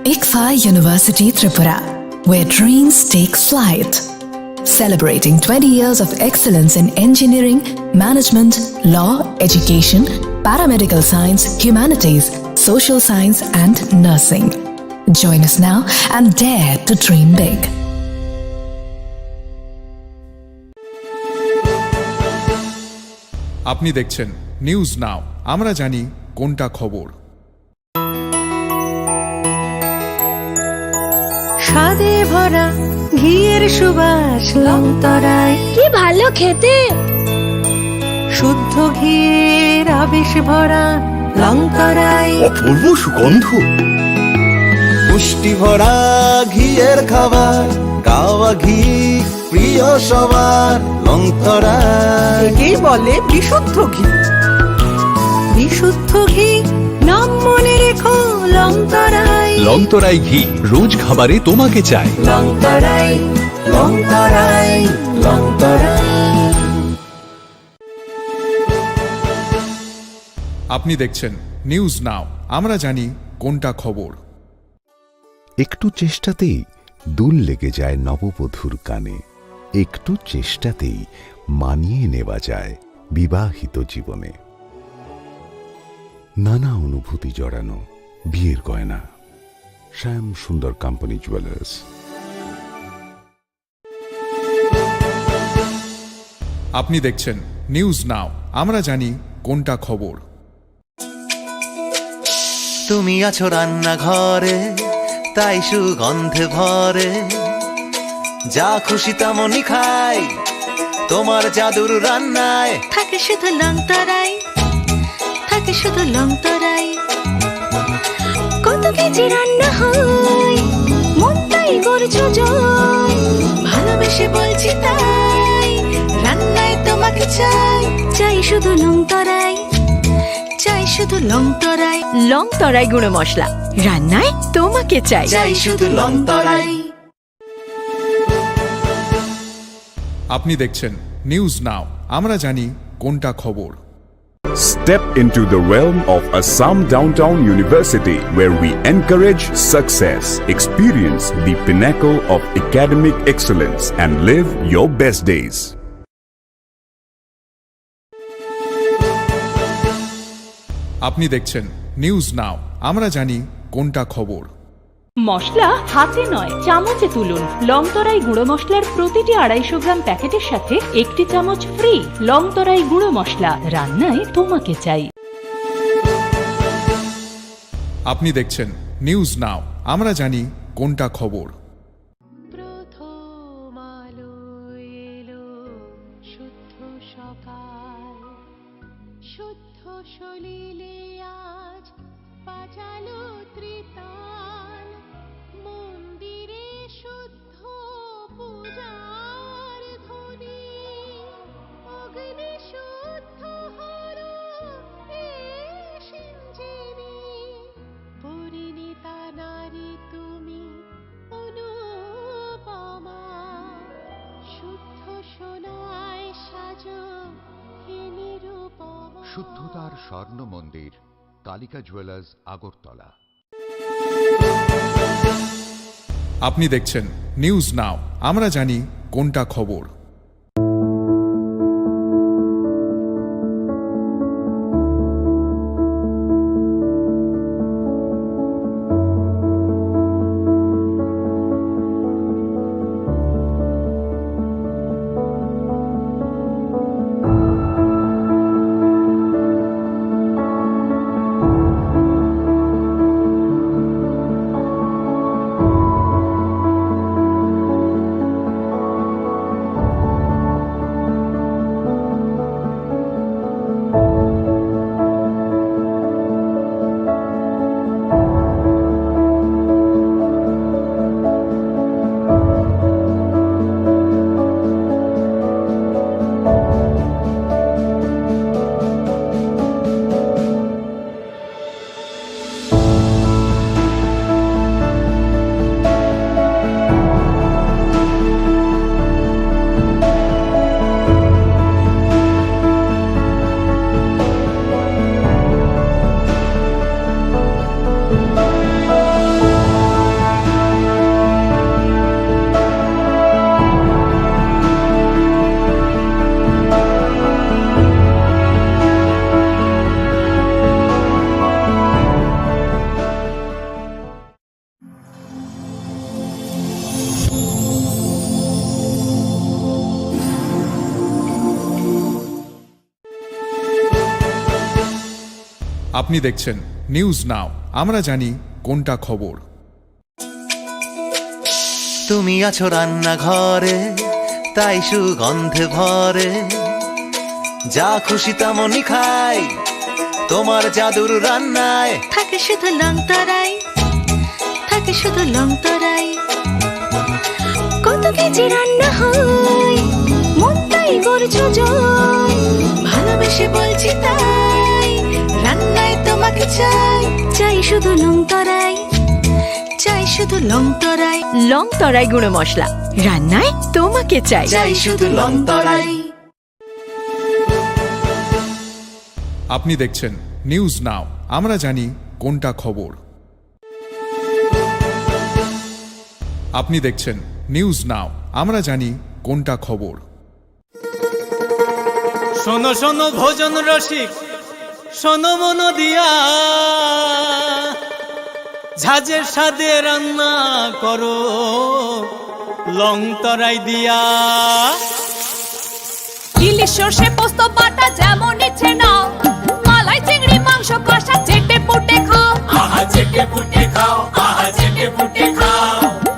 ICFA University Tripura, where dreams take flight. Celebrating 20 years of excellence in engineering, management, law, education, paramedical science, humanities, social science and nursing. Join us now and dare to dream big. আপনি দেখছেন news now, আমরা জানি কোনটা খবর। স্বাদে ভরা ঘিয়ের সুবাস লংতরায়, কি ভালো খেতে। শুদ্ধ ঘিয়ের আবেশ ভরা লংতরায়, অপূর্ব সুগন্ধ, পুষ্টি ভরা ঘিয়ের খাবার, গাওয়া ঘি প্রিয় সবার লংতরায়। একেই বলে বিশুদ্ধ ঘি। বিশুদ্ধ ঘি নাম মনে রেখো লংতরায়। লংতরাই ঘি রোজ খাবারে তোমাকে চাই। লংতরাই, লংতরাই, লংতরাই। আপনি দেখছেন নিউজ নাও, আমরা জানি কোনটা খবর। একটু চেষ্টাতেই দুল লেগে যায় নববধূর কানে, একটু চেষ্টাতেই মানিয়ে নেওয়া যায় বিবাহিত জীবনে। নানা অনুভূতি জড়ানো বিয়ের গয়না। শ্যাম সুন্দর কোম্পানি জুয়েলার্স। আপনি দেখছেন নিউজ নাও, আমরা জানি কোনটা খবর। তুমি আছো রান্নাঘরে, তাই সুগন্ধে ভরে, যা খুশি তেমনই খাই তোমার জাদুর রান্নায়। থাকে শুধু লংতরাই, থাকে শুধু লংতরাই। কত কেজি রান্না হয়, মনটাই করছো জয়। ভালোবেসে বলছি তাই, রান্নায় তোমাকে চাই। চাই শুধু লংতরাই, চাই শুধু লংতরাই। লংতরাই গুঁড়ো মশলা, রান্নায় তোমাকে চাই। চাই শুধু লংতরাই। আপনি দেখছেন নিউজ নাও, আমরা জানি কোনটা খবর। Step into the realm of Assam Downtown University, where we encourage success, experience the pinnacle of academic excellence, and live your best days. আপনি দেখছেন নিউজ নাও, আমরা জানি কোনটা খবর। মশলা হাতে নয় চামচে তুলুন। লংতরাই গুঁড়ো মশলার প্রতিটি 250 গ্রাম প্যাকেটের সাথে 1টি চামচ ফ্রি। লংতরাই গুঁড়ো মশলা, রান্নায় তোমাকে চাই। আপনি দেখছেন নিউজ নাও, আমরা জানি কোনটা খবর। প্রথম আলো এলো, শুদ্ধ সকাল, শুদ্ধ সলিলে আজ বাজালো ত্রিতাল। মন্দিরে শুদ্ধ পূজার ধ্বনি, অগ্নি শুদ্ধ হলো এ সিঞ্জিনি। পরিণীতা নারী তুমি অনুপমা, শুদ্ধ সোনায় সাজো হে নিরুপমা। শুদ্ধতার স্বর্ণ মন্দির, কালিকা জুয়েলার্স, আগরতলা। আপনি দেখছেন নিউজ নাও, আমরা জানি কোনটা খবর। আপনি দেখছেন নিউজ নাও, আমরা জানি কোনটা খবর। তুমি আছো রান্নাঘরে, তাই সুগন্ধে ভরে, যা খুশি তেমনই খাই, তোমার জাদুর রান্নায় থাকে শুধু লং তরাই, থাকে শুধু লং তরাই। কত কেজি রান্না হয়, মন তাই করছো জয়, ভালোবেসে বলছি তাই, রান্নায় তোমাকে চাই, চাই শুধু লং তরাই, চাই শুধু লং তরাই। লং তরাই গুঁড়ো মশলা, রান্নায় তোমাকে চাই, চাই শুধু লং তরাই। আপনি দেখছেন নিউজ নাও, আমরা জানি কোনটা খবর। আপনি দেখছেন নিউজ নাও, আমরা জানি কোনটা খবর। শোনো শোনো ভোজন রসিক, শোনো মন দিয়া, ঝাঁঝের স্বাদে রান্না করো লং তরাই দিয়া। ইলিশ সর্ষে পোস্ত বাটা যেমন ইচ্ছে নাও, মালাই চিংড়ি মাংস কষা চেটে পুটে খাও, আহা চেটে পুটে খাও, আহা চেটে পুটে খাও।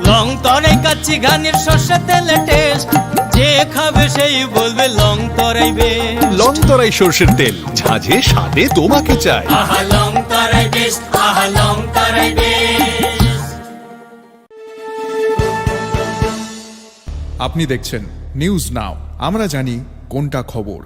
লং তরাই কাচ্চি ঘানির সর্ষে তেলে টেস্ট, যে খাবে সেই বলবে লং তরাই বেশ। লং তরাই সর্ষের তেল, ঝাঁঝে স্বাদে তোমাকে চাই। আহা লং তরাই বেশ, আহা লং তরাই বেশ। আপনি দেখছেন নিউজ নাও, আমরা জানি কোনটা খবর।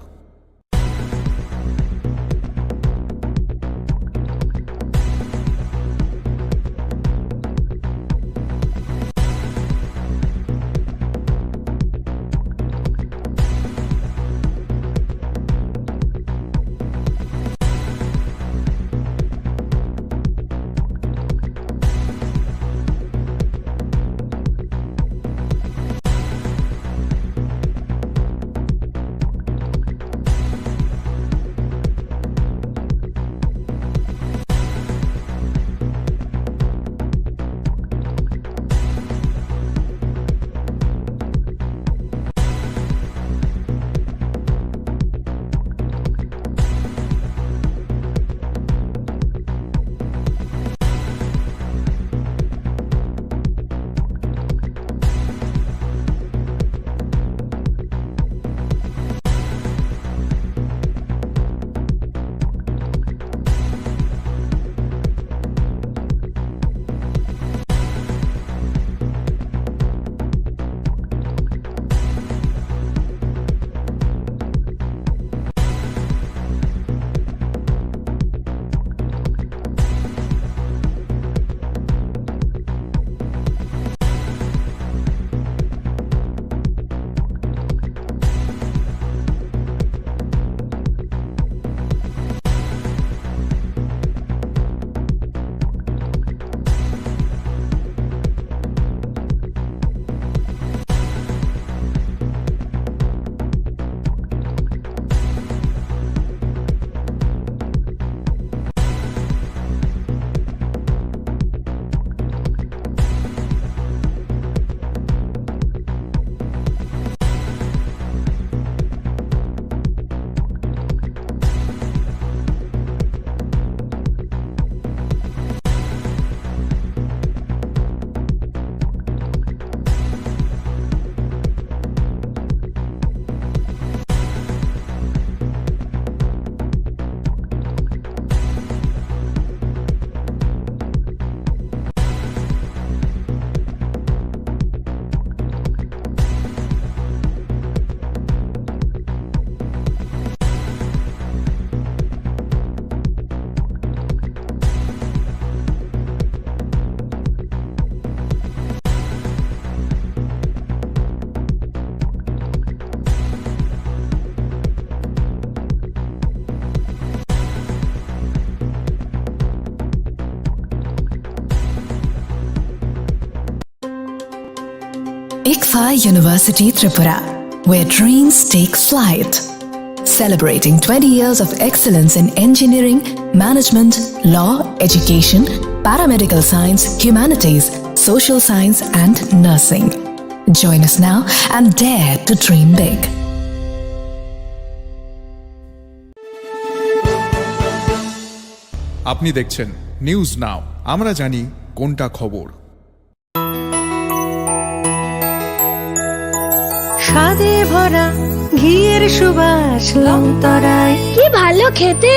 ICFA University Tripura, where dreams take flight. Celebrating 20 years of excellence in engineering, management, law, education, paramedical science, humanities, social science, and nursing. Join us now and dare to dream big. আপনি দেখছেন news now, আমরা জানি কোনটা খবর। স্বাদে ভরা ঘিয়ের সুবাস লংতরায়, কি ভালো খেতে।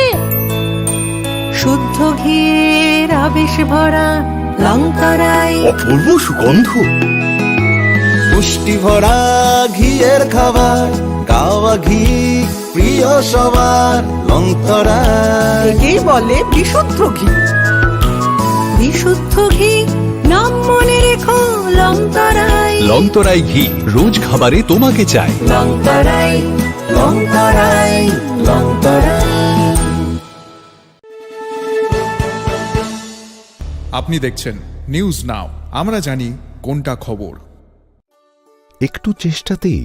শুদ্ধ ঘিয়ের আবেশ ভরা লংতরায়, অপূর্ব সুগন্ধ। পুষ্টি ভরা ঘিয়ের খাবার, গাওয়া ঘি প্রিয় সবার লংতরা। একেই বলে বিশুদ্ধ ঘি। বিশুদ্ধ ঘি নাম মনে রেখো লংতরায়। লংতরাই ঘি রোজ খাবারে তোমাকে চাই। লংতরাই লংতরাই লংতরাই। আপনি দেখছেন নিউজ নাও, আমরা জানি কোনটা খবর। একটু চেষ্টাতেই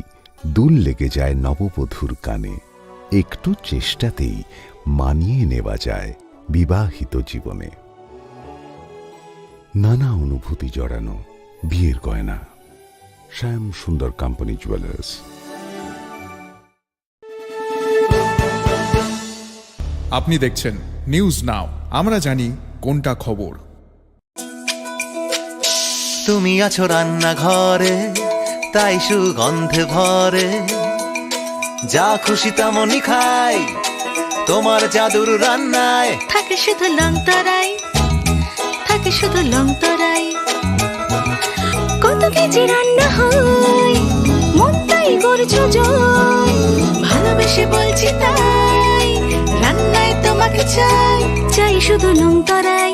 দুল লেগে যায় নববধূর কানে, একটু চেষ্টাতেই মানিয়ে নেওয়া যায় বিবাহিত জীবনে। নানা অনুভূতি জড়ানো বিয়ের গয়না, শ্যাম সুন্দর কোম্পানি জুয়েলার্স। আপনি দেখছেন নিউজ নাও, আমরা জানি কোনটা খবর। তুমি আছো রান্নাঘরে, তাই সুগন্ধে ভরে, যা খুশি তেমনই খাই তোমার জাদুর রান্নায়। থাকে শুধু লংতরাই, থাকে শুধু লংতরাই। কত কেজি রান্না হয়, মনটাই করছো জয়। ভালোবেসে বলছি তাই, রান্নায় তোমাকে চাই। চাই শুধু লংতরাই,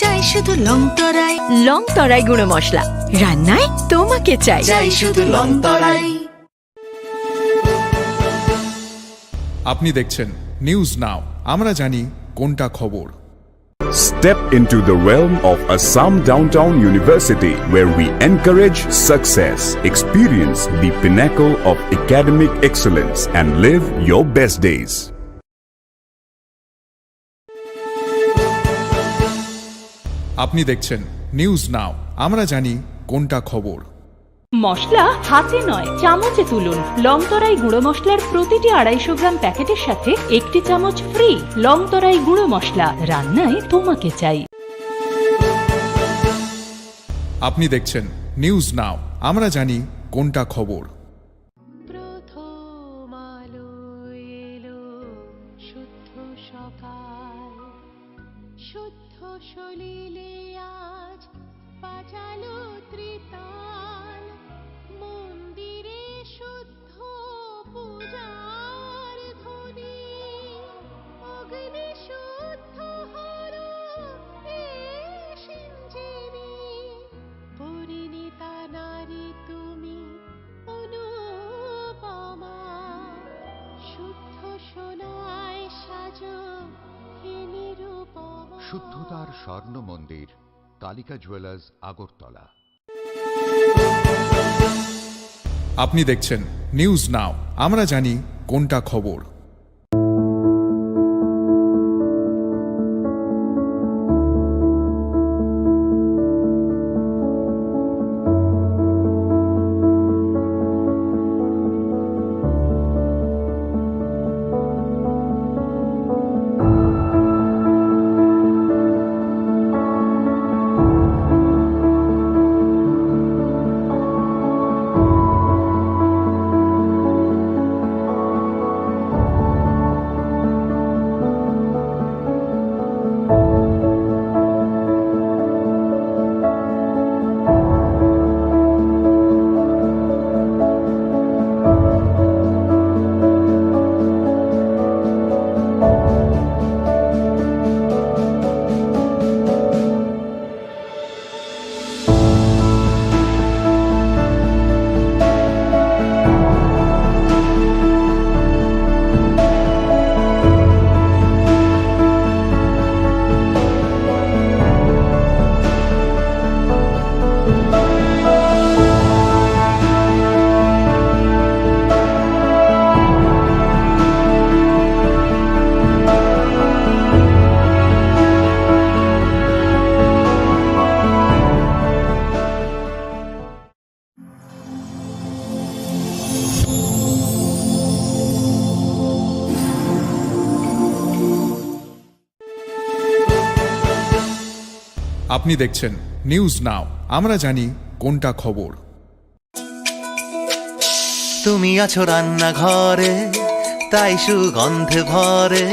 চাই শুধু লংতরাই। লংতরাই গুঁড়ো মশলা, রান্নায় তোমাকে চাই। চাই শুধু লংতরাই। আপনি দেখছেন নিউজ নাও, আমরা জানি কোনটা খবর। Step into the realm of Assam Downtown University, where we encourage success, experience the pinnacle of academic excellence, and live your best days. আপনি দেখছেন নিউজ নাও, আমরা জানি কোনটা খবর। মশলা হাতে নয় চামচে তুলুন। লংতরাই গুঁড়ো মশলার প্রতিটি 250 গ্রাম প্যাকেটের সাথে একটি চামচ ফ্রি। লংতরাই গুঁড়ো মশলা, রান্নায় তোমাকে চাই। আপনি দেখছেন নিউজ নাও, আমরা জানি কোনটা খবর। প্রথম আলো এলো, শুদ্ধ সকাল, শুদ্ধ সলিলে আজ বাজালো ত্রিতাল। মন্দিরে শুদ্ধ পূজার ধ্বনি, অগ্নি শুদ্ধ হর এ সিঞ্জিনী। পরিণীতা নারী তুমি অনুপমা, শুদ্ধ সোনায় সাজো হে নিরুপমা। শুদ্ধতার স্বর্ণ মন্দির, কালিকা জুয়েলার্স, আগরতলা। আপনি দেখছেন নিউজ নাও, আমরা জানি কোনটা খবর। আপনি দেখছেন নিউজ নাও, আমরা জানি কোনটা খবর। তুমি আছো রান্নাঘরে, তাই সুগন্ধে ভরে,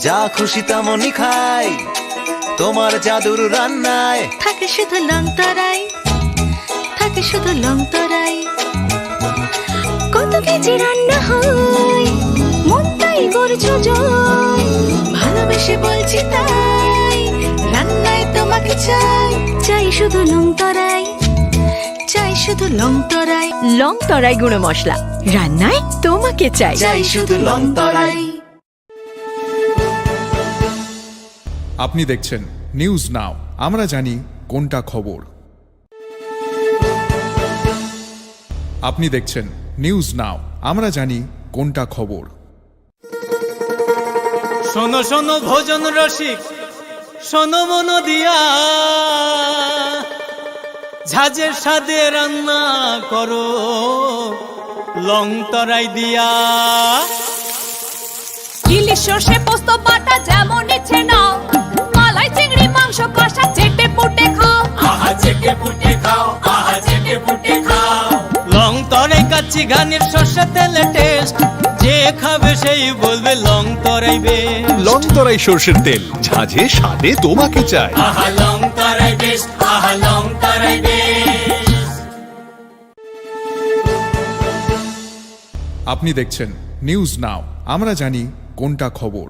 যা খুশি তেমনই খাই তোমার জাদুর রান্নায়। থাকে শুধু লং তরাই, থাকে শুধু লং তরাই। কত কেজি রান্না হয়, মন তাই করছো জয়। ভালোবেসে বলছি তাই, রান্নায় তোমাকে চাই, চাই শুধু লং তরাই, চাই শুধু লং তরাই। লং তরাই গুঁড়ো মশলা, রান্নায় তোমাকে চাই। চাই শুধু লং তরাই। আপনি দেখছেন নিউজ নাও, আমরা জানি কোনটা খবর। আপনি দেখছেন নিউজ নাও, আমরা জানি কোনটা খবর। শোনো শোনো ভোজন রসিক, শোনো মন দিয়া, ঝাঁঝের স্বাদে রান্না করো লং তরাই দিয়া। ইলিশ সর্ষে পোস্ত বাটা যেমন ইচ্ছে নাও, মালাই চিংড়ি মাংস কষা চেটে পুটে খাও। আহা চেটে পুটে খাও, আহা চেটে পুটে খাও। লং তরাই কাচ্চি ঘানির সর্ষে তেলে টেস্ট, যে খাবে সেই বলবে লং তরাই বেশ। লং তরাই সর্ষের তেল, ঝাঁঝে স্বাদে তোমাকে চাই। আহা লং তরাই বেশ, আহা লং তরাই বেশ। আপনি দেখছেন নিউজ নাও, আমরা জানি কোনটা খবর।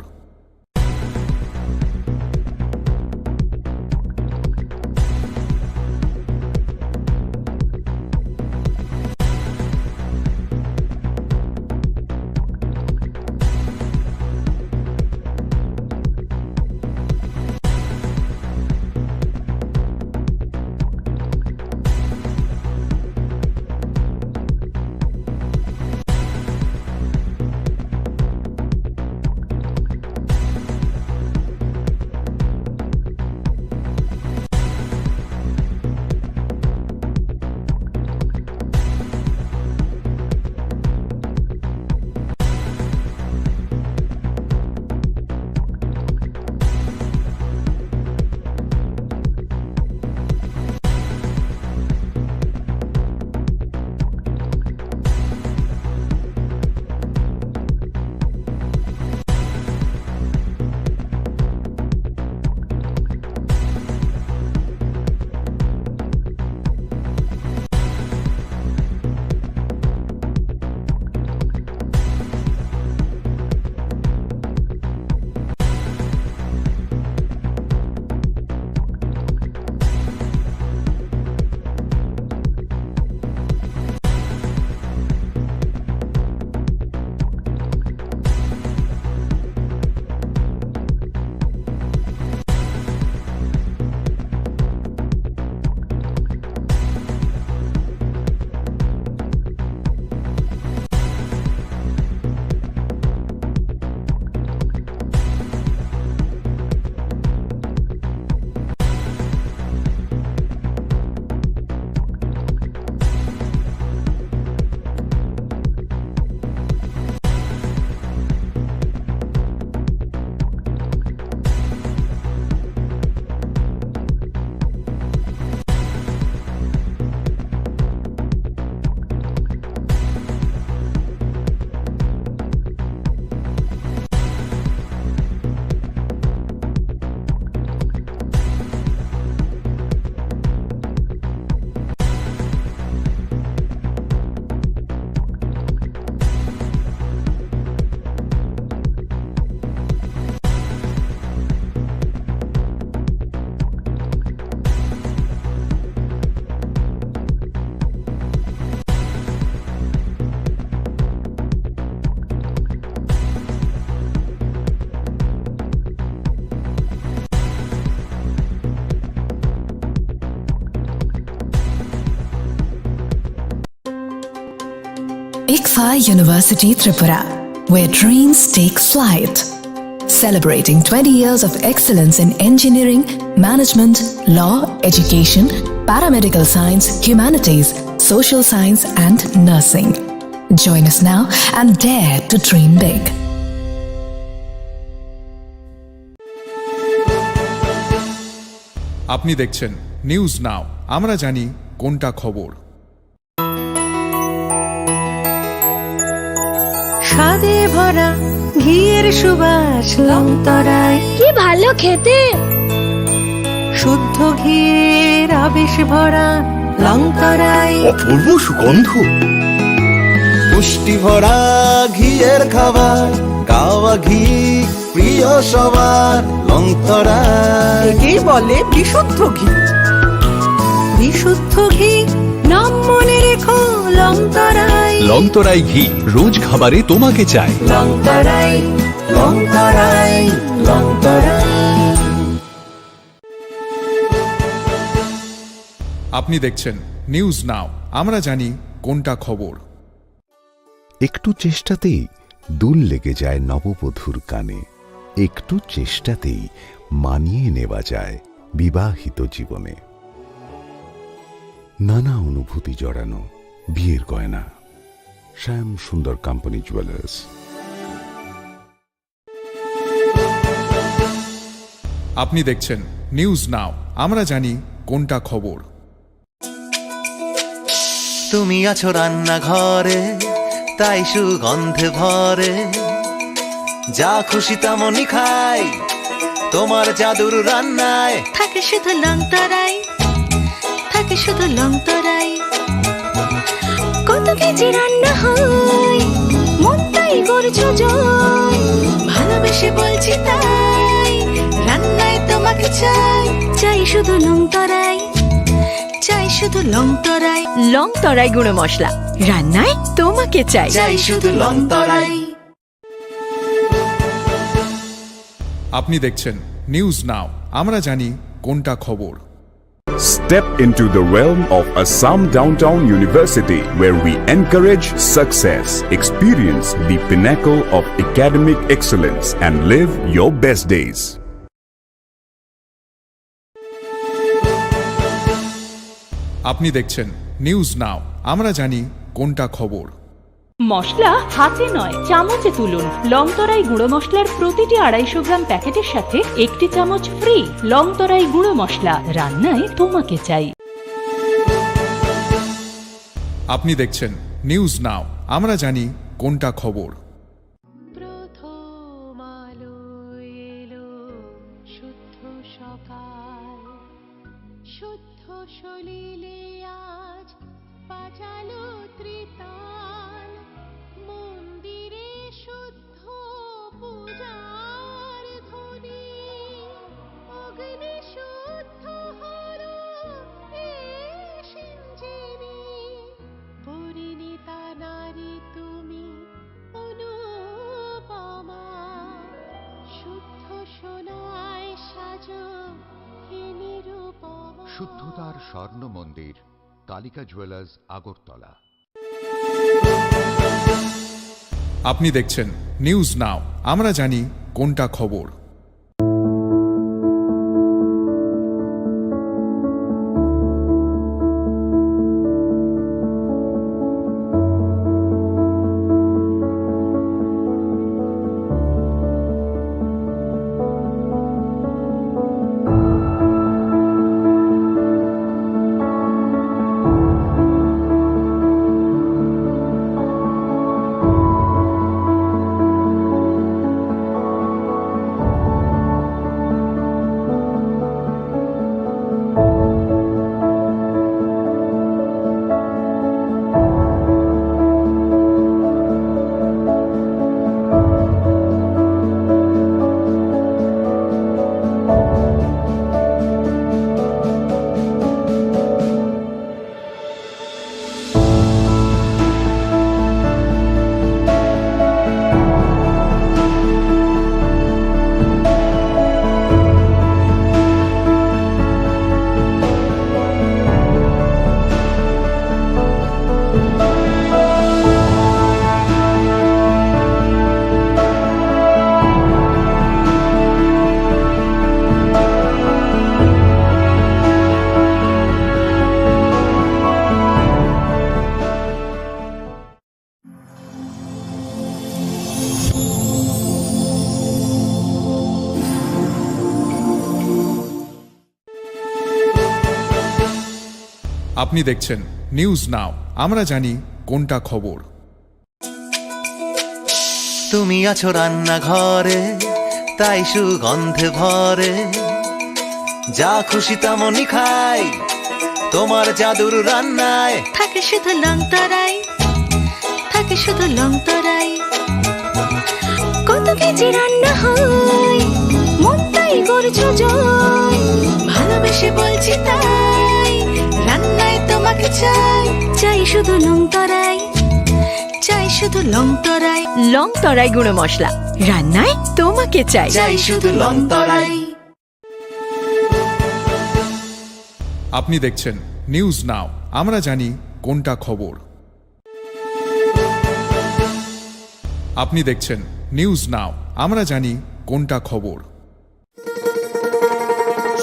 ICFA University Tripura, where dreams take flight. Celebrating 20 years of excellence in engineering, management, law, education, paramedical science, humanities, social science, and nursing. Join us now and dare to dream big. আপনি দেখছেন news now, আমরা জানি কোনটা খবর। স্বাদে ভরা ঘিয়ের সুবাস লংতরায়, কি ভালো খেতে। শুদ্ধ ঘিয়ের আবেশ ভরা লংতরায়, অপূর্ব সুগন্ধ। পুষ্টি ভরা ঘিয়ের খাবার, গাওয়া ঘি প্রিয় সবার লংতরায়। একেই বলে বিশুদ্ধ ঘি। বিশুদ্ধ ঘি নাম মনে রেখো লংতরায়। লংতরাই ঘি রোজ খাবারে তোমাকে চাই। লংতরাই লংতরাই লংতরাই। আপনি দেখছেন নিউজ নাও, আমরা জানি কোনটা খবর। একটু চেষ্টাতেই দুল লেগে যায় নববধূর কানে, একটু চেষ্টাতেই মানিয়ে নেওয়া যায় বিবাহিত জীবনে। নানা অনুভূতি জড়ানো বিয়ের গয়না, শ্যাম সুন্দর কোম্পানি জুয়েলার্স। আপনি দেখছেন নিউজ নাও, আমরা জানি কোনটা খবর। তুমি আছো রান্নাঘরে, তাই সুগন্ধে ভরে, যা খুশি তেমনই খাই, তোমার জাদুর রান্নায় থাকে শুধু লংতরাই, থাকে শুধু লংতরাই। কত কেজি রান্না হয়, মনটাই করছো জয়। ভালোবেসে বলছি তাই, রান্নায় তোমাকে চাই, চাই শুধু লংতরাই, চাই শুধু লংতরাই। লংতরাই গুঁড়ো মশলা, রান্নায় তোমাকে চাই। চাই শুধু লংতরাই। আপনি দেখছেন নিউজ নাও, আমরা জানি কোনটা খবর। Step into the realm of Assam Downtown University, where we encourage success, experience the pinnacle of academic excellence, and live your best days. আপনি দেখছেন নিউজ নাও, আমরা জানি কোনটা খবর। মশলা হাতে নয় চামচে তুলুন। লংতরাই গুঁড়ো মশলার প্রতিটি 250 গ্রাম প্যাকেটের সাথে 1টি চামচ ফ্রি। লংতরাই গুঁড়ো মশলা, রান্নায় তোমাকে চাই। আপনি দেখছেন নিউজ নাও, আমরা জানি কোনটা খবর। প্রথম আলো এলো, শুদ্ধ সকাল, শুদ্ধ সলিলে আজ বাজালো ত্রিতাল। মন্দিরে শুদ্ধ পূজার ধ্বনি, অগ্নি শুদ্ধ হলো সিঞ্জিনি। পরিণীতা নারী তুমি অনুপমা, শুদ্ধ সোনায় সাজো হে নিরুপমা। শুদ্ধতার স্বর্ণ মন্দির, কালিকা জুয়েলার্স, আগরতলা। আপনি দেখছেন নিউজ নাও, আমরা জানি কোনটা খবর। আপনি দেখছেন নিউজ নাও, আমরা জানি কোনটা খবর। তুমি আছো রান্নাঘরে, তাই সুগন্ধে ভরে, যা খুশি তেমনই খাই, তোমার জাদুর রান্নায় থাকে শুধু লং তরাই, থাকে শুধু লং তরাই। কত কেজি রান্না হয়, মন তাই করছো জয়, ভালোবেসে বলছি তাই, রান্নায় তোমাকে চাই, চাই শুধু লং তরাই, চাই শুধু লং তরাই। লং তরাই গুঁড়ো মশলা, রান্নায় তোমাকে চাই। চাই শুধু লং তরাই। আপনি দেখছেন নিউজ নাও, আমরা জানি কোনটা খবর। আপনি দেখছেন নিউজ নাও, আমরা জানি কোনটা খবর।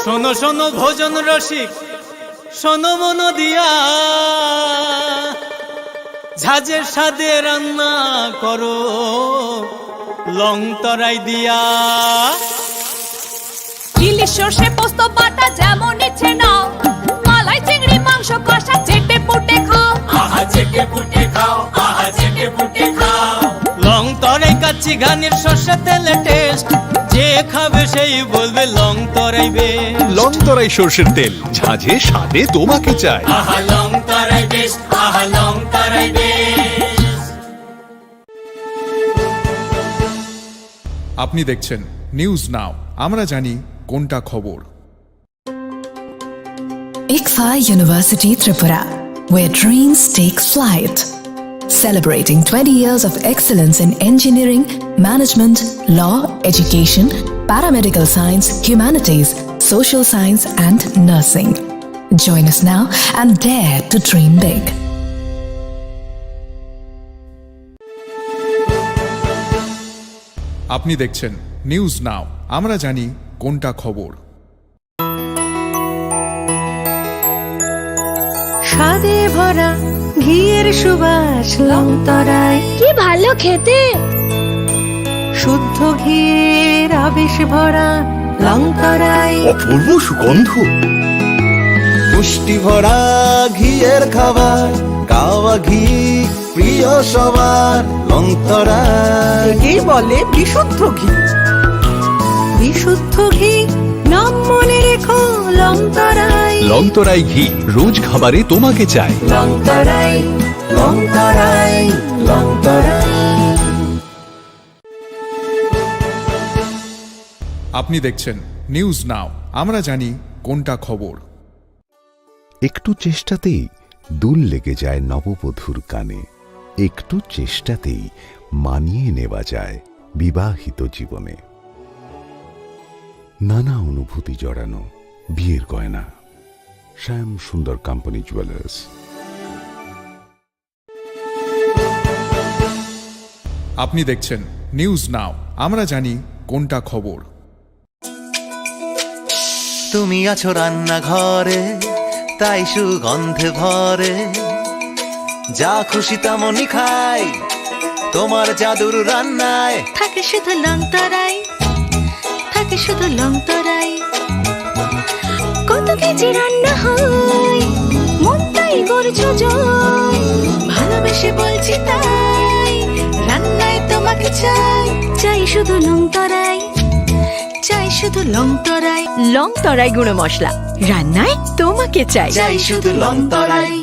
শোনো শোনো ভোজন রসিক, শোনো মন দিয়া, ঝাঁঝের স্বাদে রান্না করো লং তরাই দিয়া। ইলিশ সর্ষে পোস্ত বাটা যেমন ইচ্ছে নাও, মালাই চিংড়ি মাংস কষা চেটে পুটে খাও, আহা চেটে পুটে খাও, আহা চেটে পুটে খাও। লং তরাই কাচ্চি ঘানির সর্ষে তেলে টেস্ট, যে খাবে সেই বলবে লং তরাই বেশ। লং তরাই সর্ষের তেল, ঝাঁঝে স্বাদে তোমাকে চাই। আহা লং তরাই বেশ, আহা লং তরাই বেশ। আপনি দেখছেন নিউজ নাও, আমরা জানি কোনটা খবর। ICFA University Tripura, where dreams take flight. Celebrating 20 years of excellence in engineering, management, law, education, paramedical science, humanities, social science, and nursing. Join us now and dare to dream big. আপনি দেখছেন news now, আমরা জানি কোনটা খবর। স্বাদে ভরা ঘিয়ের সুবাস লং তরাই, কি ভালো খেতে, শুদ্ধ ঘিয়ের আবেশ ভরা লং তরাই, অপূর্ব সুগন্ধ, পুষ্টি ভরা ঘিয়ের খাবার, গাওয়া ঘি প্রিয় সবার, লং তরাই। কি বলে বিশুদ্ধ ঘি, বিশুদ্ধ ঘি নাম মনে রেখো লং তরাই, লং তরাই ঘি রোজ খাবারে তোমাকে চাই। লং তরাই, লং তরাই, লং তরাই। আপনি দেখছেন নিউজ নাও, আমরা জানি কোনটা খবর। একটু চেষ্টাতেই দুল লেগে যায় নববধূর কানে, একটু চেষ্টাতেই মানিয়ে নেওয়া যায় বিবাহিত জীবনে। নানা অনুভূতি জড়ানো বিয়ের গয়না, শ্যাম সুন্দর কোম্পানি জুয়েলার্স। আপনি দেখছেন নিউজ নাও, আমরা জানি কোনটা খবর। তুমি আছো রান্নাঘরে, তাই সুগন্ধে ভরে, যা খুশি তেমনই খাই, তোমার জাদুর রান্নায় থাকে শুধু লং তরাই, থাকে শুধু লং তরাই। কত কেজি রান্না হয়, মন তাই করছো জয়, ভালোবেসে বলছি তাই, রান্নায় তোমাকে চাই, চাই শুধু লং তরাই, চাই শুধু লং তরাই। লং তরাই গুঁড়ো মশলা, রান্নায় তোমাকে চাই। চাই শুধু লং তরাই।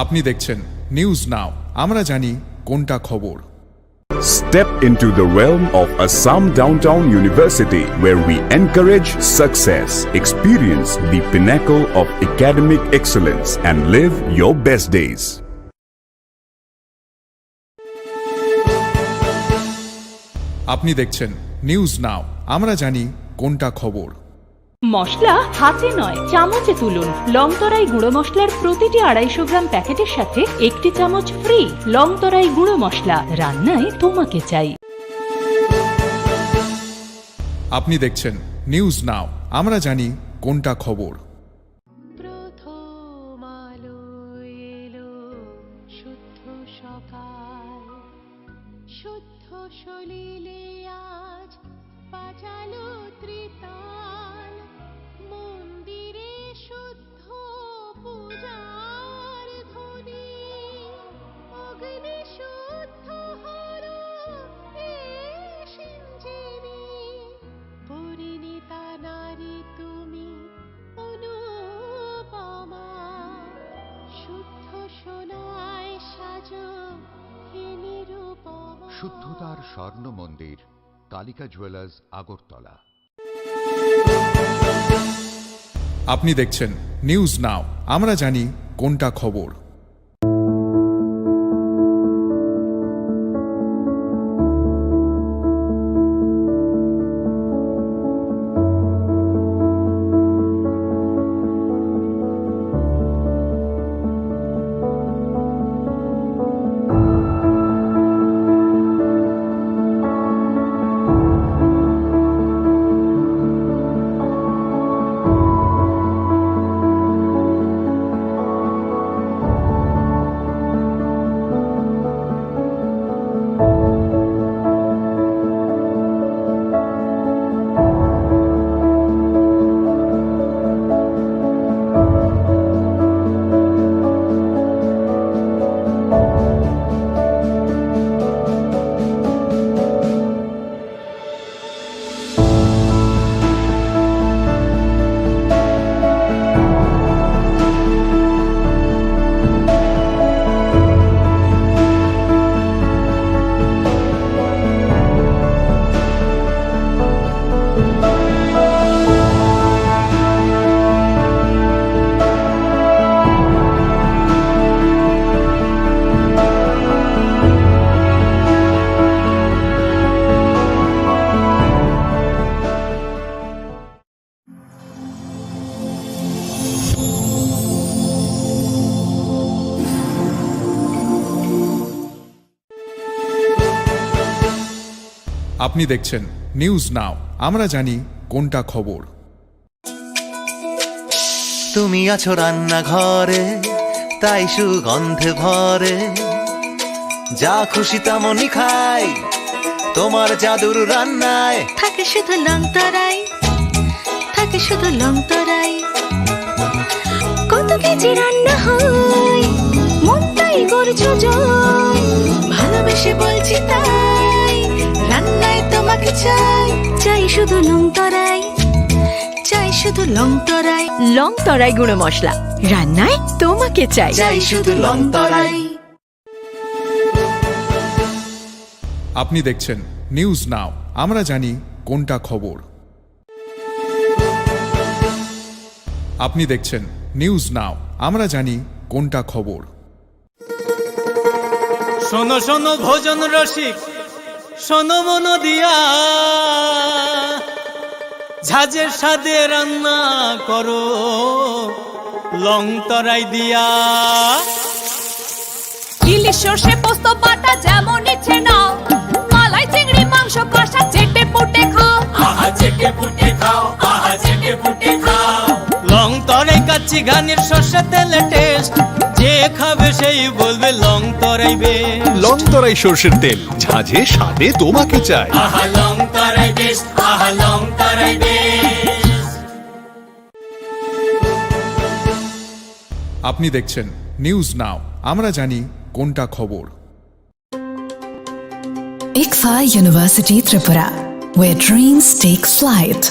আপনি দেখছেন নিউজ নাও, আমরা জানি কোনটা খবর। Step into the realm of Assam Downtown University, where we encourage success, experience the pinnacle of academic excellence, and live your best days. আপনি দেখছেন নিউজ নাও, আমরা জানি কোনটা খবর। মশলা হাতে নয় চামচে তুলুন। লং তরাই গুঁড়ো মশলার প্রতিটি 250 গ্রাম প্যাকেটের সাথে একটি চামচ ফ্রি। লং তরাই গুঁড়ো মশলা, রান্নায় তোমাকে চাই। আপনি দেখছেন নিউজ নাও, আমরা জানি কোনটা খবর। প্রথম আলো এলো, শুদ্ধ সকাল, শুদ্ধ সলিলে আজ বাজালো ত্রিতাল, মন্দিরে পূজার ধ্বনি অগ্নি শুদ্ধ হলো এ সিঞ্জিনী পরিণীতা নারী তুমি অনুপমা শুদ্ধ সোনায় সাজো হে নিরুপমা। শুদ্ধতার স্বর্ণ মন্দির, কালিকা জুয়েলার্স, আগরতলা। আপনি দেখছেন নিউজ নাও, আমরা জানি কোনটা খবর। আপনি দেখছেন নিউজ নাও, আমরা জানি কোনটা খবর। তুমি আছো রান্নাঘরে, তাই সুগন্ধে ভরে, যা খুশি তেমনই খাই তোমার জাদুর রান্নায়। থাকে শুধু লং তরাই, থাকে শুধু লং তরাই, কত কেজি রান্না হয় মন তাই করছো জয়। ভালোবেসে বলছি তাই, রান্নায় তোমাকে চাই, চাই শুধু লং তরাই, চাই শুধু লং তরাই। লং তরাই গুঁড়ো মশলা, রান্নায় তোমাকে চাই। চাই শুধু লং তরাই। আপনি দেখছেন নিউজ নাও, আমরা জানি কোনটা খবর। আপনি দেখছেন নিউজ নাও, আমরা জানি কোনটা খবর। শোনো শোনো ভোজন রসিক, শোনো মন দিয়া, ঝাঁঝের স্বাদে রান্না করো লং তরাই দিয়া। ইলিশ সর্ষে পোস্ত বাটা যেমন ইচ্ছে নাও, মালাই চিংড়ি মাংস কষা চেটে পুটে খাও। আহা চেটে পুটে খাও, আহা চেটে পুটে খাও। লং তরাই কাচ্চি ঘানির সর্ষে তেলে টেস্ট, যে খাবে সেই বলবে লং তরাই বেশ। লং তরাই সর্ষের তেল, ঝাঁঝে স্বাদে তোমাকে চাই। আহা লং তরাই বেশ, আহা লং তরাই বেশ। আপনি দেখছেন নিউজ নাও, আমরা জানি কোনটা খবর। ICFA University Tripura, where dreams take flight.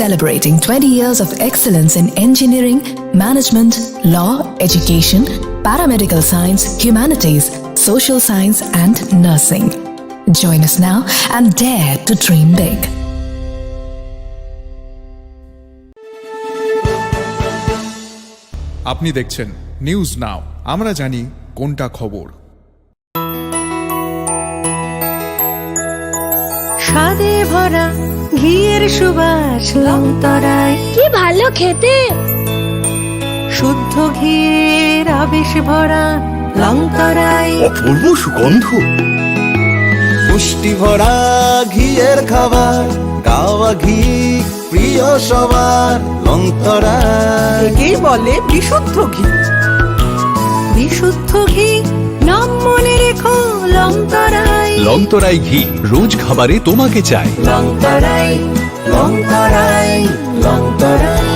Celebrating 20 years of excellence in engineering, management, law, education, paramedical science, humanities, social science, and nursing. Join us now and dare to dream big. আপনি দেখছেন news now, আমরা জানি কোনটা খবর। স্বাদে ভরা ঘিয়ের সুবাস লং তরাই, কি ভালো খেতে। শুদ্ধ ঘিয়ের আবেশ ভরা লং তরাই, অপূর্ব সুগন্ধ। পুষ্টি ভরা ঘিয়ের খাবার, গাওয়া ঘি প্রিয় সবার লং তরাই। কে বলে বিশুদ্ধ ঘি? বিশুদ্ধ ঘি নাম মনে রেখো লং তরাই। লং তরাই ঘি রোজ খাবারে তোমাকে চাই। লং তরাই, লং তরাই, লং তরাই।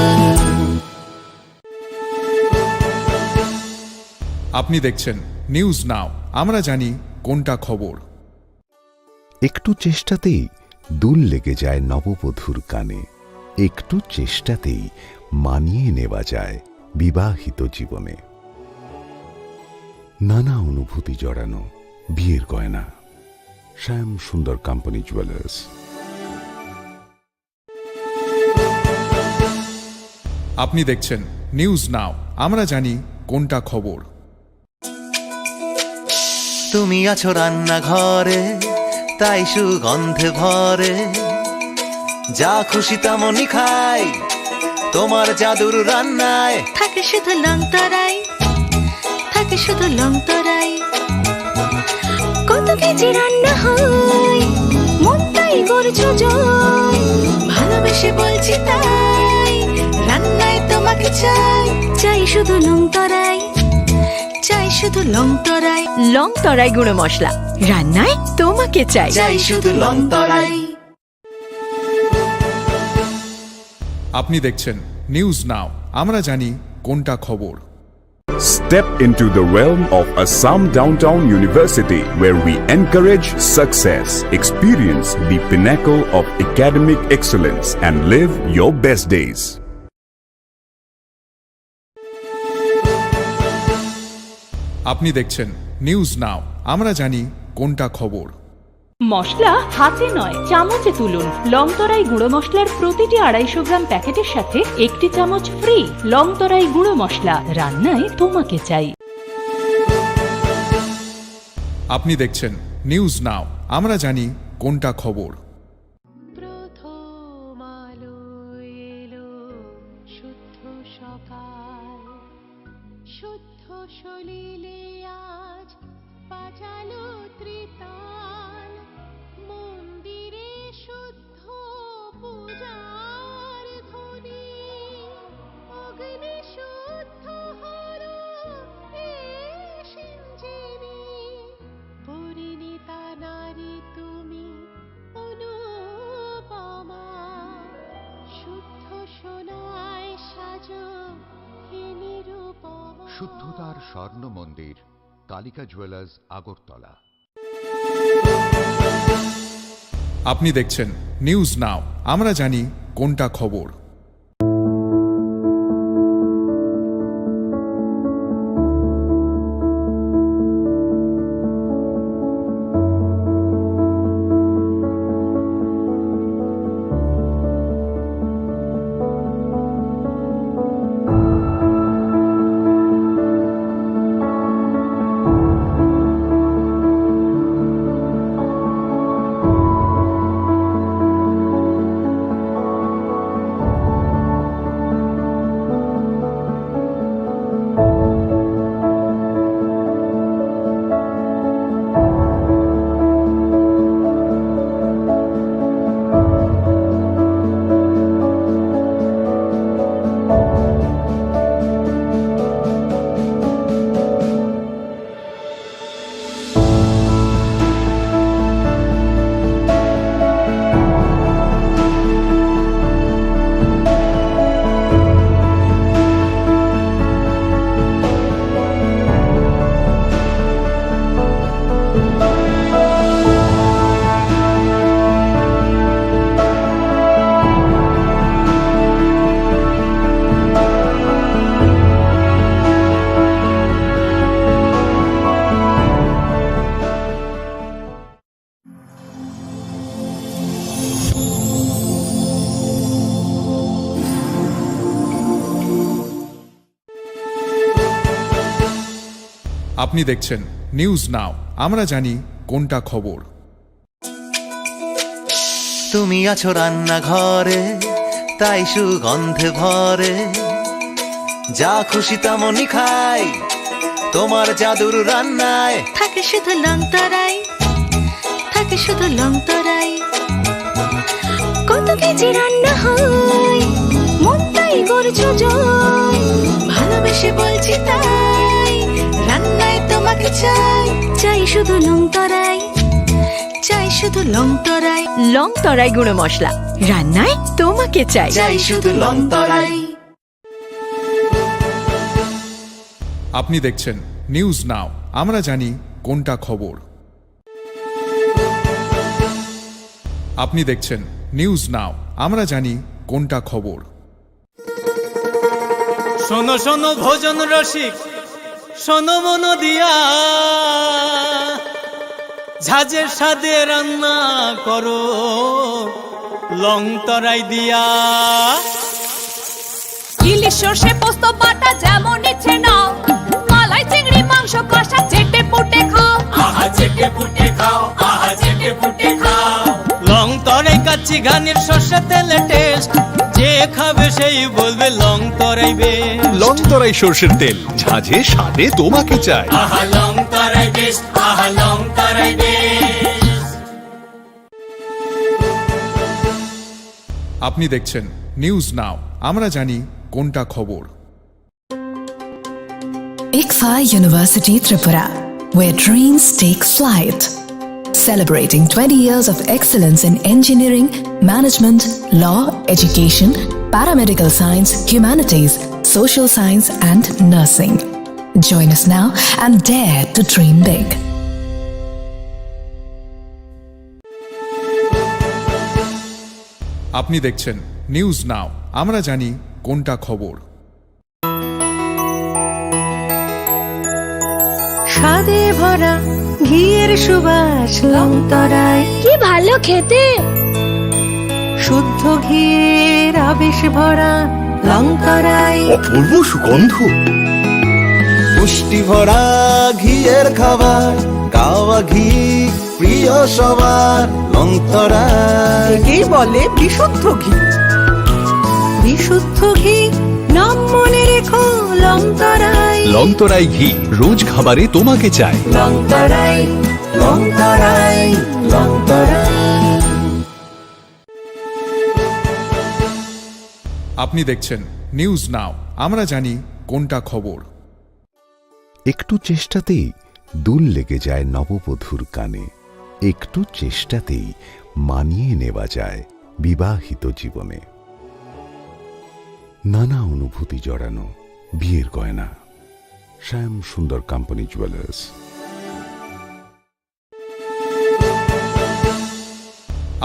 আপনি দেখছেন নিউজ নাও, আমরা জানি কোনটা খবর। একটু চেষ্টাতেই দুল লেগে যায় নববধূর কানে, একটু চেষ্টাতেই মানিয়ে নেওয়া যায় বিবাহিত জীবনে। নানা অনুভূতি জড়ানো বিয়ের গয়না, শ্যাম সুন্দর কোম্পানি জুয়েলার্স। আপনি দেখছেন নিউজ নাও, আমরা জানি কোনটা খবর। তুমি আছো রান্নাঘরে, তাই সুগন্ধে ভরে, যা খুশি তেমনই খাই তোমার জাদুর রান্নায়। থাকে শুধু লং তরাই, থাকে শুধু লং তরাই। কত কেজি রান্না হয়, মনটাই করছো জয়। ভালোবেসে বলছি তাই, রান্নায় তোমাকে চাই। চাই শুধু লং তরাই, চাই শুধু লং তরাই। লং তরাই গুঁড়ো মশলা, রান্নায় তোমাকে চাই। চাই শুধু লং তরাই। আপনি দেখছেন নিউজ নাও, আমরা জানি কোনটা খবর। Step into the realm of Assam Downtown University, where we encourage success, experience the pinnacle of academic excellence, and live your best days. আপনি দেখছেন নিউজ নাও, আমরা জানি কোনটা খবর। মশলা হাতে নয় চামচে তুলুন। লংতরাই গুঁড়ো মশলার প্রতিটি 250 গ্রাম প্যাকেটের সাথে 1টি চামচ ফ্রি। লংতরাই গুঁড়ো মশলা, রান্নায় তোমাকে চাই। আপনি দেখছেন নিউজ নাও, আমরা জানি কোনটা খবর। প্রথম আলো এলো, শুদ্ধ সকাল, শুদ্ধ সলিলে আজ বাজালো ত্রিতাল। মন্দিরে শুদ্ধ পূজার ধ্বনি, অগ্নি শুদ্ধ হলো এই সিঞ্জিনি। পরিণীতা নারী তুমি অনুপমা, শুদ্ধ সোনায় সাজো হে নিরুপমা। শুদ্ধতার স্বর্ণ মন্দির, কালিকা জুয়েলার্স, আগরতলা। আপনি দেখছেন নিউজ নাও, আমরা জানি কোনটা খবর। আপনি দেখছেন নিউজ নাও, আমরা জানি কোনটা খবর। তুমি আছো রান্নাঘরে, তাই সুগন্ধে ভরে, যা খুশি তেমনই খাই তোমার জাদুর রান্নায়। থাকে শুধু লং তরাই, থাকে শুধু লং তরাই। কত কেজি রান্না হয়, মনটাই করছো জয়। ভালোবেসে বলছি তাই, রান্নায় তোমাকে চাই। চাই শুধু লং তরাই, চাই শুধু লং তরাই। লং তরাই গুঁড়ো মশলা, রান্নায় তোমাকে চাই। চাই শুধু লং তরাই। আপনি দেখছেন নিউজ নাও, আমরা জানি কোনটা খবর। আপনি দেখছেন নিউজ নাও, আমরা জানি কোনটা খবর। শোনো শোনো ভোজন রসিক, শোনো মন দিয়া, ঝাঁঝের স্বাদে রান্না করো লং তরাই দিয়া। ইলিশ সর্ষে পোস্ত বাটা যেমন ইচ্ছে নাও, মালাই চিংড়ি মাংস কষা চেটে পুটে খাও, আহা চেটে পুটে খাও, আহা চেটে পুটে খাও। লং তরাই কাচ্চি ঘানির সর্ষে তেলে টেস্ট, যে খাবে সেই বলবে লং তরাই বেশ। লং তরাই সর্ষের তেল, ঝাঁঝে স্বাদে তোমাকে চাই। আহা লং তরাই বেশ, আহা লং তরাই বেশ। আপনি দেখছেন নিউজ নাও, আমরা জানি কোনটা খবর। ICFA University Tripura, where dreams take flight. Celebrating 20 years of excellence in engineering, management, law, education, paramedical science, humanities, social science, and nursing. Join us now and dare to dream big. আপনি দেখছেন news now, আমরা জানি কোনটা খবর। স্বাদে ভরা ঘিয়ের সুবাস লং তরাই, কি ভালো খেতে, শুদ্ধ ঘিয়ের আবেশ ভরা লং তরাই, অপূর্ব সুগন্ধ, পুষ্টি ভরা ঘিয়ের খাবার, গাওয়া ঘি প্রিয় সবার লং তরাই। একেই বলে বিশুদ্ধ ঘি। বিশুদ্ধ ঘি নাম মনে রেখো লং তরাই, লং তরাই ঘি রোজ খাবারে তোমাকে চাই। লং তরাই, লং তরাই, লং তরাই। আপনি দেখছেন নিউজ নাও, আমরা জানি কোনটা খবর। একটু চেষ্টাতেই দুল লেগে যায় নববধূর কানে, একটু চেষ্টাতেই মানিয়ে নেওয়া যায় বিবাহিত জীবনে। নানা অনুভূতি জড়ানো বিয়ের গয়না, শ্যাম সুন্দর কোম্পানি জুয়েলার্স।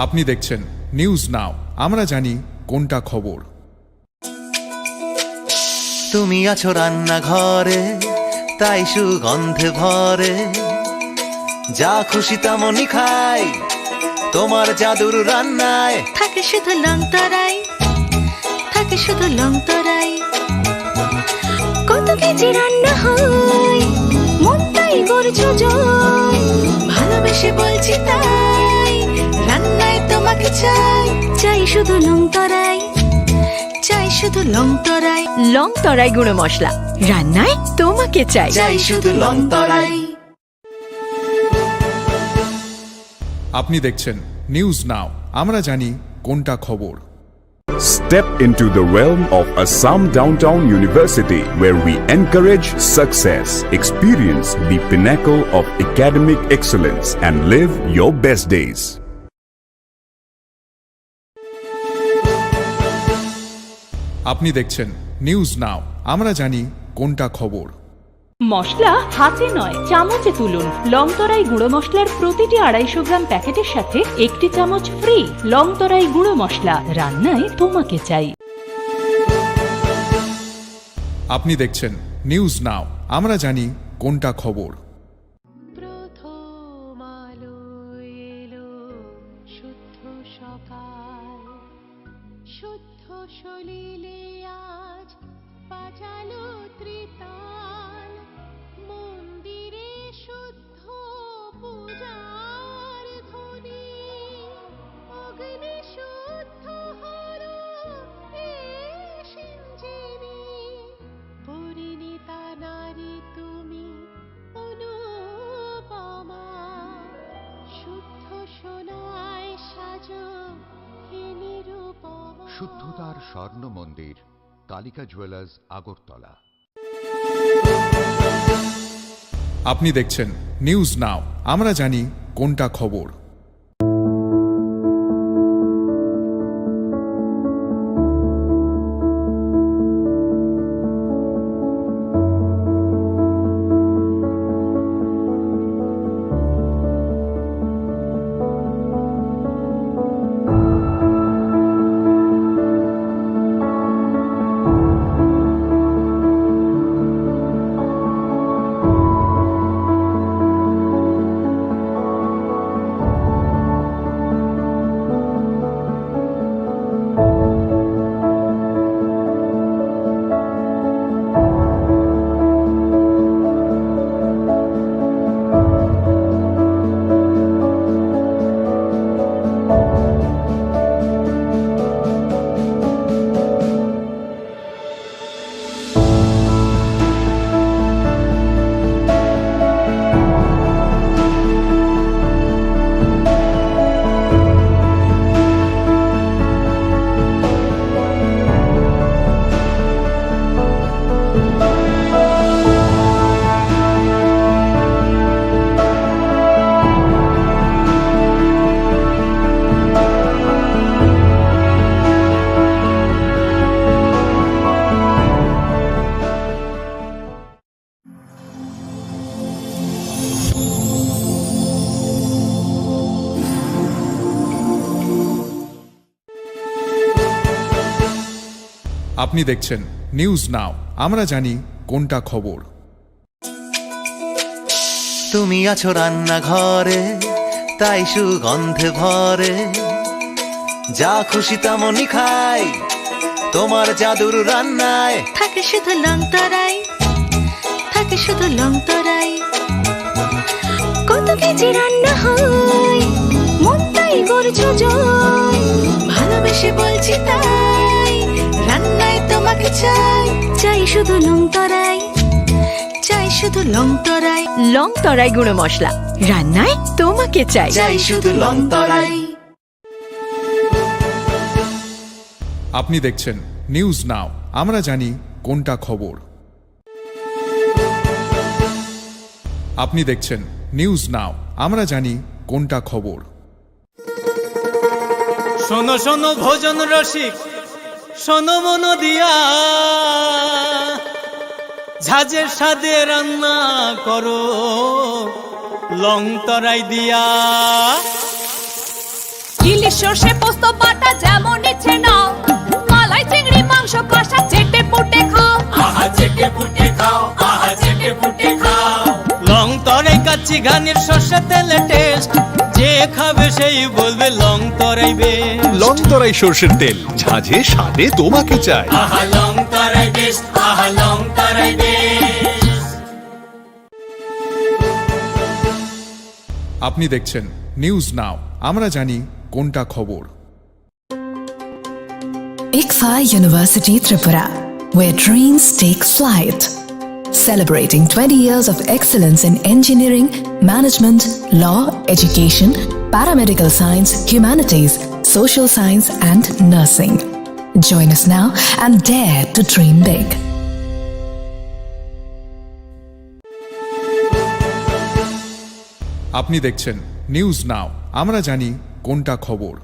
আপনি দেখছেন নিউজ নাও, আমরা জানি কোনটা খবর। তুমি আছো রান্নাঘরে, তাই সুগন্ধে ভরে, যা খুশি তেমনই খাই তোমার জাদুর রান্নায়। থাকে শুধু লং তরাই, থাকে শুধু লং তরাই, কত কেজি রান্না হয় মন তাই করছো জয়, ভালোবেসে বলছি তাই রান্নায় তোমাকে চাই, চাই শুধু লং তরাই, চাই শুধু লং তরাই, লং তরাই গুঁড়ো মশলা, রান্নায় তোমাকে চাই। চাই শুধু লং তরাই। আপনি দেখছেন নিউজ নাও, আমরা জানি কোনটা খবর। Step into the realm of Assam Downtown University, where we encourage success, experience the pinnacle of academic excellence, and live your best days. আপনি দেখছেন নিউজ নাও, আমরা জানি কোনটা খবর। মশলা হাতে নয় চামচে তুলুন। লং তরাই গুঁড়ো মশলার প্রতিটি 250 গ্রাম প্যাকেটের সাথে 1টি চামচ ফ্রি। লং তরাই গুঁড়ো মশলা, রান্নায় তোমাকে চাই। আপনি দেখছেন নিউজ নাও, আমরা জানি কোনটা খবর। প্রথম আলো এলো, শুদ্ধ সকাল, শুদ্ধ সলিলে আজ বাজালো ত্রিতাল, মন্দিরে শুদ্ধ পূজার ধ্বনি, অগ্নি শুদ্ধ হলো সিঞ্জিনি, পরিণীতা নারী তুমি অনুপমা, শুদ্ধ সোনায় সাজো হে নিরুপমা। শুদ্ধতার স্বর্ণ মন্দির, কালিকা জুয়েলার্স, আগরতলা। আপনি দেখছেন নিউজ নাও, আমরা জানি কোনটা খবর। আপনি দেখছেন নিউজ নাও, আমরা জানি কোনটা খবর। তুমি আছো রান্নাঘরে, তাই সুগন্ধে ভরে, যা খুশি তেমনই খাই, তোমার জাদুর রান্নায় থাকে শুধু লং তরাই, থাকে শুধু লং তরাই। কত কেজি রান্না হয়, মন তাই করছো জয়, ভালোবেসে বলছি তাই, রান্নায় তোমাকে চাই, চাই শুধু লং তরাই, চাই শুধু লং তরাই। লং তরাই গুঁড়ো মশলা, রান্নায় তোমাকে চাই। চাই শুধু লং তরাই। আপনি দেখছেন নিউজ নাও, আমরা জানি কোনটা খবর। আপনি দেখছেন নিউজ নাও, আমরা জানি কোনটা খবর। শোনো শোনো ভোজন রসিক, শোনো মন দিয়া, ঝাঁঝের স্বাদে রান্না করো লং তরাই দিয়া। ইলিশ সর্ষে পোস্ত বাটা যেমন ইচ্ছে নাও, মালাই চিংড়ি মাংস কষা চেটে পুটে খাও, আহা চেটে পুটে খাও, আহা চেটে পুটে খাও। লং তরাই কাচ্চি ঘানির সর্ষে তেলে টেস্ট, যে খাবে সেই বলবে লং তরাই বেস্ট। লং তরাই সর্ষের তেল, ঝাঁঝে স্বাদে তোমাকে চাই। আহা লং তরাই বেস্ট, আহা লং তরাই বেস্ট। আপনি দেখছেন নিউজ নাও, আমরা জানি কোনটা খবর। ICFA University Tripura, where dreams take flight. Celebrating 20 years of excellence in engineering, management, law, education, paramedical science, humanities, social science, and nursing. Join us now and dare to dream big. আপনি দেখছেন news now, আমরা জানি কোনটা খবর।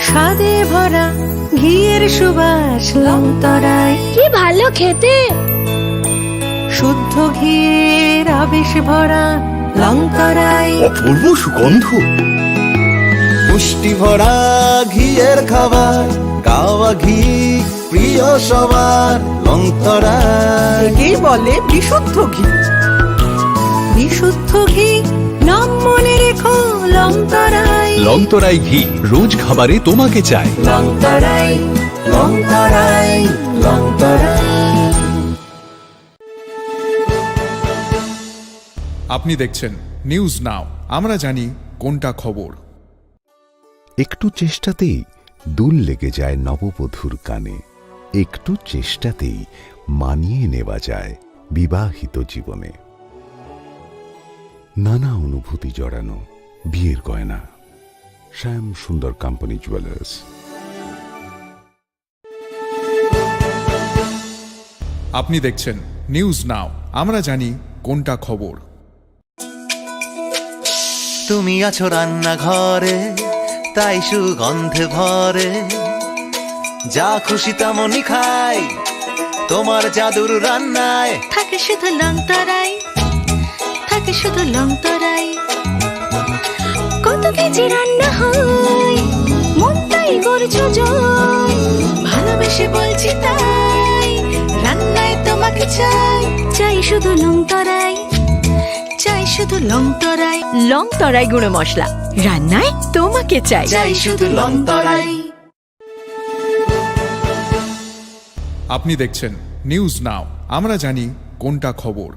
স্বাদে ভরা ঘিয়ের সুবাস লং তরাই, কি ভালো খেতে, শুদ্ধ ঘিয়ের আবেশ ভরা লং তরাই, অপূর্ব সুগন্ধ, পুষ্টি ভরা ঘিয়ের খাবার, গাওয়া ঘি প্রিয় সবার, লং তরাই। কি বলে বিশুদ্ধ ঘি, বিশুদ্ধ ঘি নাম মনে রেখো লং তরাই, লং তরাই ঘি রোজ খাবারে তোমাকে চাই। লং তরাই, লং তরাই, লং তরাই। আপনি দেখছেন নিউজ নাও, আমরা জানি কোনটা খবর। একটু চেষ্টাতেই দুল লেগে যায় নববধূর কানে, একটু চেষ্টাতেই মানিয়ে নেওয়া যায় বিবাহিত জীবনে। নানা অনুভূতি জড়ানো বিয়ের গয়না, শ্যাম সুন্দর কোম্পানি জুয়েলার্স। আপনি দেখছেন নিউজ নাও, আমরা জানি কোনটা খবর। তুমি আছো রান্নাঘরে, তাই সুগন্ধে ভরে, যা খুশি তেমনই খাই, তোমার জাদুর রান্নায় থাকে শুধু লং তরাই, থাকে শুধু লং তরাই। কত কেজি রান্না হয়, মন তাই করছো জয়, ভালোবেসে বলছি তাই, রান্নায় তোমাকে চাই, চাই শুধু লং তরাই, চাই শুধু লং তরাই। লং তরাই গুঁড়ো মশলা, রান্নায় তোমাকে চাই। চাই শুধু লং তরাই। আপনি দেখছেন নিউজ নাও, আমরা জানি কোনটা খবর।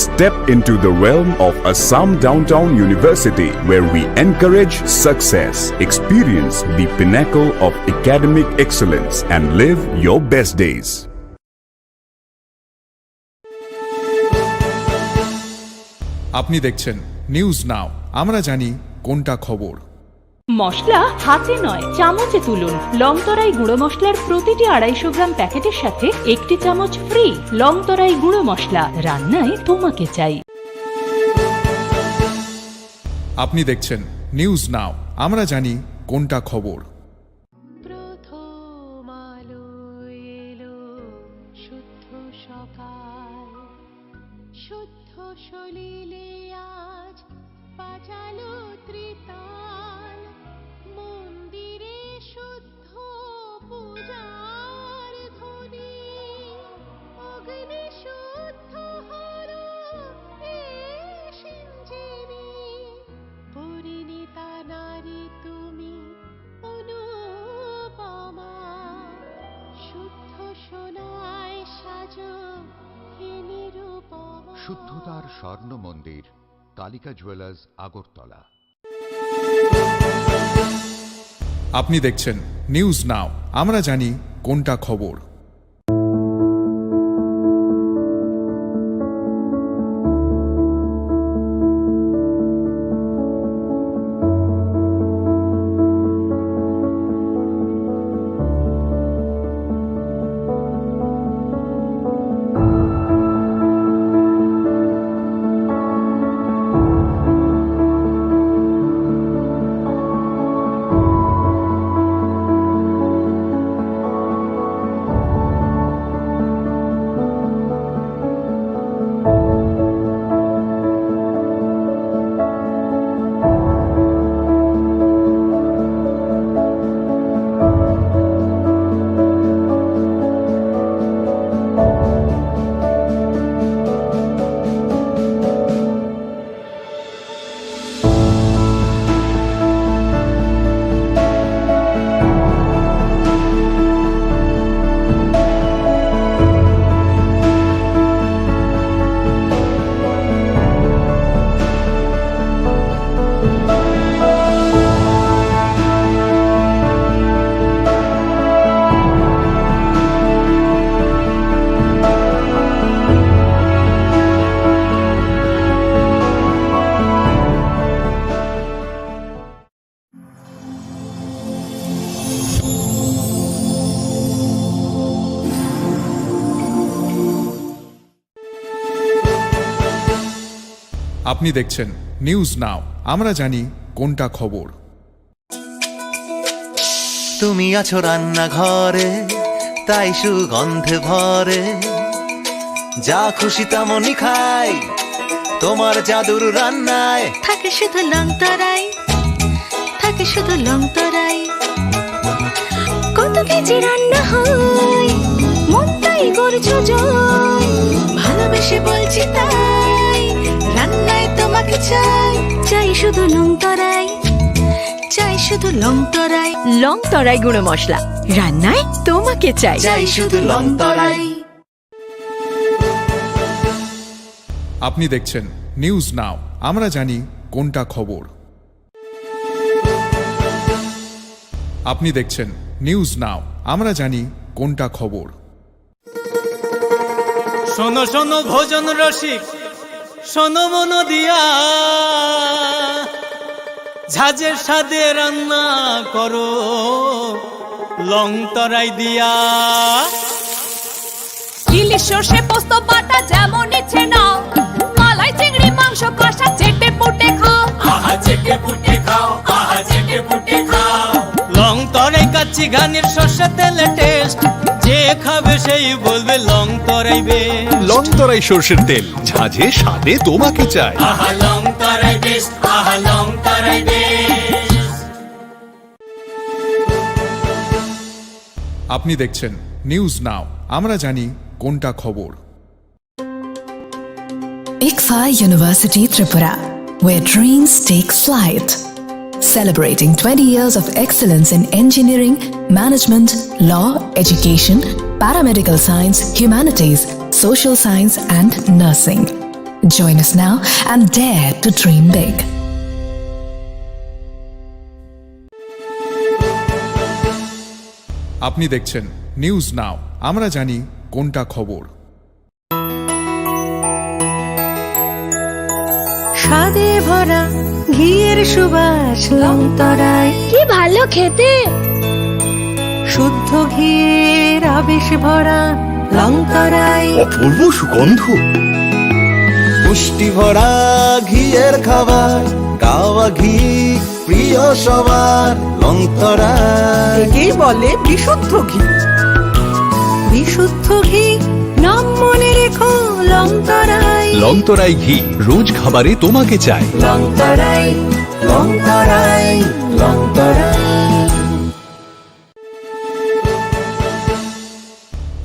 Step into the realm of Assam Downtown University, where we encourage success, experience the pinnacle of academic excellence, and live your best days. আপনি দেখছেন নিউজ নাও, আমরা জানি কোনটা খবর। মশলা হাতে নয় চামচে তুলুন। লং তরাই গুঁড়ো মশলার প্রতিটি 250 গ্রাম প্যাকেটের সাথে 1টি চামচ ফ্রি। লং তরাই গুঁড়ো মশলা, রান্নায় তোমাকে চাই। আপনি দেখছেন নিউজ নাও, আমরা জানি কোনটা খবর। প্রথম আলো এলো, শুদ্ধ সকাল, শুদ্ধ সলিলে আজ বাজালো ত্রিতাল, মন দিয়ে শুদ্ধতার স্বর্ণ মন্দির কালিকা জুয়েলার্স আগরতলা। আপনি দেখছেন নিউজ নাও, আমরা জানি কোনটা খবর। আপনি দেখছেন নিউজ নাও, আমরা জানি কোনটা খবর। তুমি আছো রান্নাঘরে, তাই সুগন্ধে ভরে, যা খুশি তেমনই খাই তোমার জাদুর রান্নায়। থাকে শুধু লং তরাই, থাকে শুধু লং তরাই। কত কেজি রান্না হয়, মনটাই করছো জয়। ভালোবেসে বলছি তাই, রান্নায় তোমাকে চাই। চাই শুধু লং তরাই, চাই শুধু লং তরাই। লং তরাই গুঁড়ো মশলা, রান্নায় তোমাকে চাই। চাই শুধু লং তরাই। আপনি দেখছেন নিউজ নাও, আমরা জানি কোনটা খবর। আপনি দেখছেন নিউজ নাও, আমরা জানি কোনটা খবর। শোনো শোনো ভোজন রসিক, শোনো মন দিয়া, ঝাঁঝের স্বাদে রান্না করো লং তরাই দিয়া। ইলিশ সর্ষে পোস্ত বাটা যেমন ইচ্ছে নাও, মালাই চিংড়ি মাংস কষা চেটে পুটে খাও। আহা চেটে পুটে খাও, আহা চেটে পুটে খাও। লং তরাই কাচ্চি ঘানির সর্ষে তেলে টেস্ট, যে খাবে সেই বলবে লং তরাই বেশ। লং তরাই সর্ষের তেল, ঝাঁঝে স্বাদে তোমাকে চাই। আহা লং তরাই বেস্ট, আহা লং তরাই বেস্ট। আপনি দেখছেন নিউজ নাও, আমরা জানি কোনটা খবর। ICFA University Tripura, where dreams take flight. Celebrating 20 years of excellence in engineering, management, law, education, paramedical science, humanities, social science, and nursing. Join us now and dare to dream big. আপনি দেখছেন news now, আমরা জানি কোনটা খবর। স্বাদে ভরা ঘিয়ের সুবাস লং তরাই। কি ভালো খেতে, শুদ্ধ ঘিয়ের আবেশ ভরা লং তরাই। অপূর্ব সুগন্ধ, পুষ্টি ভরা ঘিয়ের খাবার, গাওয়া ঘি প্রিয় সবার লং তরাই। একেই বলে বিশুদ্ধ ঘি। বিশুদ্ধ ঘি নাম মনে রেখো লং তরাই। লং তরাই ঘি রোজ খাবারে তোমাকে চাই। লং তরাই, লং তরাই, লং তরাই।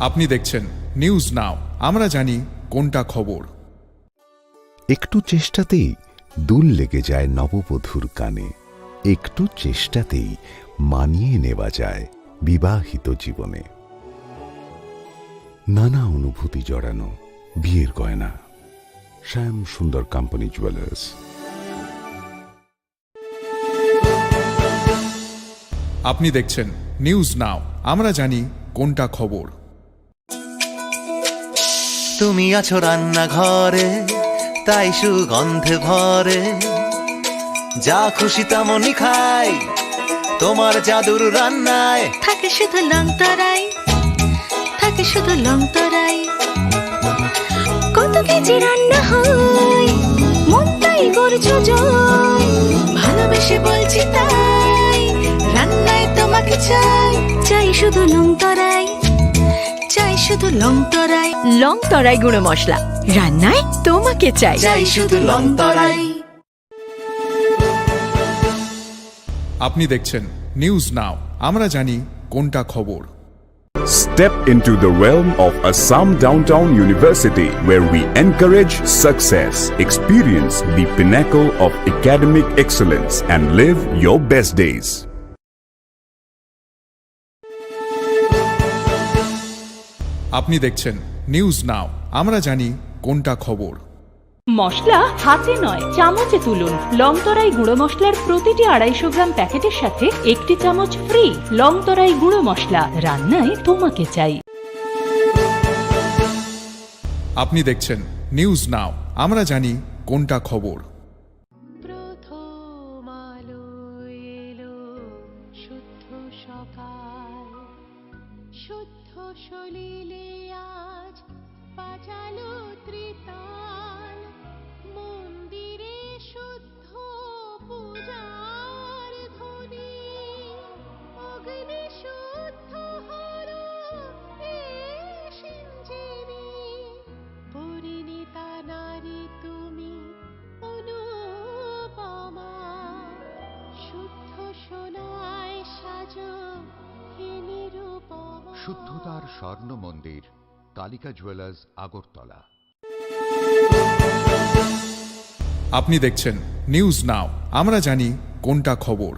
আপনি দেখছেন নিউজ নাও, আমরা জানি কোনটা খবর। একটু চেষ্টাতেই দুল লেগে যায় নববধূর কানে, একটু চেষ্টাতেই মানিয়ে নেওয়া যায় বিবাহিত জীবনে। নানা অনুভূতি জড়ানো বিয়ের গয়না, শ্যাম সুন্দর কোম্পানি জুয়েলার্স। আপনি দেখছেন নিউজ নাও, আমরা জানি কোনটা খবর। তুমি আছো রান্নাঘরে, তাই সুগন্ধে ভরে, যা খুশি তেমনই খাই তোমার জাদুর রান্নায়। থাকে শুধু লং তরাই, থাকে শুধু লং তরাই। কত কেজি রান্না হয়, মনটাই করছো জয়। ভালোবেসে বলছি তাই, রান্নায় তোমাকে চাই। চাই শুধু লং তরাই, চাই শুধু লং তরাই। লং তরাই গুঁড়ো মশলা, রান্নায় তোমাকে চাই। চাই শুধু লং তরাই। আপনি দেখছেন নিউজ নাও, আমরা জানি কোনটা খবর। Step into the realm of Assam Downtown University, where we encourage success, experience the pinnacle of academic excellence, and live your best days. আপনি দেখছেন নিউজ নাও, আমরা জানি কোনটা খবর। মশলা হাতে নয় চামচে তুলুন। লংতরাই গুঁড়ো মশলার প্রতিটি 250 গ্রাম প্যাকেটের সাথে 1টি চামচ ফ্রি। লংতরাই গুঁড়ো মশলা, রান্নায় তোমাকে চাই। আপনি দেখছেন নিউজ নাও, আমরা জানি কোনটা খবর। প্রথম আলো এলো, শুদ্ধ সকাল, শুদ্ধ সলিলে আজ বাজালো ত্রিতাল। মন্দিরে শুদ্ধ পূজার ধ্বনি, অগ্নি শুদ্ধ হলো সিঞ্জিনি। পরিণীতা নারী তুমি অনুপমা, শুদ্ধ সোনায় সাজো হে নিরুপমা। শুদ্ধতার স্বর্ণ মন্দির, কালিকা জুয়েলার্স, আগরতলা। আপনি দেখছেন নিউজ নাও, আমরা জানি কোনটা খবর।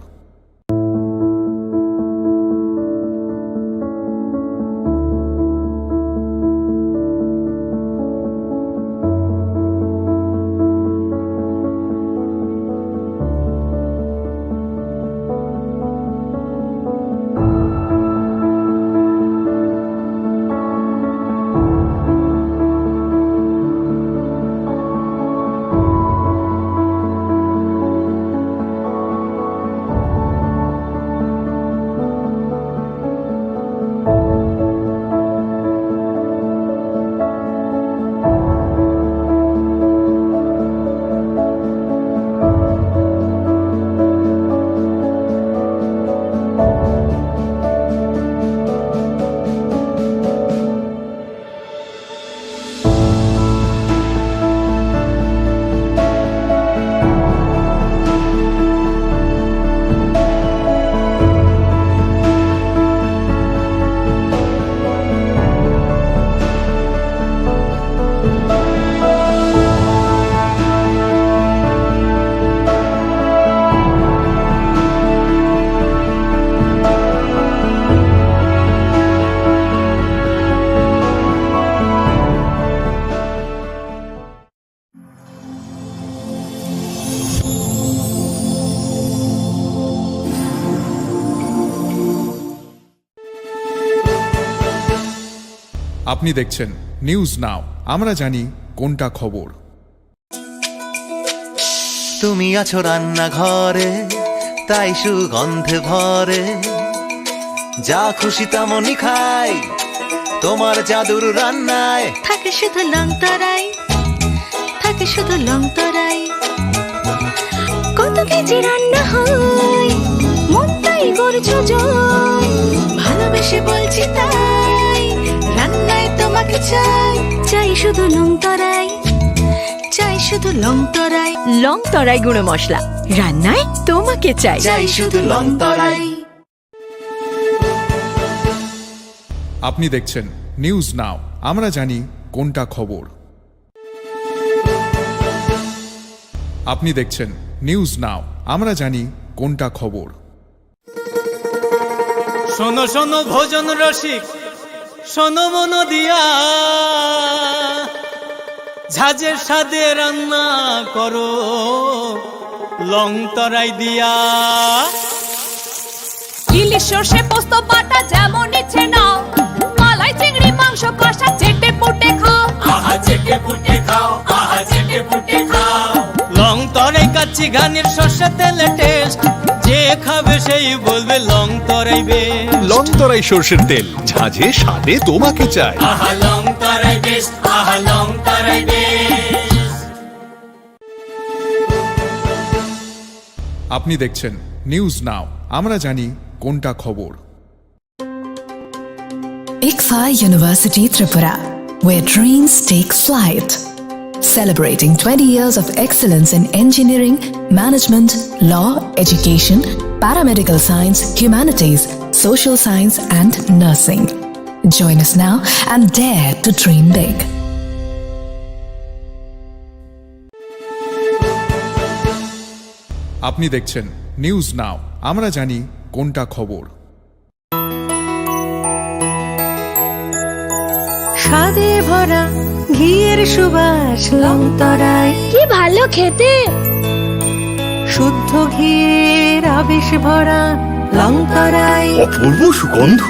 আপনি দেখছেন নিউজ নাও, আমরা জানি কোনটা খবর। তুমি আছো রান্নাঘরে, তাই সুগন্ধে ভরে, যা খুশি তেমনই খাই তোমার জাদুর রান্নায়। থাকে শুধু লং তরাই, থাকে শুধু লং তরাই। কত কেজি রান্না হয়, মনটাই করছো জয়। ভালোবেসে বলছি তাই, রান্নায় তোমাকে চাই। চাই শুধু লং তরাই, চাই শুধু লং তরাই। লং তরাই গুঁড়ো মশলা, রান্নায় তোমাকে চাই। চাই শুধু লং তরাই। আপনি দেখছেন নিউজ নাও, আমরা জানি কোনটা খবর। আপনি দেখছেন নিউজ নাও, আমরা জানি কোনটা খবর। শোনো শোনো ভোজন রসিক, শোনো মন দিয়া, ঝাঁঝের স্বাদে রান্না করো লং তরাই দিয়া। ইলিশ সর্ষে পোস্ত বাটা যেমন ইচ্ছে নাও, মালাই চিংড়ি মাংস কষা চেটে পুটে খাও, আহা চেটে পুটে খাও, আহা চেটে পুটে খাও। লং তরাই কাচ্চি ঘানির সর্ষে তেলে টেস্ট, যে খাবে সেই বলবে লং তরাই বেশ। লং তরাই সর্ষের তেল, ঝাঁঝে স্বাদে তোমাকে চাই। আহা লং তরাই বেশ, আহা লং তরাই বেশ। আপনি দেখছেন নিউজ নাও, আমরা জানি কোনটা খবর। ICFA University Tripura, where dreams take flight. Celebrating 20 years of excellence in engineering, management, law, education, paramedical science, humanities, social science, and nursing. Join us now and dare to dream big. আপনি দেখছেন news now, আমরা জানি কোনটা খবর। স্বাদে ভরা ঘিয়ের সুবাস লং তরাই, কি ভালো খেতে, শুদ্ধ ঘিয়ের আবেশ ভরা লং তরাই, অপূর্ব সুগন্ধ,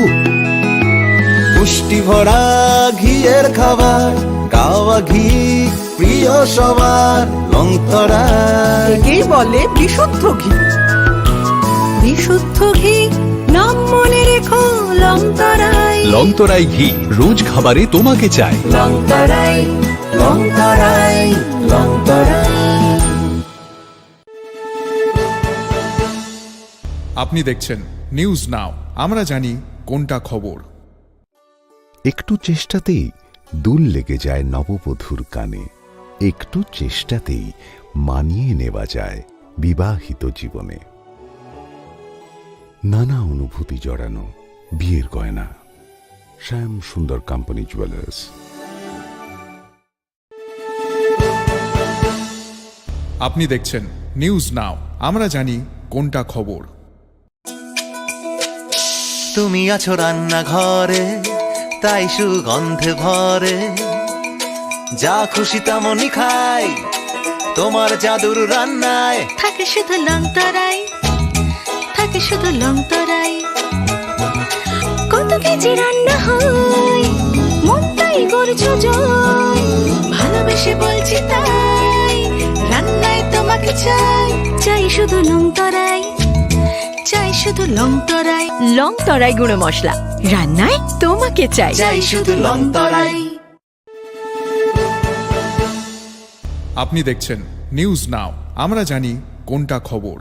পুষ্টি ভরা ঘিয়ের খাবার, গাওয়া ঘি প্রিয় সবার লং তরাই। একেই বলে বিশুদ্ধ ঘি। বিশুদ্ধ ঘি নাম মনে রেখো লং তরাই। লং তরাই ঘি রোজ খাবারে তোমাকে চাই। লং তরাই, লং তরাই, লং তরাই। আপনি দেখছেন নিউজ নাও, আমরা জানি কোনটা খবর। একটু চেষ্টাতেই দুল লেগে যায় নববধূর কানে, একটু চেষ্টাতেই মানিয়ে নেওয়া যায় বিবাহিত জীবনে। নানা অনুভূতি জড়ানো বিয়ের গয়না, শ্যাম সুন্দর কোম্পানি জুয়েলার্স। আপনি দেখছেন নিউজ নাও, আমরা জানি কোনটা খবর। তুমি আছো রান্নাঘরে, তাই সুগন্ধে ভরে, যা খুশি তেমনই খাই তোমার জাদুর রান্নায়। থাকে শুধু লং তরাই, থাকে শুধু লং তরাই, কত কেজি রান্না হয় মন তাই করছো জয়, ভালোবেসে বলছি তাই রান্নায় তোমাকে চাই, চাই শুধু লং তরাই, চাই শুধু লং তরাই, লং তরাই গুঁড়ো মশলা, রান্নায় তোমাকে চাই। চাই শুধু লং তরাই। আপনি দেখছেন নিউজ নাও, আমরা জানি কোনটা খবর।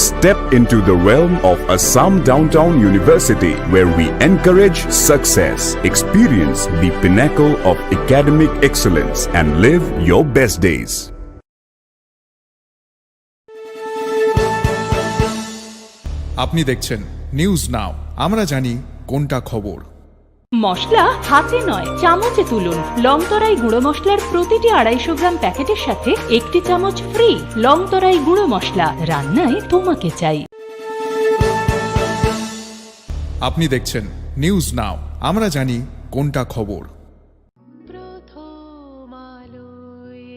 Step into the realm of Assam Downtown University, where we encourage success, experience the pinnacle of academic excellence, and live your best days. আপনি দেখছেন নিউজ নাও, আমরা জানি কোনটা খবর। মশলা হাতে নয় চামচে তুলুন। লং তরাই গুঁড়ো মশলার প্রতিটি 250 গ্রাম প্যাকেটের সাথে একটি চামচ ফ্রি। লং তরাই গুঁড়ো মশলা, রান্নায় তোমাকে চাই। আপনি দেখছেন নিউজ নাও, আমরা জানি কোনটা খবর। প্রথম আলো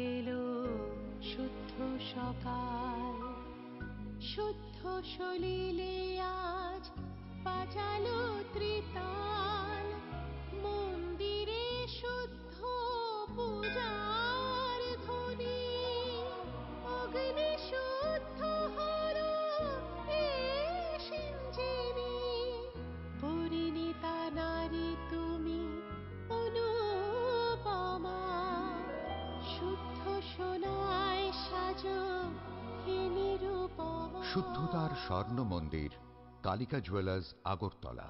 এলো শুদ্ধ সকাল, শুদ্ধ সলিলে আজ বাজালো ত্রিতাল, মন্দিরে শুদ্ধ পূজার ধ্বনি, অগ্নি শুদ্ধ হলো সিঞ্জিনী, পরিণীতা নারী তুমি অনুপমা, শুদ্ধ সোনায় সাজো হে নিরুপমা। শুদ্ধতার স্বর্ণ মন্দির, কালিকা জুয়েলার্স, আগরতলা।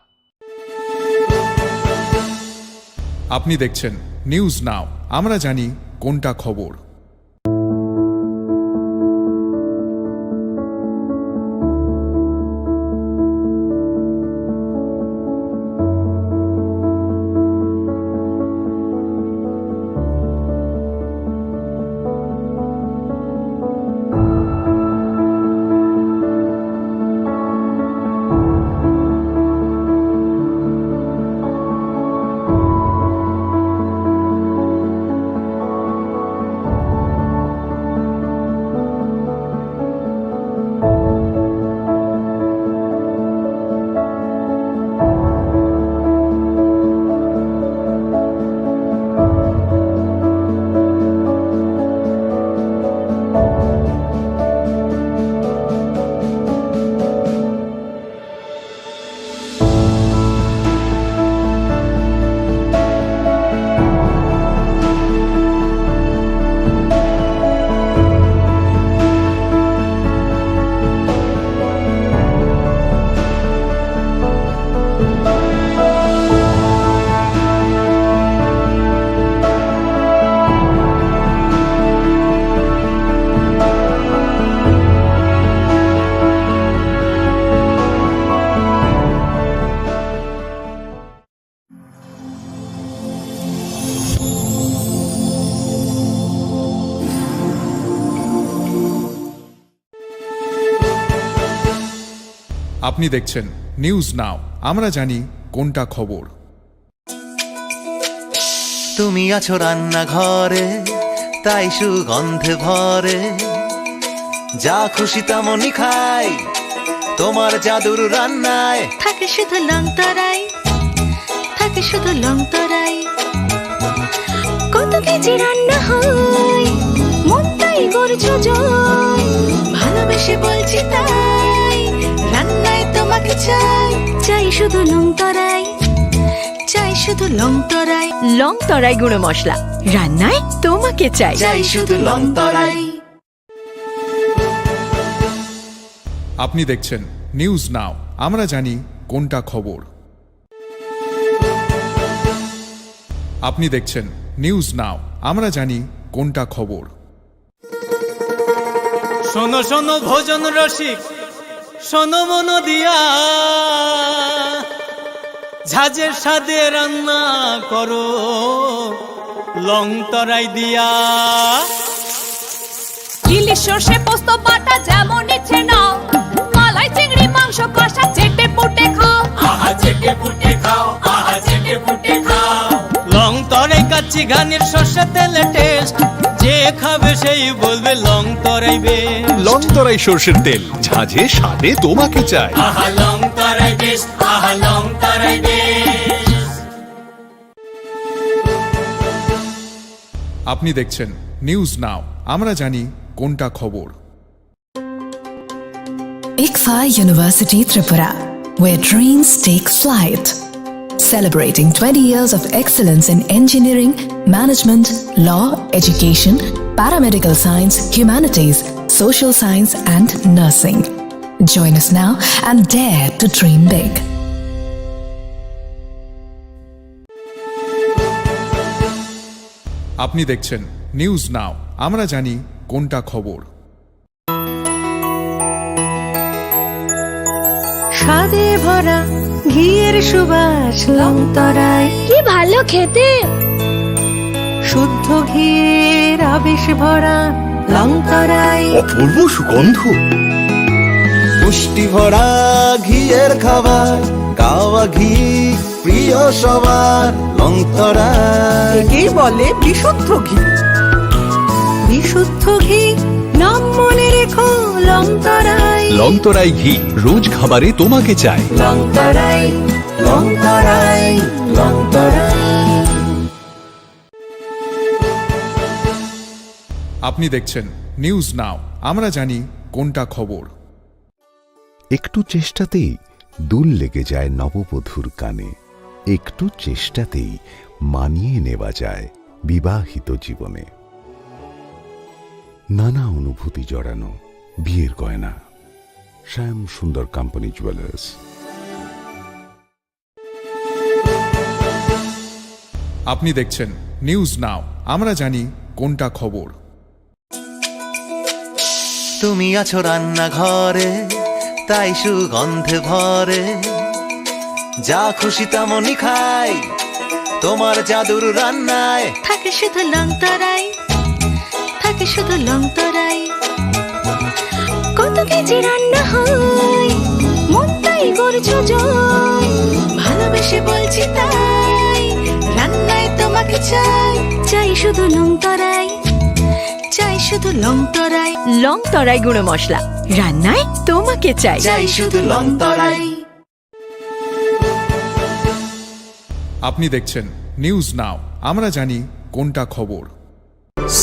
আপনি দেখছেন নিউজ নাও, আমরা জানি কোনটা খবর। আপনি দেখছেন নিউজ নাও, আমরা জানি কোনটা খবর। তুমি আছো রান্নাঘরে, তাই সুগন্ধে ভরে, যা খুশি তেমনই খাই তোমার জাদুর রান্নায়। থাকে শুধু লং তরাই, থাকে শুধু লং তরাই। কত কেজি রান্না হয়, মন তাই করছো জয়। ভালোবেসে বলছি তাই, রান্নায় তোমাকে চাই। চাই শুধু লং তরাই, চাই শুধু লং তরাই। লং তরাই গুঁড়ো মশলা, রান্নায় তোমাকে চাই। চাই শুধু লং তরাই। আপনি দেখছেন নিউজ নাও, আমরা জানি কোনটা খবর। আপনি দেখছেন নিউজ নাও, আমরা জানি কোনটা খবর। শোনো শোনো ভোজন রসিক, শোনো মন দিয়া, ঝাঁঝের স্বাদে রান্না করো লং তরাই দিয়া। ইলিশ সর্ষে পোস্ত বাটা যেমন ইচ্ছে নাও, মালাই চিংড়ি মাংস কষা চেটে পুটে খাও। আহা চেটে পুটে খাও, আহা চেটে পুটে খাও। লং তরাই কাচ্চি ঘানির সর্ষে তেলে টেস্ট, যে খাবে সেই বলবে লং তরাই বেশ। লং তরাই সর্ষের তেল, ঝাঁঝে স্বাদে তোমাকে চাই। আহা লং তরাই বেশ, আহা লং তরাই বেশ। আপনি দেখছেন নিউজ নাও, আমরা জানি কোনটা খবর। ICFA University Tripura, where dreams take flight. Celebrating 20 years of excellence in engineering, management, law, education, paramedical science, humanities, social science, and nursing. Join us now and dare to dream big. আপনি দেখছেন news now, আমরা জানি কোনটা খবর। স্বাদে ভরা ঘিয়ের সুবাস লং তরাই, কি ভালো খেতে। শুদ্ধ ঘিয়ের আবেশ ভরা লং তরাই, অপূর্ব সুগন্ধ। পুষ্টি ভরা ঘিয়ের খাবার, গাওয়া ঘি প্রিয় সবার। লং তরাই কি বলে বিশুদ্ধ ঘি। বিশুদ্ধ ঘি নাম মনে রেখো লং তরাই। লং তরাই ঘি রোজ খাবারে তোমাকে চাই। লং তরাই, লং তরাই, লং তরাই। আপনি দেখছেন নিউজ নাও, আমরা জানি কোনটা খবর। একটু চেষ্টাতেই দুল লেগে যায় নববধূর কানে, একটু চেষ্টাতেই মানিয়ে নেওয়া যায় বিবাহিত জীবনে। নানা অনুভূতি জড়ানো বিয়ের গয়না, শ্যাম সুন্দর কোম্পানি জুয়েলার্স। আপনি দেখছেন নিউজ নাও, আমরা জানি কোনটা খবর। তুমি আছো রান্নাঘরে, তাই সুগন্ধে ভরে, যা খুশি তেমনই খাই তোমার জাদুর রান্নায়। থাকে শুধু লং তরাই, থাকে শুধু লং তরাই। কত কেজি রান্না হয়, মন তাই করছো জয়। ভালোবেসে বলছি তাই, রান্নায় তোমাকে চাই। চাই শুধু লং তরাই, চাই শুধু লং তরাই। লং তরাই গুঁড়ো মশলা, রান্নায় তোমাকে চাই। চাই শুধু লং তরাই। আপনি দেখছেন নিউজ নাও, আমরা জানি কোনটা খবর।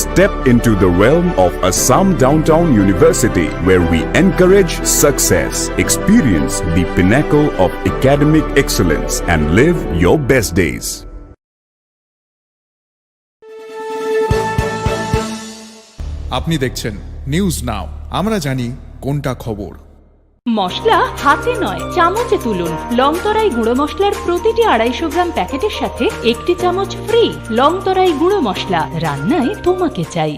Step into the realm of Assam Downtown University, where we encourage success, experience the pinnacle of academic excellence, and live your best days. আপনি দেখছেন নিউজ নাও, আমরা জানি কোনটা খবর। মশলা হাতে নয় চামচে তুলুন। লং তরাই গুঁড়ো মশলার প্রতিটি 250 গ্রাম প্যাকেটের সাথে 1টি চামচ ফ্রি। লং তরাই গুঁড়ো মশলা, রান্নায় তোমাকে চাই।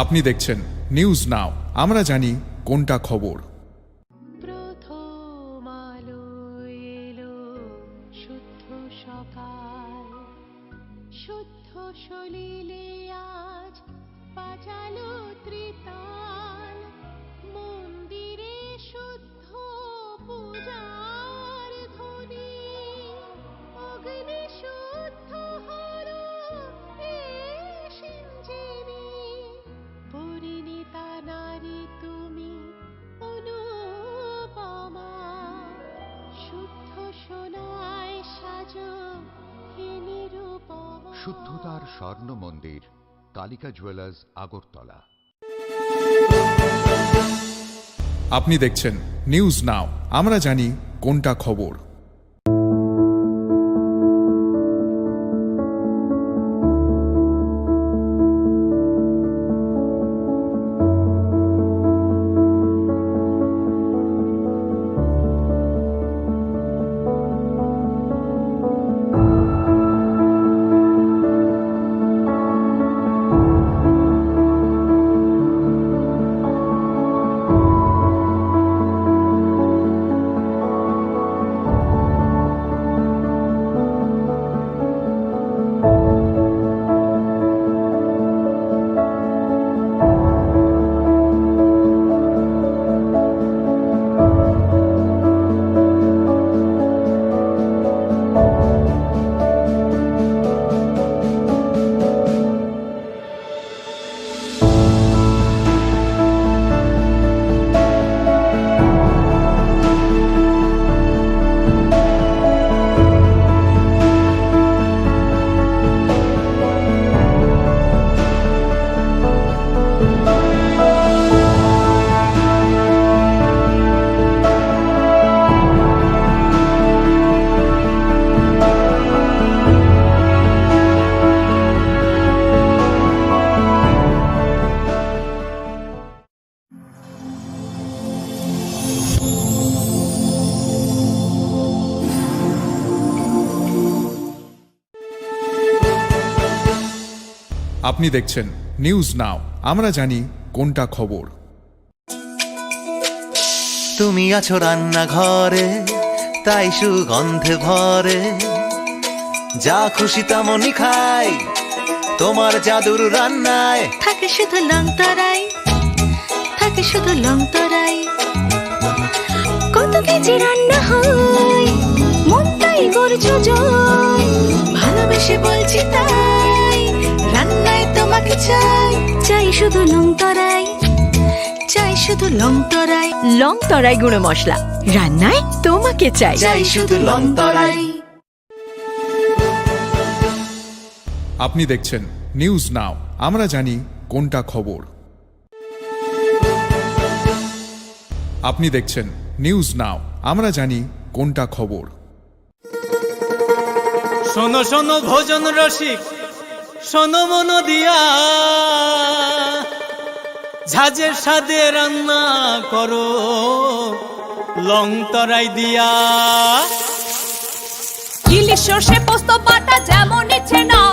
আপনি দেখছেন নিউজ নাও, আমরা জানি কোনটা খবর। প্রথম আলো এলো, শুদ্ধ সকাল, শুদ্ধ সলিলে আজ বাজালো ত্রিতাল। মন্দিরে শুদ্ধ পূজার ধ্বনি অগ্নি শুদ্ধ হর সিঞ্জিনী পরিণীতা নারী তুমি অনুপমা শুদ্ধ সোনায় সাজো হে নিরুপমা। শুদ্ধতার স্বর্ণ মন্দির, কালিকা জুয়েলার্স, আগরতলা। আপনি দেখছেন নিউজ নাও, আমরা জানি কোনটা খবর। আপনি দেখছেন নিউজ নাও, আমরা জানি কোনটা খবর। তুমি আছো রান্নাঘরে, তাই সুগন্ধে ভরে, যা খুশি তেমনই খাই তোমার জাদুর রান্নায়। থাকে শুধু লং তরাই, থাকে শুধু লং তরাই, কত কেজি রান্না হয় মনটাই করছো জয়, ভালোবেসে বলছি তাই রান্নায় তোমাকে চাই, চাই শুধু লং তরাই, চাই শুধু লং তরাই। লং তরাই গুঁড়ো মশলা, রান্নায় তোমাকে চাই। চাই শুধু লং তরাই। আপনি দেখছেন নিউজ নাও, আমরা জানি কোনটা খবর। আপনি দেখছেন নিউজ নাও, আমরা জানি কোনটা খবর। শোনো শোনো ভোজন রসিক, শোনো মন দিয়া, ঝাঁঝের স্বাদে রান্না করো লং তরাই দিয়া। ইলিশ সর্ষে পোস্ত বাটা যেমন ইচ্ছে নাও,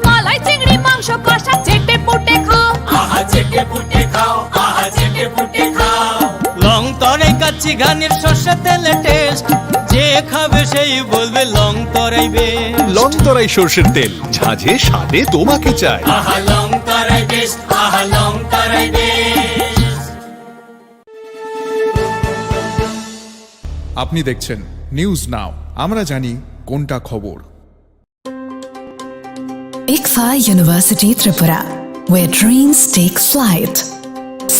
মালাই চিংড়ি মাংস কষা চেটে পুটে খাও, আহা চেটে পুটে খাও, আহা চেটে পুটে খাও। লং তরাই কাচ্চি ঘানির সর্ষে তেলে টেস্ট, যে খাবে সেই বলবে লং তরাই বেশ। লং তরাই সর্ষের তেল, ঝাঁঝে স্বাদে তোমাকে চাই। আহা লং তরাই বেশ, আহা লং তরাই বেশ। আপনি দেখছেন নিউজ নাও, আমরা জানি কোনটা খবর। ICFA University Tripura, where dreams take flight.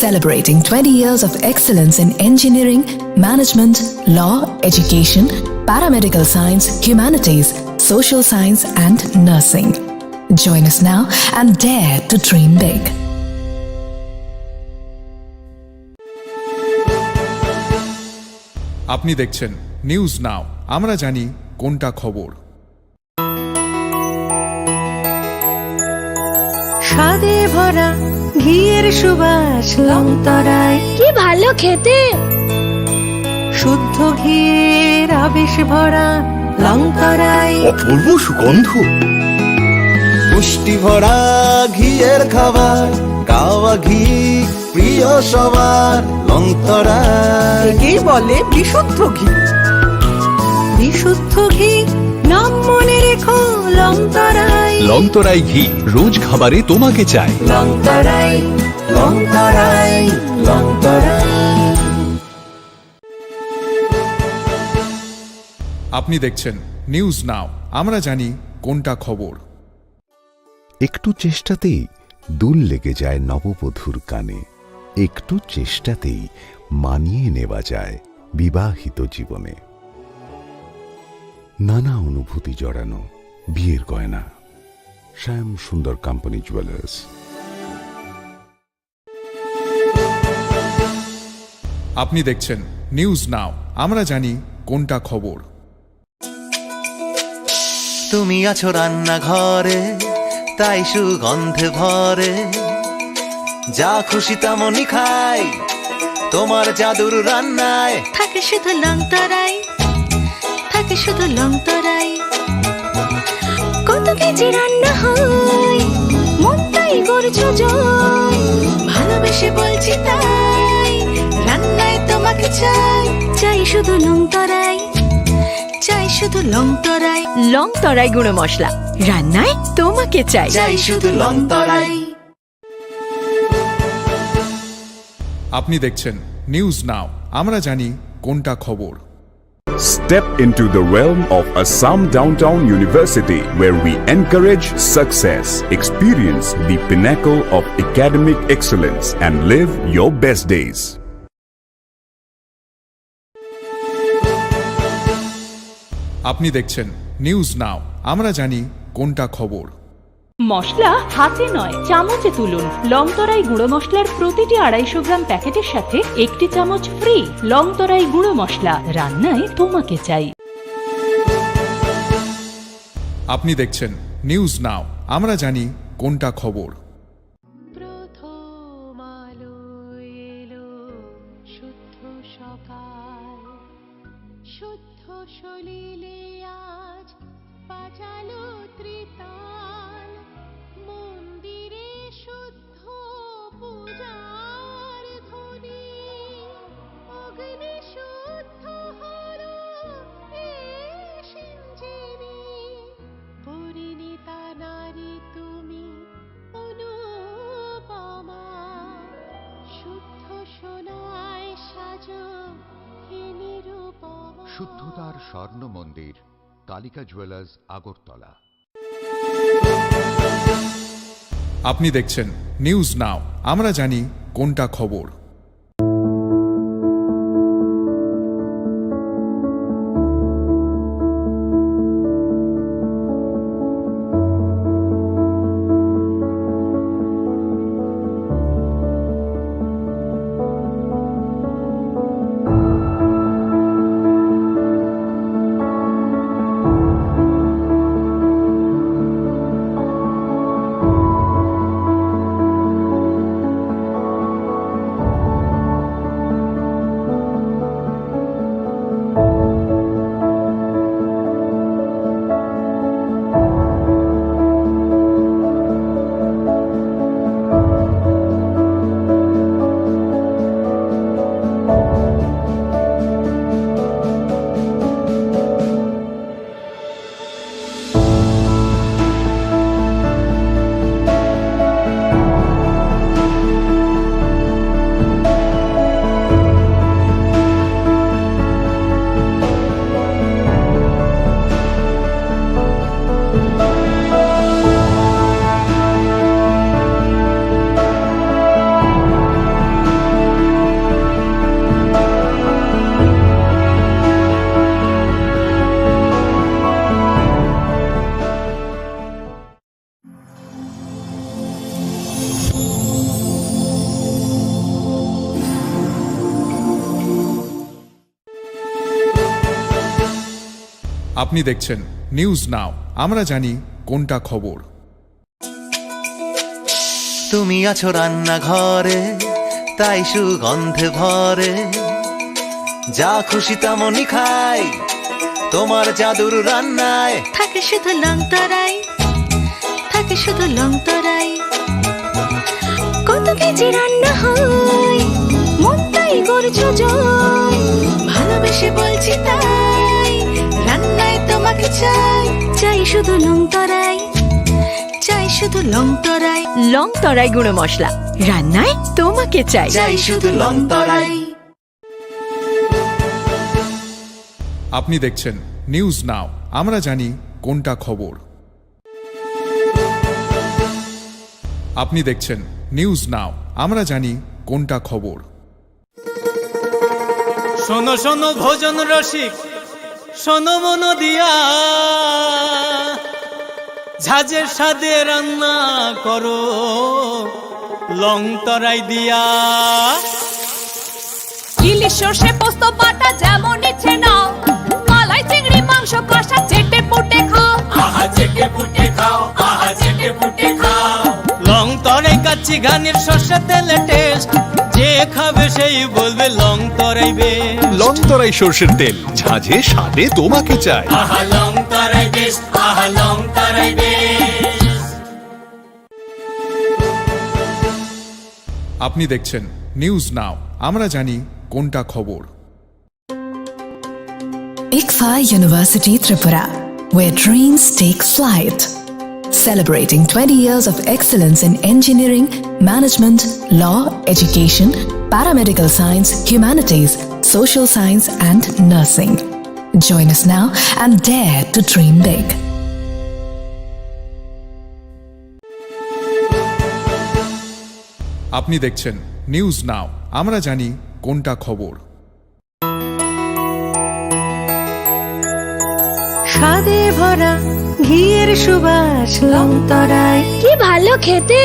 Celebrating 20 years of excellence in engineering, management, law, education, paramedical science, humanities, social science, and nursing. Join us now and dare to dream big. আপনি দেখছেন news now, আমরা জানি কোনটা খবর। স্বাদে ভরা ঘিয়ের সুবাস লং তরাই, কি ভালো খেতে, শুদ্ধ ঘিয়ের আবেশ ভরা লং তরাই, অপূর্ব সুগন্ধ, পুষ্টি ভরা ঘিয়ের খাবার, গাওয়া ঘি প্রিয় সবার লং তরাই। একেই বলে বিশুদ্ধ ঘি। বিশুদ্ধ ঘি নাম মনে রেখো লং তরাই। লং তরাই ঘি রোজ খাবারে তোমাকে চাই। লং তরাই, লং তরাই, লং তরাই। আপনি দেখছেন নিউজ নাও, আমরা জানি কোনটা খবর। একটু চেষ্টাতেই দুল লেগে যায় নববধূর কানে, একটু চেষ্টাতেই মানিয়ে নেওয়া যায় বিবাহিত জীবনে। নানা অনুভূতি জড়ানো বিয়ের গয়না, শ্যাম সুন্দর কোম্পানি জুয়েলার্স। আপনি দেখছেন নিউজ নাও, আমরা জানি কোনটা খবর। তুমি আছো রান্নাঘরে, তাই সুগন্ধে ভরে, যা খুশি তেমনই খাই তোমার জাদুর রান্নায়। থাকে শুধু লং তরাই, থাকে শুধু লং তরাই। কত কেজি রান্না হয়, মনটাই করছো জয়। ভালোবেসে বলছি তাই, রান্নায় তোমাকে চাই। চাই শুধু লং তরাই, চাই শুধু লং তরাই। লং তরাই গুঁড়ো মশলা, রান্নায় তোমাকে চাই। চাই শুধু লং তরাই। আপনি দেখছেন নিউজ নাও, আমরা জানি কোনটা খবর। Step into the realm of Assam Downtown University, where we encourage success, experience the pinnacle of academic excellence, and live your best days. আপনি দেখছেন নিউজ নাও, আমরা জানি কোনটা খবর। মশলা হাতে নয় চামচে তুলুন। লংতরাই গুঁড়ো মশলার প্রতিটি 250 গ্রাম প্যাকেটের সাথে 1টি চামচ ফ্রি। লংতরাই গুঁড়ো মশলা, রান্নায় তোমাকে চাই। আপনি দেখছেন নিউজ নাও, আমরা জানি কোনটা খবর। প্রথম আলো এলো, শুদ্ধ সকাল, শুদ্ধ সলিলে আজ বাজালো ত্রিতাল। মন্দিরে শুদ্ধ পূজার ধ্বনি, অগ্নি শুদ্ধ হলো এই সিঞ্জিনি। পরিণীতা নারী তুমি অনুপমা, শুদ্ধ সোনায় সাজো হে নিরুপমা। শুদ্ধতার স্বর্ণ মন্দির, কালিকা জুয়েলার্স, আগরতলা। আপনি দেখছেন নিউজ নাও, আমরা জানি কোনটা খবর। আপনি দেখছেন নিউজ নাও, আমরা জানি কোনটা খবর। তুমি আছো রান্নাঘরে, তাই সুগন্ধে ভরে, যা খুশি তেমনই খাই তোমার জাদুর রান্নায়। থাকে শুধু লং তরাই, থাকে শুধু লং তরাই। কত কেজি রান্না হয়, মনটাই করছো জয়। ভালোবেসে বলছি তাই, রান্নায় তোমাকে চাই। চাই শুধু লং তরাই, চাই শুধু লং তরাই। লং তরাই গুঁড়ো মশলা, রান্নায় তোমাকে চাই। চাই শুধু লং তরাই। আপনি দেখছেন নিউজ নাও, আমরা জানি কোনটা খবর। আপনি দেখছেন নিউজ নাও, আমরা জানি কোনটা খবর। শোনো শোনো ভোজন রসিক, শোনো মন দিয়া, ঝাঁঝের স্বাদে রান্না করো লং তরাই দিয়া। ইলিশ সর্ষে পোস্ত বাটা যেমন ইচ্ছে নাও, মালাই চিংড়ি মাংস কষা চেটে পুটে খাও, আহা চেটে পুটে খাও, আহা চেটে পুটে খাও। লং তরাই কাচ্চি ঘানির সর্ষে তেলে টেস্ট, যে খাবে সেই বলবে লং তরাই বেশ। লং তরাই সর্ষের তেল, ঝাঁঝে স্বাদে তোমাকে চাই। আহা লং তরাই বেশ, আহা লং তরাই বেশ। আপনি দেখছেন নিউজ নাও, আমরা জানি কোনটা খবর। ICFA University Tripura, where dreams take flight. Celebrating 20 years of excellence in engineering, management, law, education, paramedical science, humanities, social science, and nursing. Join us now and dare to dream big. আপনি দেখছেন news now, আমরা জানি কোনটা খবর। স্বাদে ভরা ঘিয়ের সুবাস লং তরাই, কি ভালো খেতে।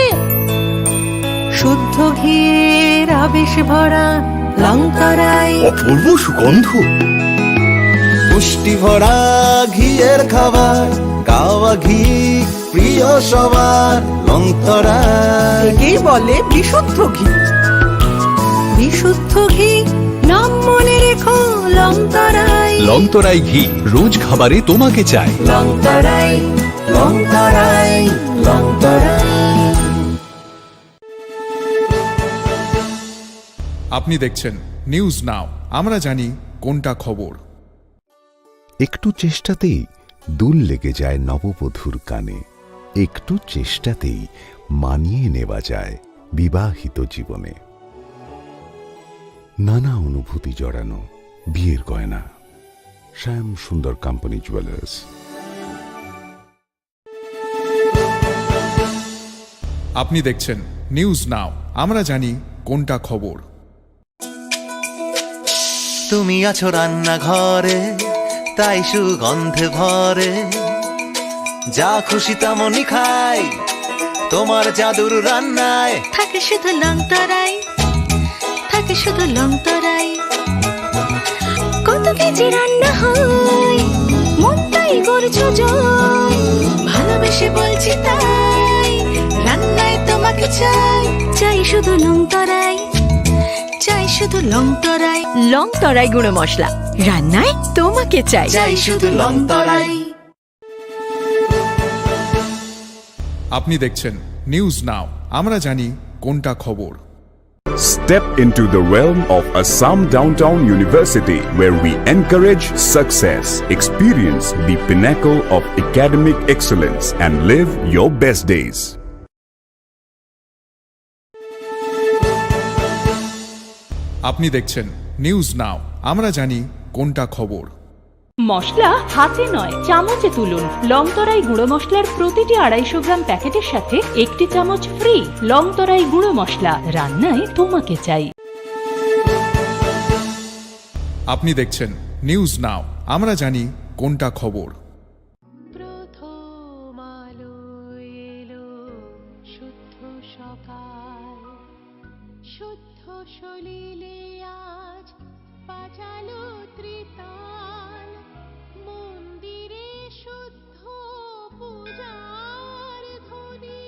শুদ্ধ ঘিয়ের আবেশ ভরা লং তরাই, অপূর্ব সুগন্ধ। পুষ্টি ভরা ঘিয়ের খাবার, কাওয়া ঘি প্রিয় সবার লং তরাই। কি বলে বিশুদ্ধ ঘি। বিশুদ্ধ ঘি নাম মনে রেখো লং তরাই। লং তরাই ঘি রোজ খাবারে তোমাকে চাই। লং তরাই, লং তরাই, লং তরাই। আপনি দেখছেন নিউজ নাও, আমরা জানি কোনটা খবর। একটু চেষ্টাতেই দুল লেগে যায় নববধূর কানে, একটু চেষ্টাতেই মানিয়ে নেওয়া যায় বিবাহিত জীবনে। নানা অনুভূতি জড়ানো বিয়ের গয়না, শ্যাম সুন্দর কোম্পানি জুয়েলার্স। আপনি দেখছেন নিউজ নাও, আমরা জানি কোনটা খবর। তুমি আছো রান্নাঘরে, তাই সুগন্ধে ভরে, যা খুশি তেমনই খাই তোমার জাদুর রান্নায়। থাকে শুধু লং তরাই, থাকে শুধু লং তরাই। কত কেজি রান্না হয়, মনটাই করছো জয়। ভালোবেসে বলছি তাই, রান্নায় তোমাকে চাই। চাই শুধু লং তরাই, চাই শুধু লং তরাই। লং তরাই গুঁড়ো মশলা, রান্নায় তোমাকে চাই। চাই শুধু লং তরাই। আপনি দেখছেন নিউজ নাও, আমরা জানি কোনটা খবর। Step into the realm of Assam Downtown University, where we encourage success, experience the pinnacle of academic excellence, and live your best days. আপনি দেখছেন নিউজ নাও, আমরা জানি কোনটা খবর। মশলা হাতে নয় চামচে তুলুন। লং তরাই গুঁড়ো মশলার প্রতিটি 250 গ্রাম প্যাকেটের সাথে 1টি চামচ ফ্রি। লং তরাই গুঁড়ো মশলা, রান্নায় তোমাকে চাই। আপনি দেখছেন নিউজ নাও, আমরা জানি কোনটা খবর। প্রথম আলো এলো, শুদ্ধ সকাল, শুদ্ধ সলিলে আজ বাজালো ত্রিতাল। মন্দিরে শুদ্ধ পূজার ধ্বনি,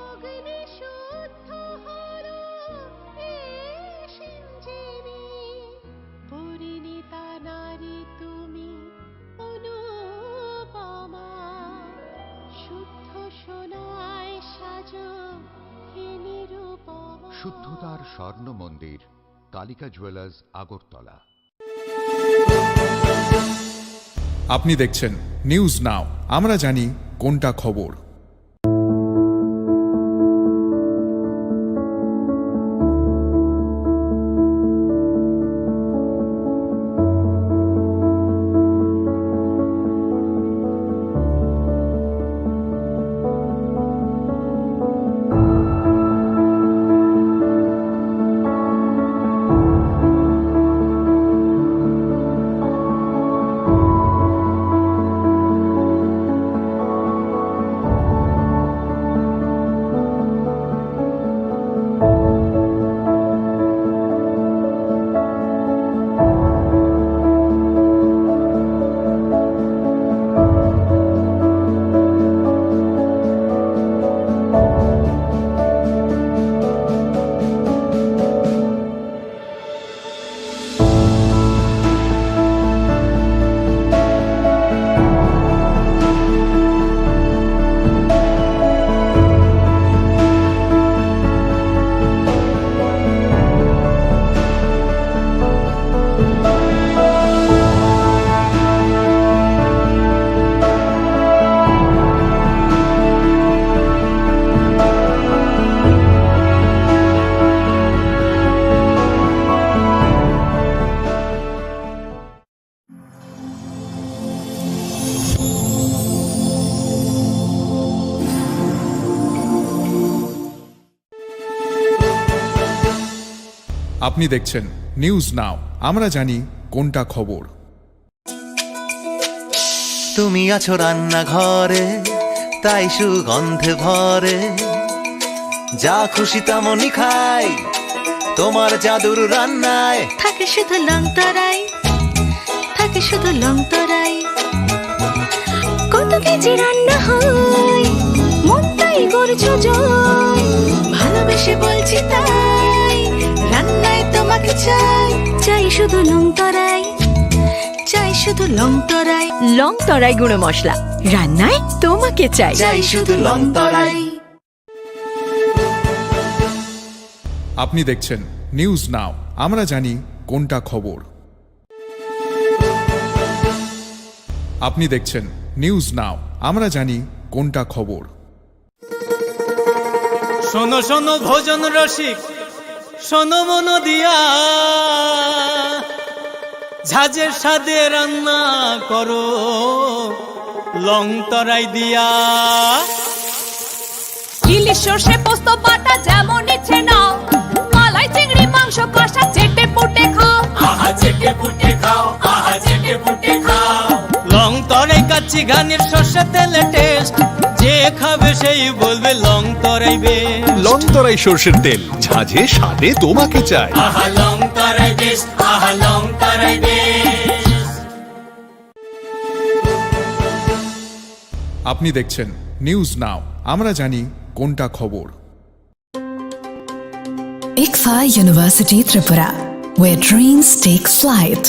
অগ্নি শুদ্ধ হলো এ সিঞ্জিনী। পরিণীতা নারী তুমি অনুপমা, শুদ্ধ সোনায় সাজো হে নিরুপমা। শুদ্ধতার স্বর্ণ মন্দির, কালিকা জুয়েলার্স, আগরতলা। আপনি দেখছেন নিউজ নাও, আমরা জানি কোনটা খবর। আপনি দেখছেন নিউজ নাও, আমরা জানি কোনটা খবর। তুমি আছো রান্নাঘরে, তাই সুগন্ধে ভরে, যা খুশি তেমনই খাই তোমার জাদুর রান্নায়। থাকে শুধু লং তরাই, থাকে শুধু লং তরাই। কত কেজি রান্না হয়, মন তাই করছো জয়। ভালোবেসে বলছি তাই, রান্নায় তোমাকে চাই। চাই শুধু লং তরাই, চাই শুধু লং তরাই। লং তরাই গুঁড়ো মশলা, রান্নায় তোমাকে চাই। চাই শুধু লং তরাই। আপনি দেখছেন নিউজ নাও, আমরা জানি কোনটা খবর। আপনি দেখছেন নিউজ নাও, আমরা জানি কোনটা খবর। শোনো শোনো ভোজন রসিক, শোনো মন দিয়া, ঝাঁঝের স্বাদে রান্না করো লং তরাই দিয়া। ইলিশ সর্ষে পোস্ত বাটা যেমন ইচ্ছে নাও, মালাই চিংড়ি মাংস কষা চেটে পুটে খাও। আহা চেটে পুটে খাও, আহা চেটে পুটে খাও। লং তরাই কাচ্চি ঘানির সর্ষে তেলে টেস্ট, যে খাবে সেই বলবে লং তরাই বেশ। লং তরাই সর্ষের তেল, ঝাঁঝে স্বাদে তোমাকে চাই। আহা লং তরাই বেশ, আহা লং তরাই বেশ। আপনি দেখছেন নিউজ নাও, আমরা জানি কোনটা খবর। ICFA University Tripura, where dreams take flight.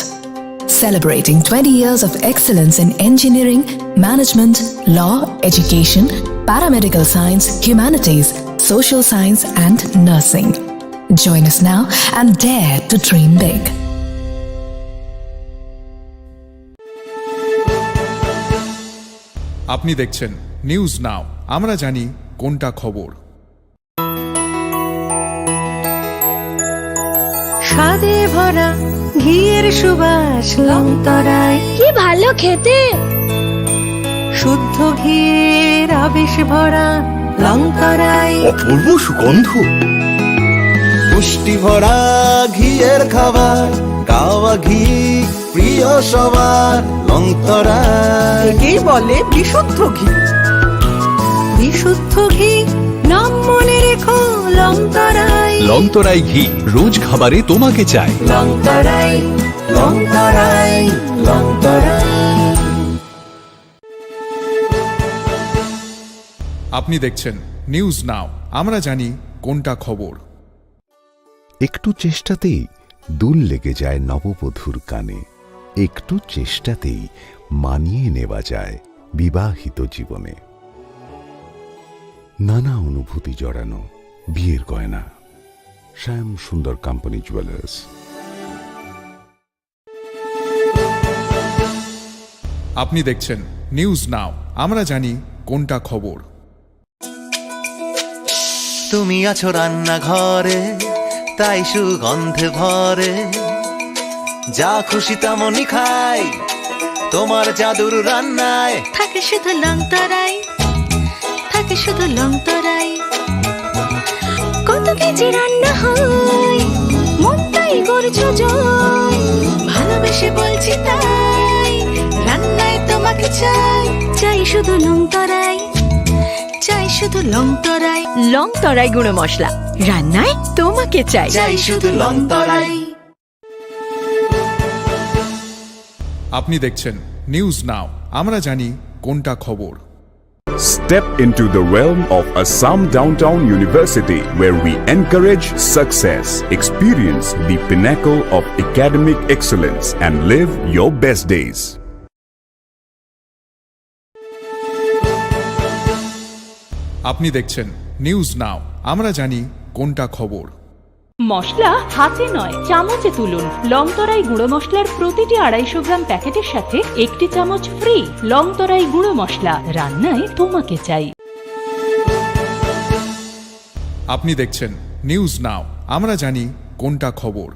Celebrating 20 years of excellence in engineering, management, law, education, paramedical science, humanities, social science, and nursing. Join us now and dare to dream big. আপনি দেখছেন news now, আমরা জানি কোনটা খবর। স্বাদে ভরা ঘিয়ের সুবাস লং তরাই, কি ভালো খেতে। শুদ্ধ ঘিয়ের আবেশ ভরা লং তরাই, অপূর্ব সুগন্ধ। পুষ্টি ভরা ঘিয়ের খাবার, গাওয়া ঘি প্রিয় সবার। লং তরাই একেই বলে বিশুদ্ধ ঘি। বিশুদ্ধ ঘি নাম মনে রেখো লং তরাই। লং তরাই ঘি রোজ খাবারে তোমাকে চাই। লং তরাই, লং তরাই, লং তরাই। আপনি দেখছেন নিউজ নাও, আমরা জানি কোনটা খবর। একটু চেষ্টাতেই দুল লেগে যায় নববধূর কানে, একটু চেষ্টাতেই মানিয়ে নেওয়া যায় বিবাহিত জীবনে। নানা অনুভূতি জড়ানো বিয়ের গয়না, শ্যাম সুন্দর কোম্পানি জুয়েলার্স। আপনি দেখছেন নিউজ নাও, আমরা জানি কোনটা খবর। তুমি আছো রান্নাঘরে, তাই সুগন্ধে ভরে, যা খুশি তেমনই খাই তোমার জাদুর রান্নায়। থাকে শুধু লং তরাই, থাকে শুধু লং তরাই। কত কেজি রান্না হয়, মন তাই করছো জয়। ভালোবেসে বলছি তাই, রান্নায় তোমাকে চাই। চাই শুধু লং তরাই, চাই শুধু লং তরাই। লং তরাই গুঁড়ো মশলা, রান্নায় তোমাকে চাই। চাই শুধু লং তরাই। আপনি দেখছেন নিউজ নাও, আমরা জানি কোনটা খবর। Step into the realm of Assam Downtown University, where we encourage success, experience the pinnacle of academic excellence, and live your best days. আপনি দেখছেন নিউজ নাও, আমরা জানি কোনটা খবর। মশলা হাতে নয় চামচে তুলুন। লং তরাই গুঁড়ো মশলার প্রতিটি 250 গ্রাম প্যাকেটের সাথে 1টি চামচ ফ্রি। লং তরাই গুঁড়ো মশলা, রান্নায় তোমাকে চাই। আপনি দেখছেন নিউজ নাও, আমরা জানি কোনটা খবর।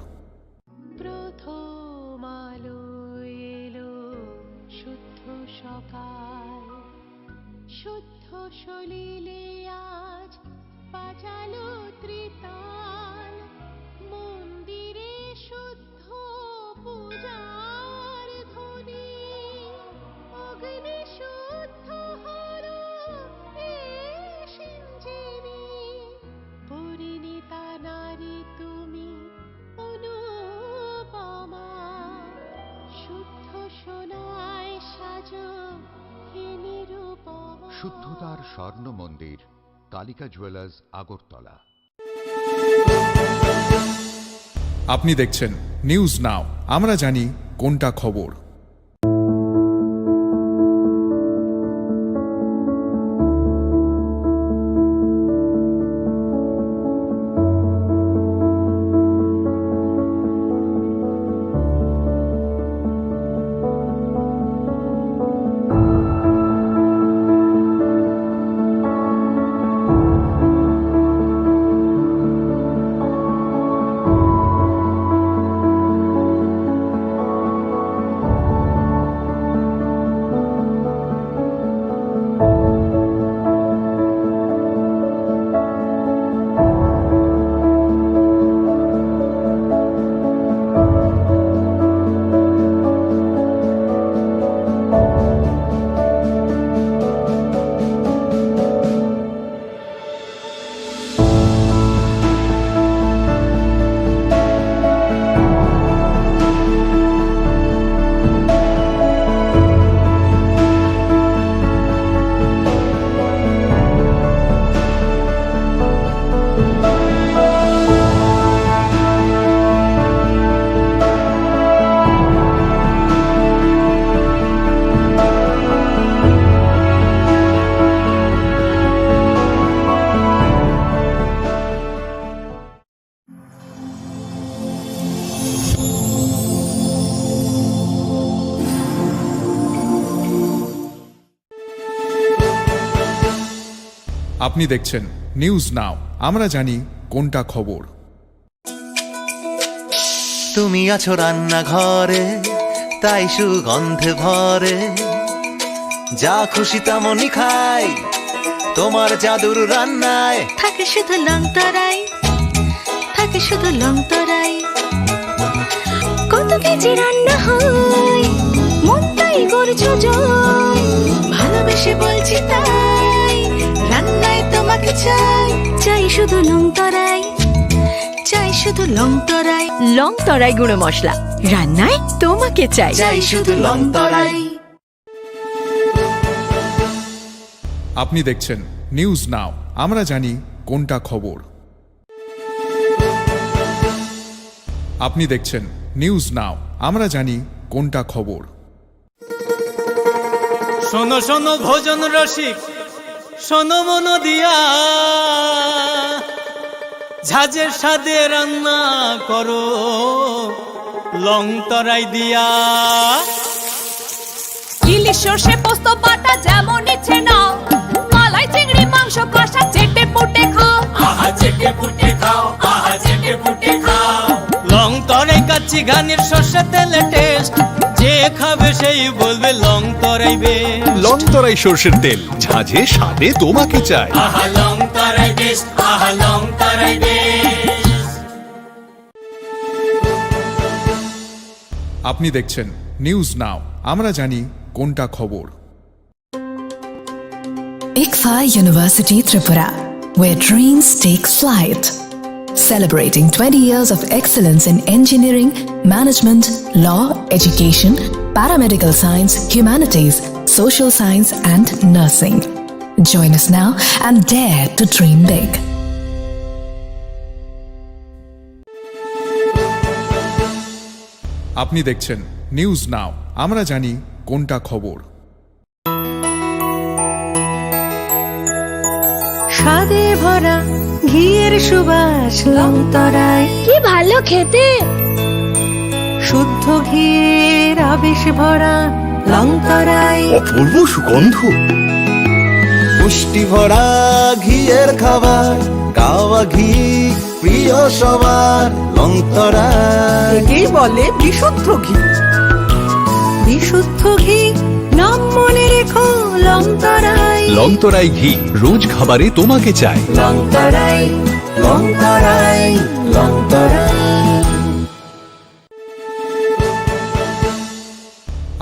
প্রথম আলো এলো, শুদ্ধ সকাল, শুদ্ধ সলিলে আজ বাজালো ত্রিতাল। মন্দির শুদ্ধতার স্বর্ণ মন্দির কালিকা জুয়েলার্স আগরতলা। আপনি দেখছেন নিউজ নাও, আমরা জানি কোনটা খবর। আপনি দেখছেন নিউজ নাও, আমরা জানি কোনটা খবর। তুমি আছো রান্নাঘরে, তাই সুগন্ধে ভরে, যা খুশি তেমনই খাই তোমার জাদুর রান্নায়। থাকে শুধু লং তরাই, থাকে শুধু লং তরাই, কত কেজি রান্না হয় মন তাই করছো জয়, ভালোবেসে বলছি তাই রান্নায় তোমাকে চাই, চাই শুধু লং তরাই, চাই শুধু লং তরাই। লং তরাই গুঁড়ো মশলা, রান্নায় তোমাকে চাই। চাই শুধু লং তরাই। আপনি দেখছেন নিউজ নাও, আমরা জানি কোনটা খবর। আপনি দেখছেন নিউজ নাও, আমরা জানি কোনটা খবর। শোনো শোনো ভোজন রসিক, শোনো মন দিয়া, ঝাঁঝের স্বাদে রান্না করো লং তরাই দিয়া। ইলিশ সর্ষে পোস্ত বাটা যেমন ইচ্ছে নাও, মালাই চিংড়ি মাংস কষা চেটে পুটে খাও, আহা চেটে পুটে খাও, আহা চেটে পুটে খাও। লং তরাই কাচ্চি ঘানির সর্ষে তেলে টেস্ট, যে খাবে সেই বলবে লং তরাই বেশ। লং তরাই সর্ষের তেল, ঝাঁঝে স্বাদে তোমাকে চাই। আহা লং তরাই বেশ, আহা লং তরাই বেশ। আপনি দেখছেন নিউজ নাও, আমরা জানি কোনটা খবর। ICFA University Tripura, where dreams take flight. Celebrating 20 years of excellence in engineering, management, law, education, paramedical science, humanities, social science, and nursing. Join us now and dare to dream big. আপনি দেখছেন news now, আমরা জানি কোনটা খবর। স্বাদে ভরা ঘিয়ের সুবাস লং তরাই, কি ভালো খেতে, শুদ্ধ ঘিয়ের আবেশ ভরা লং তরাই, অপূর্ব সুগন্ধ, পুষ্টি ভরা ঘিয়ের খাবার, গাওয়া ঘি প্রিয় সবার লং তরাই। একেই বলে বিশুদ্ধ ঘি। বিশুদ্ধ ঘি নাম মনে রেখো লং তরাই। লং তরাই ঘি রোজ খাবারে তোমাকে চাই। লং তরাই, লং তরাই, লং তরাই।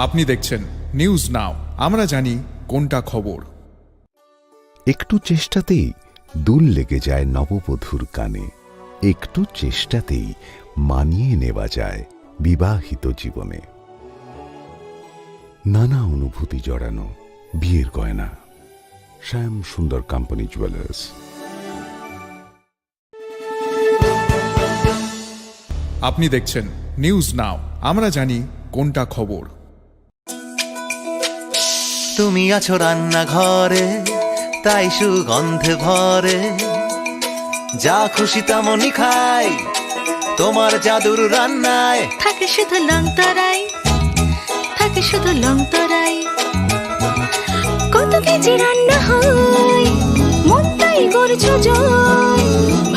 আপনি দেখছেন নিউজ নাও, আমরা জানি কোনটা খবর। একটু চেষ্টাতেই দুল লেগে যায় নববধূর কানে, একটু চেষ্টাতেই মানিয়ে নেওয়া যায় বিবাহিত জীবনে। নানা অনুভূতি জড়ানো বিয়ের গয়না, শ্যাম সুন্দর কোম্পানি জুয়েলার্স। আপনি দেখছেন নিউজ নাও, আমরা জানি কোনটা খবর। তুমি আছো রান্নাঘরে, তাই সুগন্ধে ভরে, যা খুশি তেমনই খাই তোমার জাদুর রান্নায়। থাকে শুধু লং তরাই, থাকে শুধু লং তরাই। কত কেজি রান্না হয়, মনটাই করছো জয়।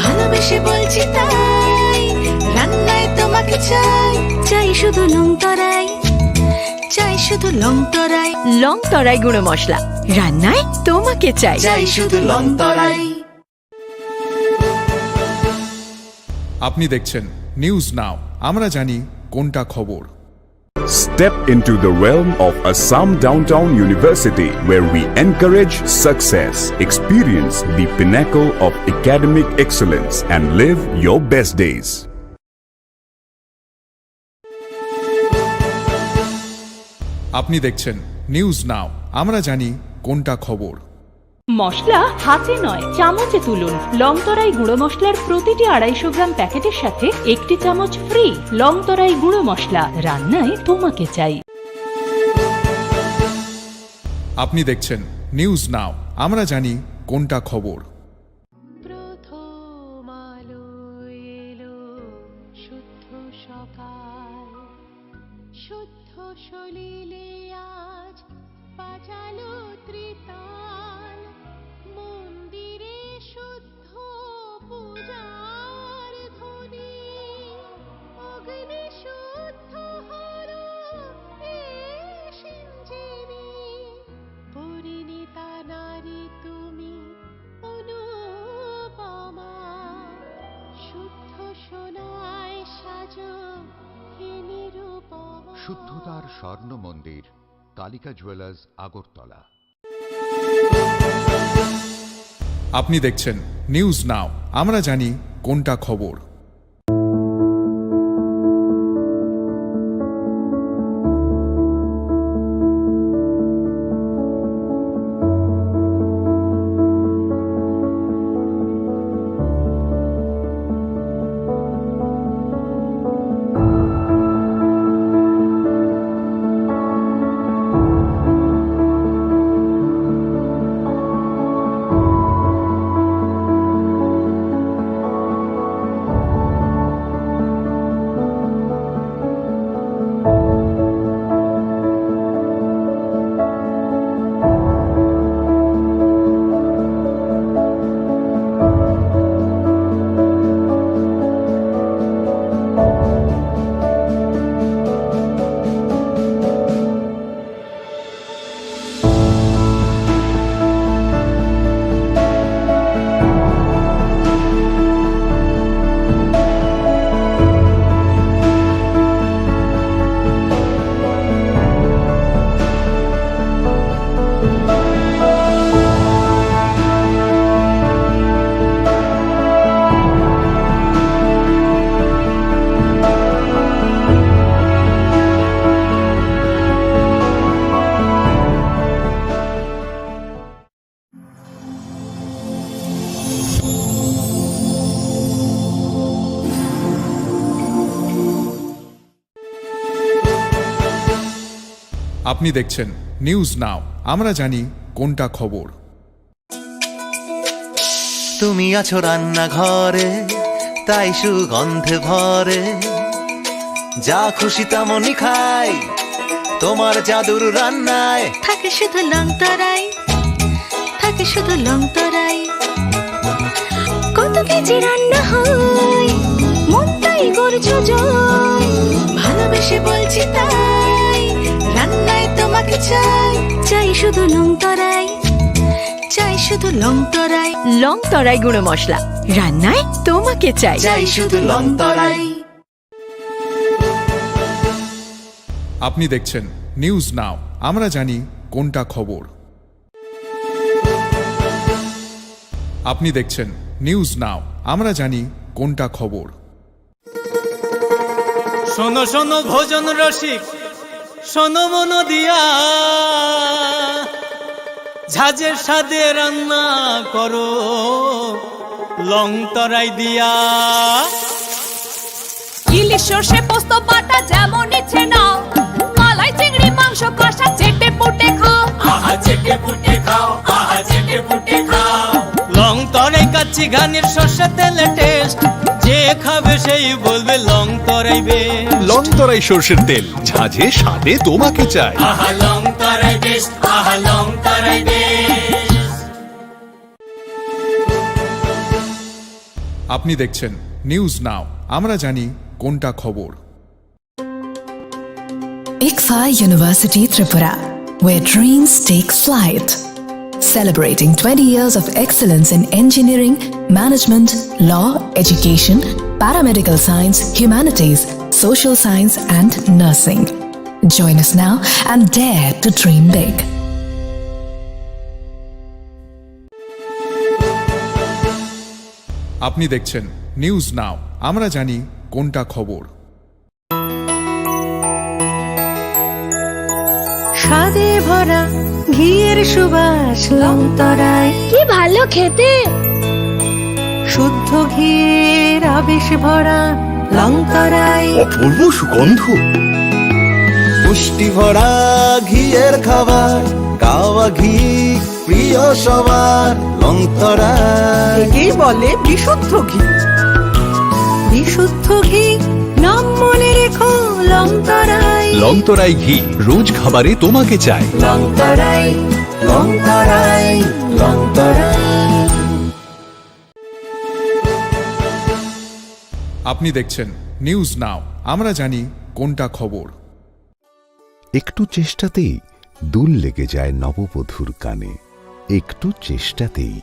ভালোবেসে বলছি তাই, রান্নায় তোমাকে চাই। চাই শুধু লং তরাই, চাই শুধু লং তরাই। লং তরাই গুঁড়ো মশলা, রান্নায় তোমাকে চাই। চাই শুধু লং তরাই। আপনি দেখছেন নিউজ নাও, আমরা জানি কোনটা খবর। Step into the realm of Assam Downtown University, where we encourage success, experience the pinnacle of academic excellence, and live your best days. আপনি দেখছেন নিউজ নাও, আমরা জানি কোনটা খবর। মশলা হাতে নয় চামচে তুলুন। লংতরাই গুঁড়ো মশলার প্রতিটি 250 গ্রাম প্যাকেটের সাথে একটি চামচ ফ্রি। লংতরাই গুঁড়ো মশলা, রান্নায় তোমাকে চাই। আপনি দেখছেন নিউজ নাও, আমরা জানি কোনটা খবর। প্রথম আলো এলো, শুদ্ধ সকাল, শুদ্ধ সলিলে আজ বাজালো ত্রিতাল। মন্দিরে শুদ্ধ পূজার ধ্বনি, অগ্নি শুদ্ধ হলো এ সিঞ্জিনী। পরিণীতা নারী তুমি অনুপমা, শুদ্ধ সোনায় সাজো হে নিরুপমা। শুদ্ধতার স্বর্ণ মন্দির, কালিকা জুয়েলার্স, আগরতলা। আপনি দেখছেন নিউজ নাও, আমরা জানি কোনটা খবর। আপনি দেখছেন নিউজ নাও, আমরা জানি কোনটা খবর। তুমি আছো রান্নাঘরে, তাই সুগন্ধে ভরে, যা খুশি তেমনই খাই তোমার জাদুর রান্নায়। থাকে শুধু লং তরাই, থাকে শুধু লং তরাই। কত কেজি রান্না হয়, মনটাই করছো জয়। ভালোবেসে বলছি তাই, রান্নায় তোমাকে চাই। চাই শুধু লং তরাই, চাই শুধু লং তরাই। লং তরাই গুঁড়ো মশলা, রান্নায় তোমাকে চাই। চাই শুধু লং তরাই। আপনি দেখছেন নিউজ নাও, আমরা জানি কোনটা খবর। আপনি দেখছেন নিউজ নাও, আমরা জানি কোনটা খবর। শোনো শোনো ভোজন রসিক, শোনো মন দিয়া, ঝাঁঝের সাদে রান্না করো লং তরাই দিয়া। ইলিশ সর্ষে পোস্ত বাটা যেমন ইচ্ছে নাও, মালাই চিংড়ি মাংস কষা চেটে পুটে খাও, আহা চেটে পুটে খাও, আহা চেটে পুটে খাও। লং তরাই কাচ্চি ঘানির সর্ষে তেলে টেস্ট, যে খাবে সেই বলবে লং তরাই বেশ। লং তরাই সর্ষের তেল, ঝাঁঝে স্বাদে তোমাকে চাই। আহা লং তরাই বেস্ট, আহা লং তরাই বেস্ট। আপনি দেখছেন নিউজ নাও, আমরা জানি কোনটা খবর। ICFA University Tripura, where dreams take flight. Celebrating 20 years of excellence in engineering, management, law, education, paramedical science, humanities, social science, and nursing. Join us now and dare to dream big. আপনি দেখছেন news now, আমরা জানি কোনটা খবর। স্বাদে ভরা ঘিয়ের সুবাস লং তরাই, কি ভালো খেতে। শুদ্ধ ঘিয়ের আবেশ ভরা লং তরাই, অপূর্ব সুগন্ধ। পুষ্টি ভরা ঘিয়ের খাবার, গাওয়া ঘি প্রিয় সবার লং তরাই। কি বলে বিশুদ্ধ ঘি। বিশুদ্ধ ঘি নাম মনে রেখো লং তরাই। লং তরাই ঘি রোজ খাবারে তোমাকে চাই। লং তরাই, লং তরাই, লং তরাই। আপনি দেখছেন নিউজ নাও, আমরা জানি কোনটা খবর। একটু চেষ্টাতেই দুল লেগে যায় নববধূর কানে, একটু চেষ্টাতেই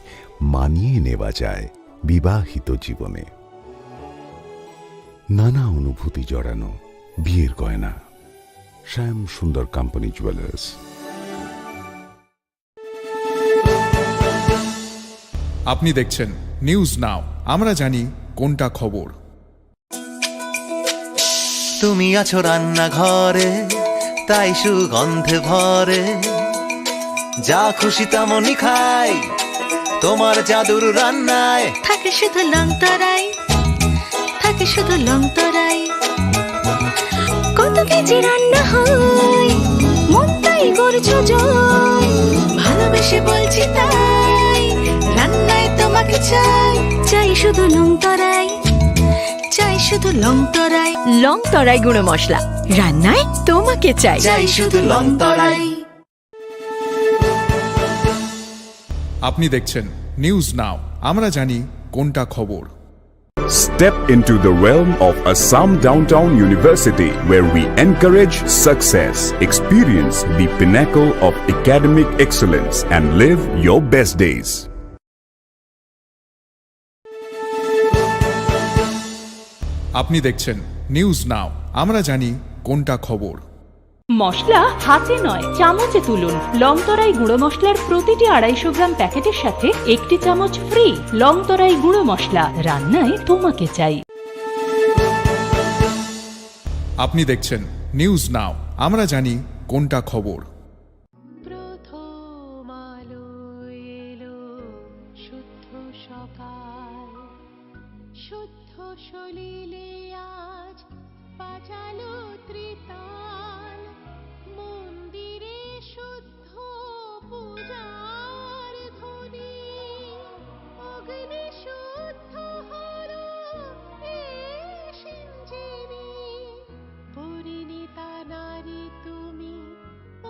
মানিয়ে নেওয়া যায় বিবাহিত জীবনে। নানা অনুভূতি জড়ানো বিয়ের গয়না, শ্যাম সুন্দর কোম্পানি জুয়েলার্স। আপনি দেখছেন নিউজ নাও, আমরা জানি কোনটা খবর। তুমি আছো রান্নাঘরে, তাই সুগন্ধে ভরে, যা খুশি তেমনই খাই তোমার জাদুর রান্নায়। থাকে শুধু লং তরাই, থাকে শুধু লং তরাই। কত কেজি রান্না হয়, মন তাই করছো জয়। ভালোবেসে বলছি তাই, রান্নায় তোমাকে চাই। চাই শুধু লং তরাই, চাই শুধু লং তরাই। লং তরাই গুঁড়ো মশলা, রান্নায় তোমাকে চাই। চাই শুধু লং তরাই। আপনি দেখছেন নিউজ নাও, আমরা জানি কোনটা খবর। Step into the realm of Assam Downtown University, where we encourage success, experience the pinnacle of academic excellence, and live your best days. আপনি দেখছেন নিউজ নাও, আমরা জানি কোনটা খবর। মশলা হাতে নয় চামচে তুলুন। লং তরাই গুঁড়ো মশলার প্রতিটি 250 গ্রাম প্যাকেটের সাথে 1টি চামচ ফ্রি। লং তরাই গুঁড়ো মশলা, রান্নায় তোমাকে চাই। আপনি দেখছেন নিউজ নাও, আমরা জানি কোনটা খবর। প্রথম আলো এলো, শুদ্ধ সকাল, শুদ্ধ সলিলে আজ বাজালো ত্রিতাল। মন্দিরে শুদ্ধ পূজার ধ্বনি, অগ্নি শুদ্ধ হলো এ সিঞ্জিনি। পরিণীতা নারী তুমি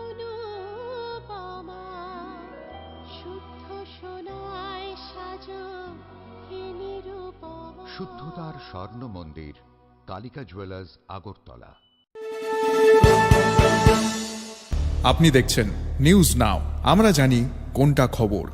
অনুপমা, শুদ্ধ সোনায় সাজো হে নিরুপমা। শুদ্ধতার স্বর্ণ মন্দির, কালিকা জুয়েলার্স, আগরতলা। আপনি দেখছেন নিউজ নাও, আমরা জানি কোনটা খবর।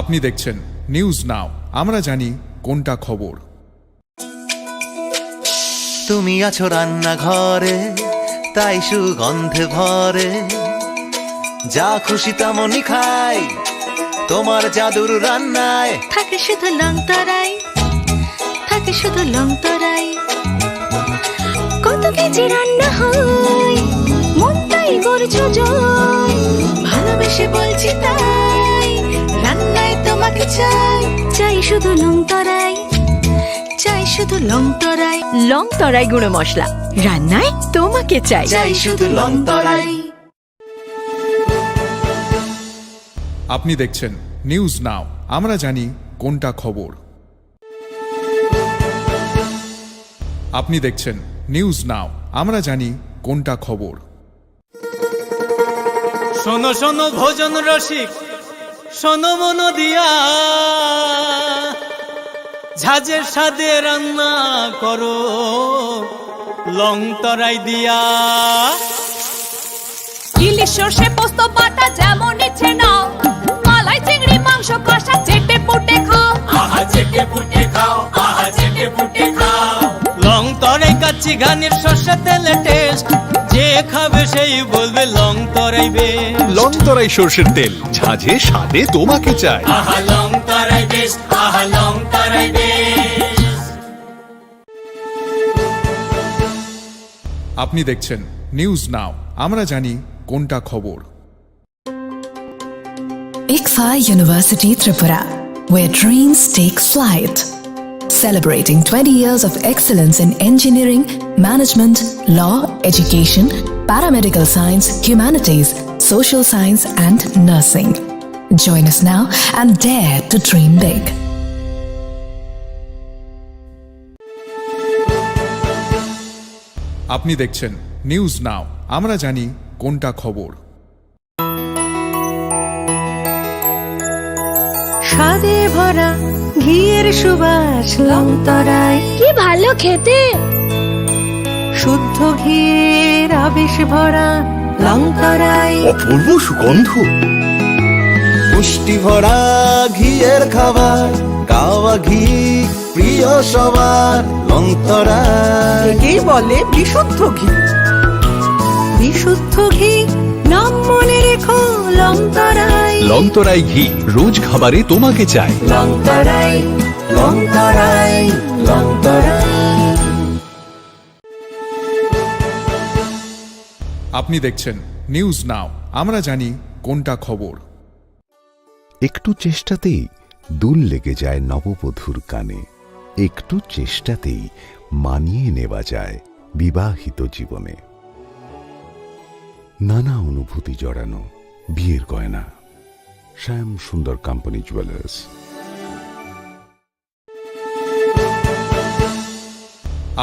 আপনি দেখছেন নিউজ নাও, আমরা জানি কোনটা খবর। তুমি আছো রান্নাঘরে, তাই সুগন্ধে ভরে, যা খুশি তেমনই খাই তোমার জাদুর রান্নায়। থাকে শুধু লং তরাই, থাকে শুধু লং তরাই। কত কেজি রান্না হয়, মন তাই করছো জয়। ভালোবেসে বলছি তাই, রান্নায় তোমাকে চাই। চাই শুধু লং তরাই, চাই শুধু লং তরাই। লং তরাই গুঁড়ো মশলা, রান্নায় তোমাকে চাই। চাই শুধু লং তরাই। আপনি দেখছেন নিউজ নাও, আমরা জানি কোনটা খবর। আপনি দেখছেন নিউজ নাও, আমরা জানি কোনটা খবর। শোনো শোনো ভোজন রসিক, শোনো মন দিয়া, ঝাঁঝের স্বাদে রান্না করো লং তরাই দিয়া। ইলিশ সর্ষে পোস্ত বাটা যেমন ইচ্ছে নাও, মালাই চিংড়ি মাংস কষা চেটে পুটে খাও। আহা চেটে পুটে খাও, আহা চেটে পুটে খাও। লং তরাই কাচ্চি ঘানির সর্ষে তেলে টেস্ট, যে খাবে সেই বলবে লং তরাই বেশ। লং তরাই সর্ষের তেল, ঝাঁঝে স্বাদে তোমাকে চাই। আহা লং তরাই বেশ, আহা লং তরাই বেশ। আপনি দেখছেন নিউজ নাও, আমরা জানি কোনটা খবর। ICFA University Tripura, where dreams take flight. Celebrating 20 years of excellence in engineering, management, law, education, paramedical science, humanities, social science, and nursing. Join us now and dare to dream big. আপনি দেখছেন news now, আমরা জানি কোনটা খবর। স্বাদে ভরা ঘিয়ের সুবাস লং তরাই, কি ভালো খেতে। শুদ্ধ ঘিয়ের আবেশ ভরা লং তরাই, অপূর্ব সুগন্ধ। পুষ্টি ভরা ঘিয়ের খাবার, গাওয়া ঘি প্রিয় সবার লং তরাই। একেই বলে বিশুদ্ধ ঘি। বিশুদ্ধ ঘি নাম মনে রেখো লং তরাই। লং তরাই ঘি রোজ খাবারে তোমাকে চাই। লং তরাই, লং তরাই, লং তরাই। আপনি দেখছেন নিউজ নাও, আমরা জানি কোনটা খবর। একটু চেষ্টাতেই দুল লেগে যায় নববধূর কানে, একটু চেষ্টাতেই মানিয়ে নেওয়া যায় বিবাহিত জীবনে। নানা অনুভূতি জড়ানো বিয়ের গয়না, শ্যাম সুন্দর কোম্পানি জুয়েলার্স।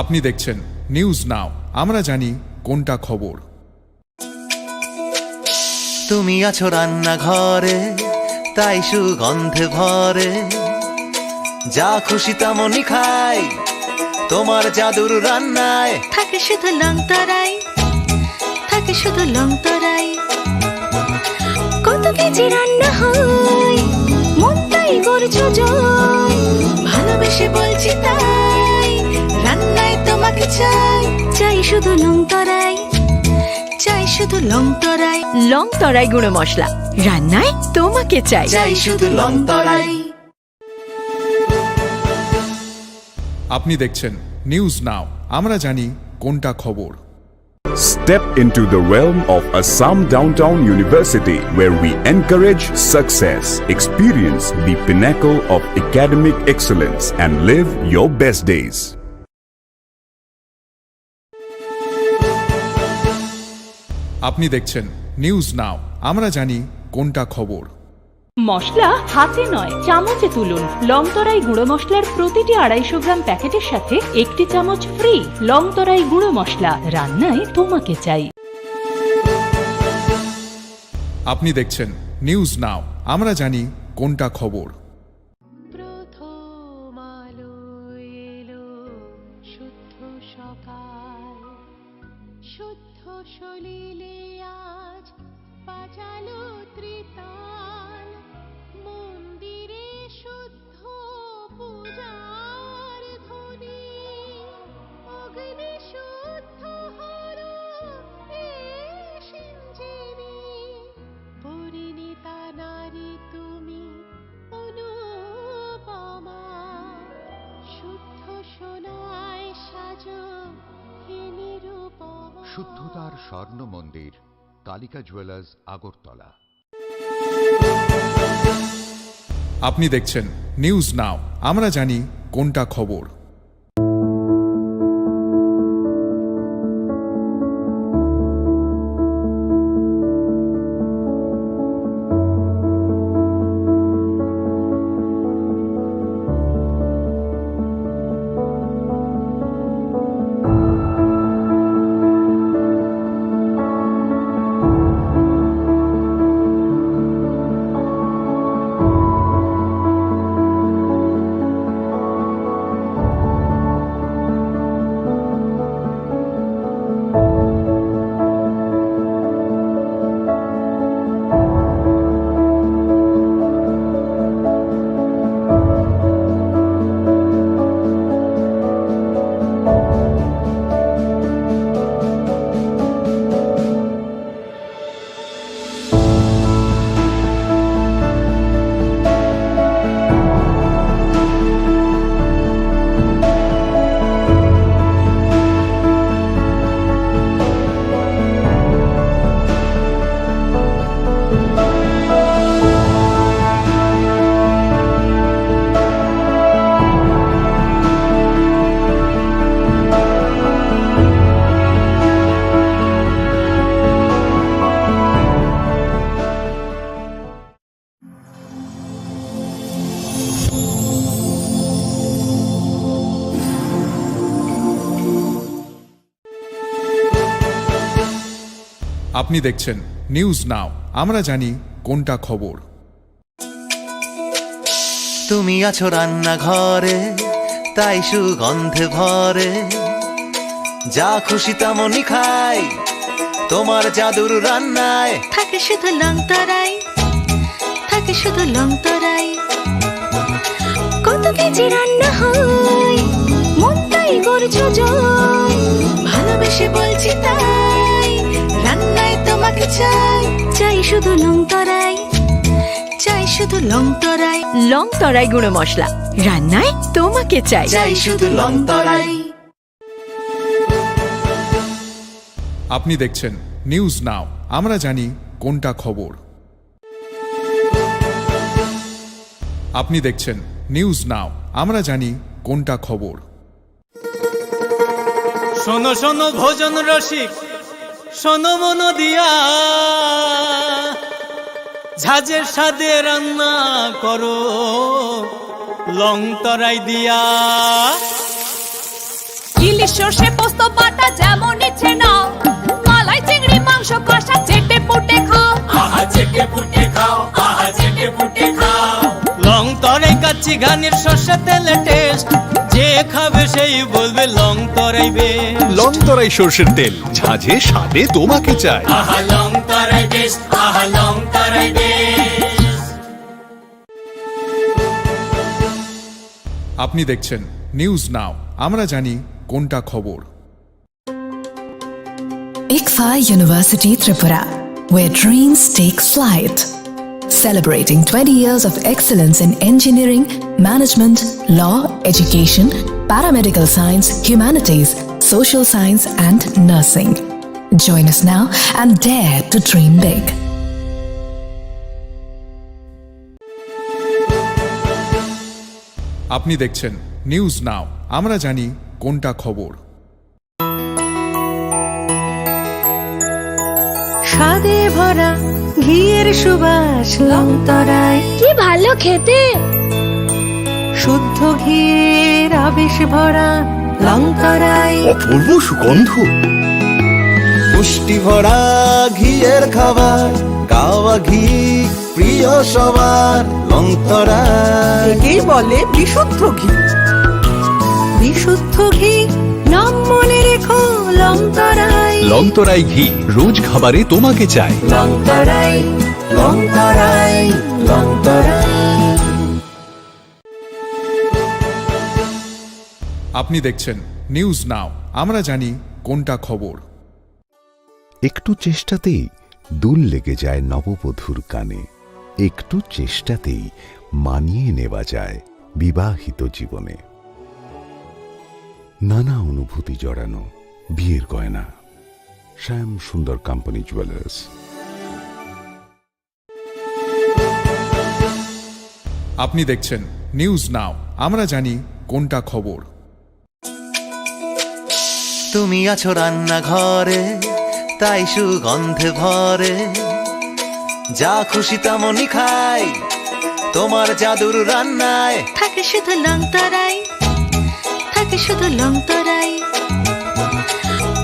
আপনি দেখছেন নিউজ নাও, আমরা জানি কোনটা খবর। তুমি আছো রান্নাঘরে, তাই সুগন্ধে ভরে, যা খুশি তেমনই খাই তোমার জাদুর রান্নায়। থাকে শুধু লং তরাই, থাকে শুধু লং তরাই। কত কেজি রান্না হয়, মন তাই করছো জয়। ভালোবেসে বলছি তাই, রান্নায় তোমাকে চাই। চাই শুধু লং তরাই, চাই শুধু লং তরাই। লং তরাই গুঁড়ো মশলা, রান্নায় তোমাকে চাই। চাই শুধু লং তরাই। আপনি দেখছেন নিউজ নাও, আমরা জানি কোনটা খবর। Step into the realm of Assam Downtown University, where we encourage success, experience the pinnacle of academic excellence, and live your best days. আপনি দেখছেন নিউজ নাও, আমরা জানি কোনটা খবর। মশলা হাতে নয় চামচে তুলুন। লং তরাই গুঁড়ো মশলার প্রতিটি 250 গ্রাম প্যাকেটের সাথে 1টি চামচ ফ্রি। লং তরাই গুঁড়ো মশলা, রান্নায় তোমাকে চাই। আপনি দেখছেন নিউজ নাও, আমরা জানি কোনটা খবর। প্রথম আলো এলো, শুদ্ধ সকাল, শুদ্ধ সলিলে আজ বাজালো ত্রিতাল। মন্দির বিশুদ্ধতার স্বর্ণ মন্দির কালিকা জুয়েলার্স আগরতলা। আপনি দেখছেন নিউজ নাও, আমরা জানি কোনটা খবর। আপনি দেখছেন নিউজ নাও, আমরা জানি কোনটা খবর। তুমি আছো রান্নাঘরে, তাই সুগন্ধে ভরে, যা খুশি তেমনই খাই তোমার জাদুর রান্নায়। থাকে শুধু লং তরাই, থাকে শুধু লং তরাই। কত কেজি রান্না হয়, মনটাই করছো জয়। ভালোবেসে বলছি তাই, রান্নায় তোমাকে চাই। চাই শুধু লং তরাই, চাই শুধু লং তরাই। লং তরাই গুঁড়ো মশলা, রান্নায় তোমাকে চাই। চাই শুধু লং তরাই। আপনি দেখছেন নিউজ নাও, আমরা জানি কোনটা খবর। আপনি দেখছেন নিউজ নাও, আমরা জানি কোনটা খবর। শোনো শোনো ভোজন রসিক, শোনো মন দিয়া, ঝাঁঝের স্বাদে রান্না করো লং তরাই দিয়া। ইলিশ সর্ষে পোস্ত বাটা যেমন ইচ্ছে নাও, মালাই চিংড়ি মাংস কষা চেটে পুটে খাও। আহা চেটে পুটে খাও, আহা চেটে পুটে খাও। লং তরাই কাচ্চি ঘানির সর্ষে তেলে টেস্ট, যে খাবে সেই বলবে লং তরাই বেস্ট। লং তরাই সর্ষের তেল, ঝাঁঝে স্বাদে তোমাকে চাই। আহা লং তরাই বেস্ট, আহা লং তরাই বেস্ট। আপনি দেখছেন নিউজ নাও, আমরা জানি কোনটা খবর। ICFA University Tripura, where dreams take flight. Celebrating 20 years of excellence in engineering, management, law, education, paramedical science, humanities, social science, and nursing. Join us now and dare to dream big. আপনি দেখছেন news now, আমরা জানি কোনটা খবর। স্বাদে ভরা ঘিয়ের সুবাস লং তরাই। কি ভালো খেতে, শুদ্ধ ঘিয়ের আবেশ ভরা লং তরাই। অপূর্ব সুগন্ধ, পুষ্টি ভরা ঘিয়ের খাবার, কাওয়া ঘি প্রিয় সবার লং তরাই। একেই বলে বিশুদ্ধ ঘি। বিশুদ্ধ ঘি নাম মনে রেখো লং তরাই। লং তরাই ঘি রোজ খাবারে তোমাকে চাই। লং তরাই, লং তরাই, লং তরাই। আপনি দেখছেন নিউজ নাও, আমরা জানি কোনটা খবর। একটু চেষ্টাতেই দুল লেগে যায় নববধূর কানে, একটু চেষ্টাতেই মানিয়ে নেওয়া যায় বিবাহিত জীবনে। নানা অনুভূতি জড়ানো বিয়ের গয়না, শ্যাম সুন্দর কোম্পানি জুয়েলার্স। আপনি দেখছেন নিউজ নাও, আমরা জানি কোনটা খবর। তুমি আছো রান্নাঘরে, তাই সুগন্ধে ভরে, যা খুশি তেমনই খাই তোমার জাদুর রান্নায়। থাকে শুধু লং তরাই, থাকে শুধু লং তরাই।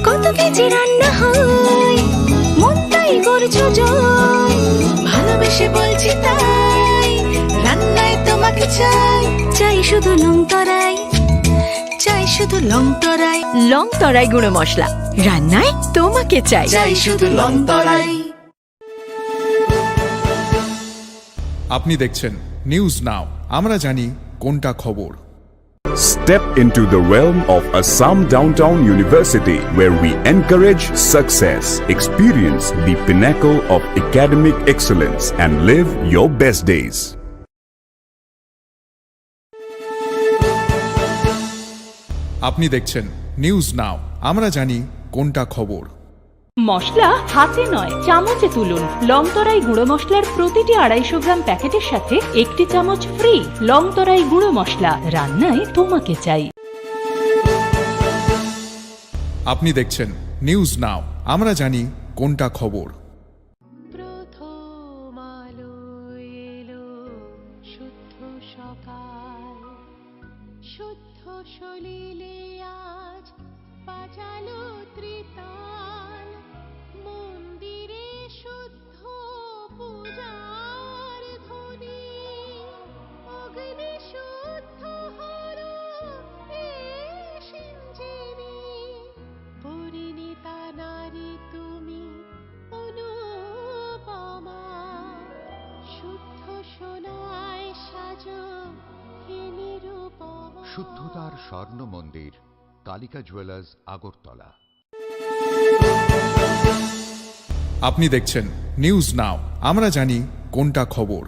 কত কেজি রান্না হয়, মন তাই করছো জয়। ভালোবেসে বলছি তাই, রান্নায় তোমাকে চাই। চাই শুধু লং তরাই, চাই শুধু লং তরাই। লং তরাই গুঁড়ো মশলা, রান্নায় তোমাকে চাই। চাই শুধু লং তরাই। আপনি দেখছেন নিউজ নাও, আমরা জানি কোনটা খবর। Step into the realm of Assam Downtown University, where we encourage success, experience the pinnacle of academic excellence, and live your best days. আপনি দেখছেন নিউজ নাও, আমরা জানি কোনটা খবর। মশলা হাতে নয় চামচে তুলুন। লংতরাই গুঁড়ো মশলার প্রতিটি 250 গ্রাম প্যাকেটের সাথে 1টি চামচ ফ্রি। লংতরাই গুঁড়ো মশলা, রান্নায় তোমাকে চাই। আপনি দেখছেন নিউজ নাও, আমরা জানি কোনটা খবর। প্রথম আলো এলো, শুদ্ধ সকাল, শুদ্ধ সলিলে আজ বাজালো ত্রিতাল। মন্দিরে শুদ্ধ পূজার ধ্বনি, অগ্নি শুদ্ধ হলো এ সিঞ্জিনী। পরিণীতা নারী তুমি অনুপমা, শুদ্ধ সোনায় সাজো হে নিরুপমা। শুদ্ধতার স্বর্ণ মন্দির, কালিকা জুয়েলার্স, আগরতলা। আপনি দেখছেন নিউজ নাও, আমরা জানি কোনটা খবর।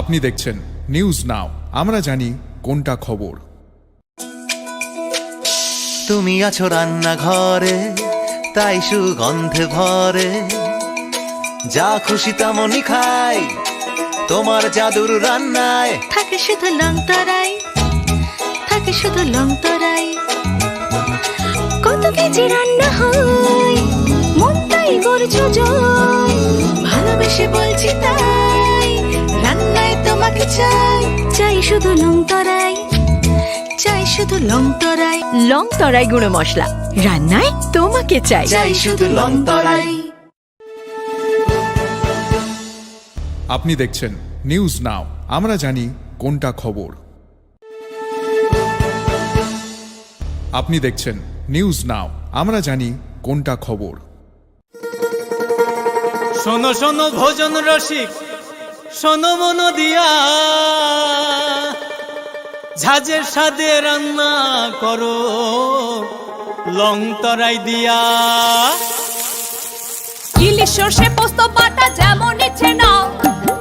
আপনি দেখছেন নিউজ নাও, আমরা জানি কোনটা খবর। তুমি আছো রান্নাঘরে, তাই সুগন্ধে ভরে, যা খুশি তেমনই খাই তোমার জাদুর রান্নায়। থাকে শুধু লং তরাই, থাকে শুধু লং তরাই। কত কেজি রান্না হয়, মন তাই করছো জয়। ভালোবেসে বলছি তাই, রান্নায় তোমাকে চাই। চাই শুধু লং তরাই, চাই শুধু লং তরাই। লং তরাই গুঁড়ো মশলা, রান্নায় তোমাকে চাই। চাই শুধু লং তরাই। আপনি দেখছেন নিউজ নাও, আমরা জানি কোনটা খবর। আপনি দেখছেন নিউজ নাও, আমরা জানি কোনটা খবর। শোনো শোনো ভোজন রসিক, শোনো মন দিয়া, ঝাঁঝের স্বাদে রান্না করো লং তরাই দিয়া। ইলিশ সর্ষে পোস্ত বাটা যেমন ইচ্ছে নাও,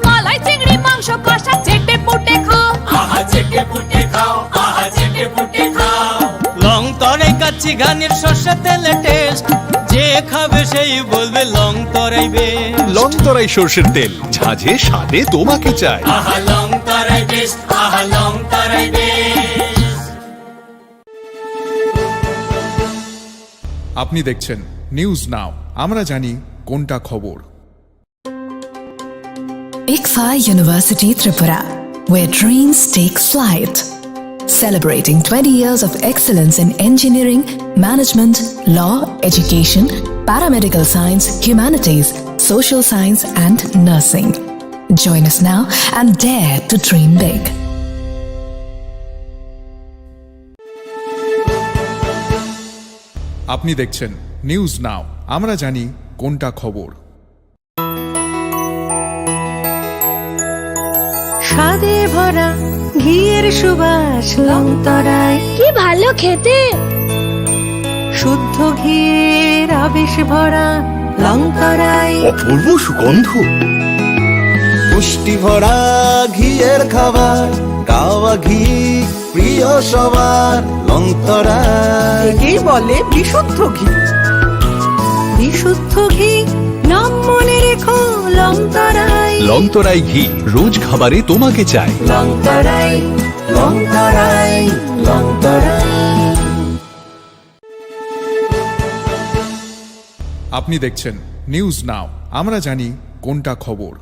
মালাই চিংড়ি মাংস কষা চেটে পুটে খাও। আহা চেটে পুটে খাও, আহা চেটে পুটে খাও। লং তরাই কাচ্চি ঘানির সর্ষে তেলে টেস্ট, যে খাবে সেই বলবে লং তরাই বেশ। লং তরাই সর্ষের তেল, ঝাঁঝে স্বাদে তোমাকে চাই। আহা লং তরাই বেস্ট, আহা লং তরাই বেস্ট। আপনি দেখছেন নিউজ নাও, আমরা জানি কোনটা খবর। ICFA University Tripura, where dreams take flight. Celebrating 20 years of excellence in engineering, management, law, education, paramedical science, humanities, social science, and nursing. Join us now and dare to dream big. আপনি দেখছেন news now, আমরা জানি কোনটা খবর। স্বাদে ভরা ঘিয়ের সুবাস লং তরাই, কি ভালো খেতে। শুদ্ধ ঘিয়ের আবেশ ভরা লং তরাই, অপূর্ব সুগন্ধ। পুষ্টি ভরা ঘিয়ের খাবার, গাওয়া ঘি প্রিয় সবার লং তরাই। একেই বলে বিশুদ্ধ ঘি। বিশুদ্ধ ঘি নাম মনে রেখো লং তরাই। লং তরাই ঘি রোজ খাবারে তোমাকে চাই। লং তরাই, লং তরাই, লং তরাই। আপনি দেখছেন নিউজ নাও, আমরা জানি কোনটা খবর।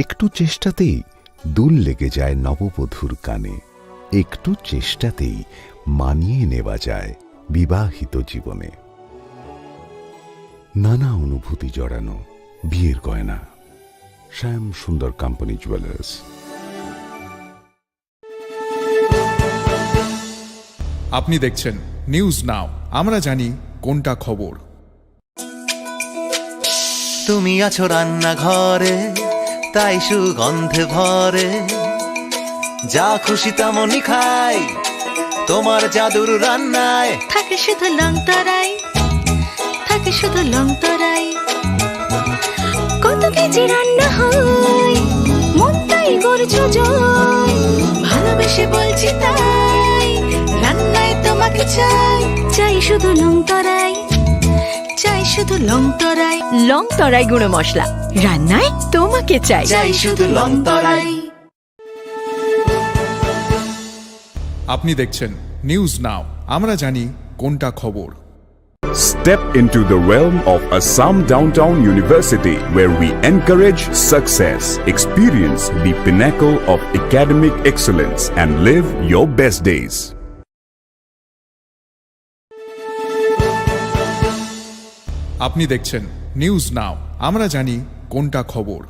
একটু চেষ্টাতেই দুল লেগে যায় নববধূর কানে, একটু চেষ্টাতেই মানিয়ে নেওয়া যায় বিবাহিত জীবনে। নানা অনুভূতি জড়ানো বিয়ের গয়না, শ্যাম সুন্দর কোম্পানি জুয়েলার্স। আপনি দেখছেন নিউজ নাও, আমরা জানি কোনটা খবর। তুমি আছো রান্নাঘরে, তাই সুগন্ধে ভরে, যা খুশি তেমনই খাই তোমার জাদুর রান্নায়। থাকে শুধু লং তরাই, থাকে শুধু লং তরাই। কত কেজি রান্না হয়, মনটাই গড়ছো জয়। ভালোবেসে বলছি তাই, রান্নায় তোমাকে চাই। চাই শুধু লং তরাই, চাই শুধু লং তরাই। লং তরাই গুঁড়ো মশলা, রান্নায় তোমাকে চাই। চাই শুধু লং তরাই। আপনি দেখছেন নিউজ নাও, আমরা জানি কোনটা খবর। Step into the realm of Assam Downtown University, where we encourage success, experience the pinnacle of academic excellence, and live your best days. আপনি দেখছেন নিউজ নাও, আমরা জানি কোনটা খবর।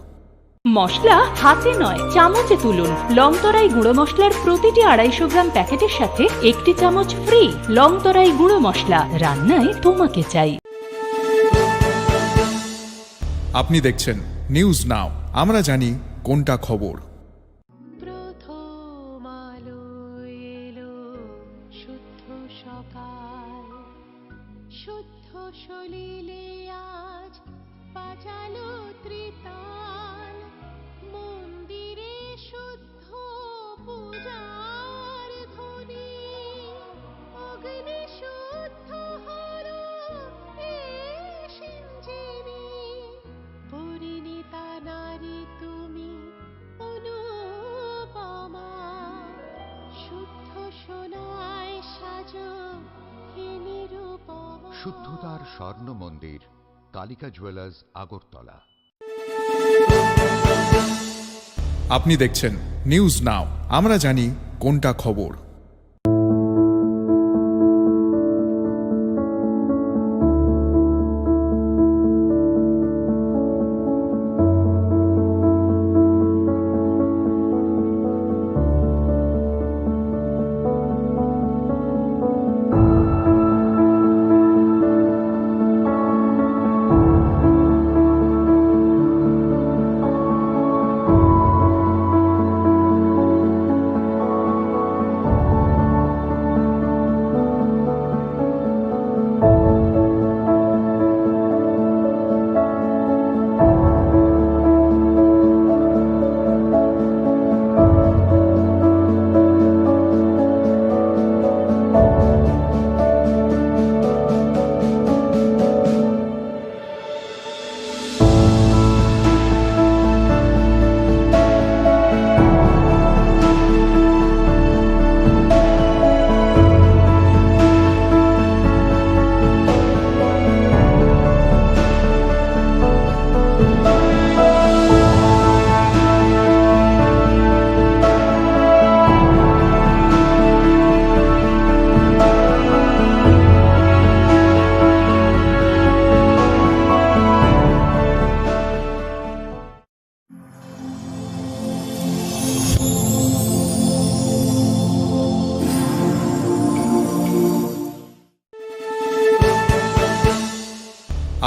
মশলা হাতে নয় চামচে তুলুন। লং তরাই গুঁড়ো মশলার প্রতিটি 250 গ্রাম প্যাকেটের সাথে 1টি চামচ ফ্রি। লং তরাই গুঁড়ো মশলা, রান্নায় তোমাকে চাই। আপনি দেখছেন নিউজ নাও, আমরা জানি কোনটা খবর। প্রথম আলো এলো, শুদ্ধ সকাল, শুদ্ধ সলিলে আজ বাজালো ত্রিতাল। মন্দিরে শুদ্ধ পূজার ধ্বনি, অগ্নি শুদ্ধ হলো সিঞ্জিনি। পরিণীতা নারী তুমি অনুপমা, শুদ্ধ সোনায় সাজো হে নিরুপমা। শুদ্ধতার স্বর্ণ মন্দির, কালিকা জুয়েলার্স, আগরতলা। আপনি দেখছেন নিউজ নাও, আমরা জানি কোনটা খবর।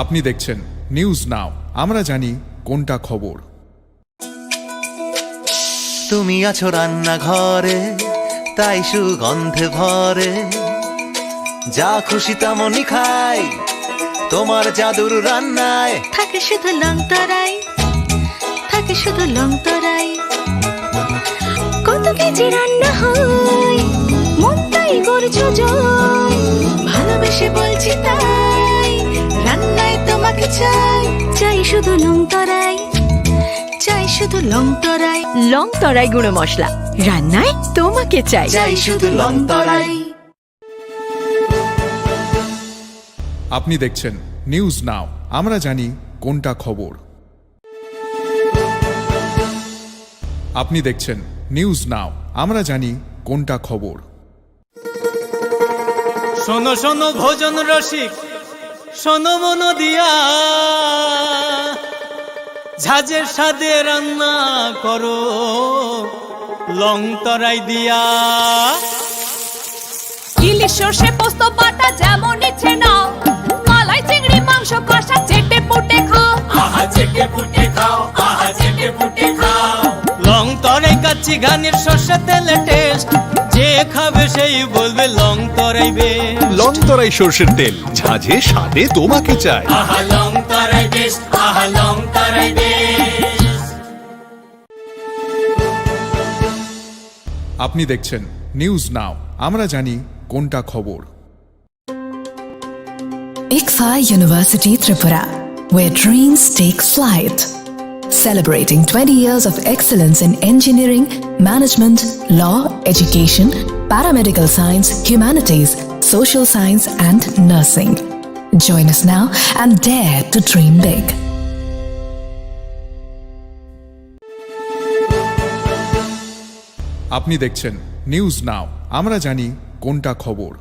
আপনি দেখছেন নিউজ নাও, আমরা জানি কোনটা খবর। তুমি আছো রান্নাঘরে, তাই সুগন্ধে ভরে, যা খুশি তেমনই খাই, তোমার জাদুর রান্নায় থাকে শুধু লং তরাই, থাকে শুধু লং তরাই। কত কেজি রান্না হয়, মন তাই করছো জয়, ভালোবেসে বলছি তাই, রান্নায় তোমাকে চাই, চাই শুধু লং তরাই, চাই শুধু লং তরাই। লং তরাই গুঁড়ো মশলা, রান্নায় তোমাকে চাই। চাই শুধু লং তরাই। আপনি দেখছেন নিউজ নাও, আমরা জানি কোনটা খবর। আপনি দেখছেন নিউজ নাও, আমরা জানি কোনটা খবর। শোনো শোনো ভোজন রসিক, শোনো মন দিয়া, ঝাঁঝের স্বাদে রান্না করো লং তরাই দিয়া। ইলিশ সর্ষে পোস্ত বাটা যেমন ইচ্ছে নাও, মালাই চিংড়ি মাংস কষা চেটে পুটে খাও, আহা চেটে পুটে খাও, আহা চেটে পুটে খাও। লং তরাই কাচ্চি ঘানির সর্ষে তেলে টেস্ট, যে খাবে সেই বলবে লং তরাই বেশ। লং তরাই সর্ষের তেল, ঝাঁঝে স্বাদে তোমাকে চাই। আহা লং তরাই বেশ, আহা লং তরাই বেশ। আপনি দেখছেন নিউজ নাও, আমরা জানি কোনটা খবর। ICFA University Tripura, where dreams take flight. Celebrating 20 years of excellence in engineering, management, law, education, paramedical science, humanities, social science, and nursing. Join us now and dare to dream big. আপনি দেখছেন news now, আমরা জানি কোনটা খবর।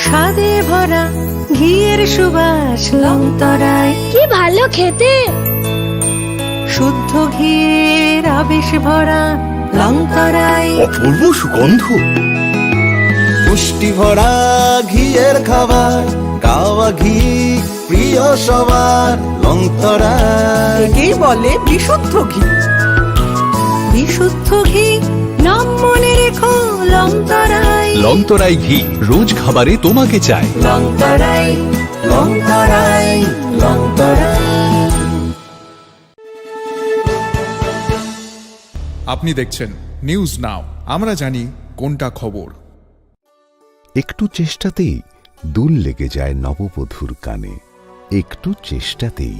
স্বাদে ভরা ঘিয়ের সুবাস লং তরাই, কি ভালো খেতে, শুদ্ধ ঘিয়ের আবেশ ভরা লং তরাই, অপূর্ব সুগন্ধ, পুষ্টি ভরা ঘিয়ের খাবার, কাওয়া ঘি প্রিয় সবার, লং তরাই। একেই বলে বিশুদ্ধ ঘি। বিশুদ্ধ ঘি নাম মনে রেখো লং তরাই, লং তরাই ঘি রোজ খাবারে তোমাকে চাই। লং তরাই, লং তরাই, লং তরাই। আপনি দেখছেন নিউজ নাও, আমরা জানি কোনটা খবর। একটু চেষ্টাতেই দুল লেগে যায় নববধূর কানে, একটু চেষ্টাতেই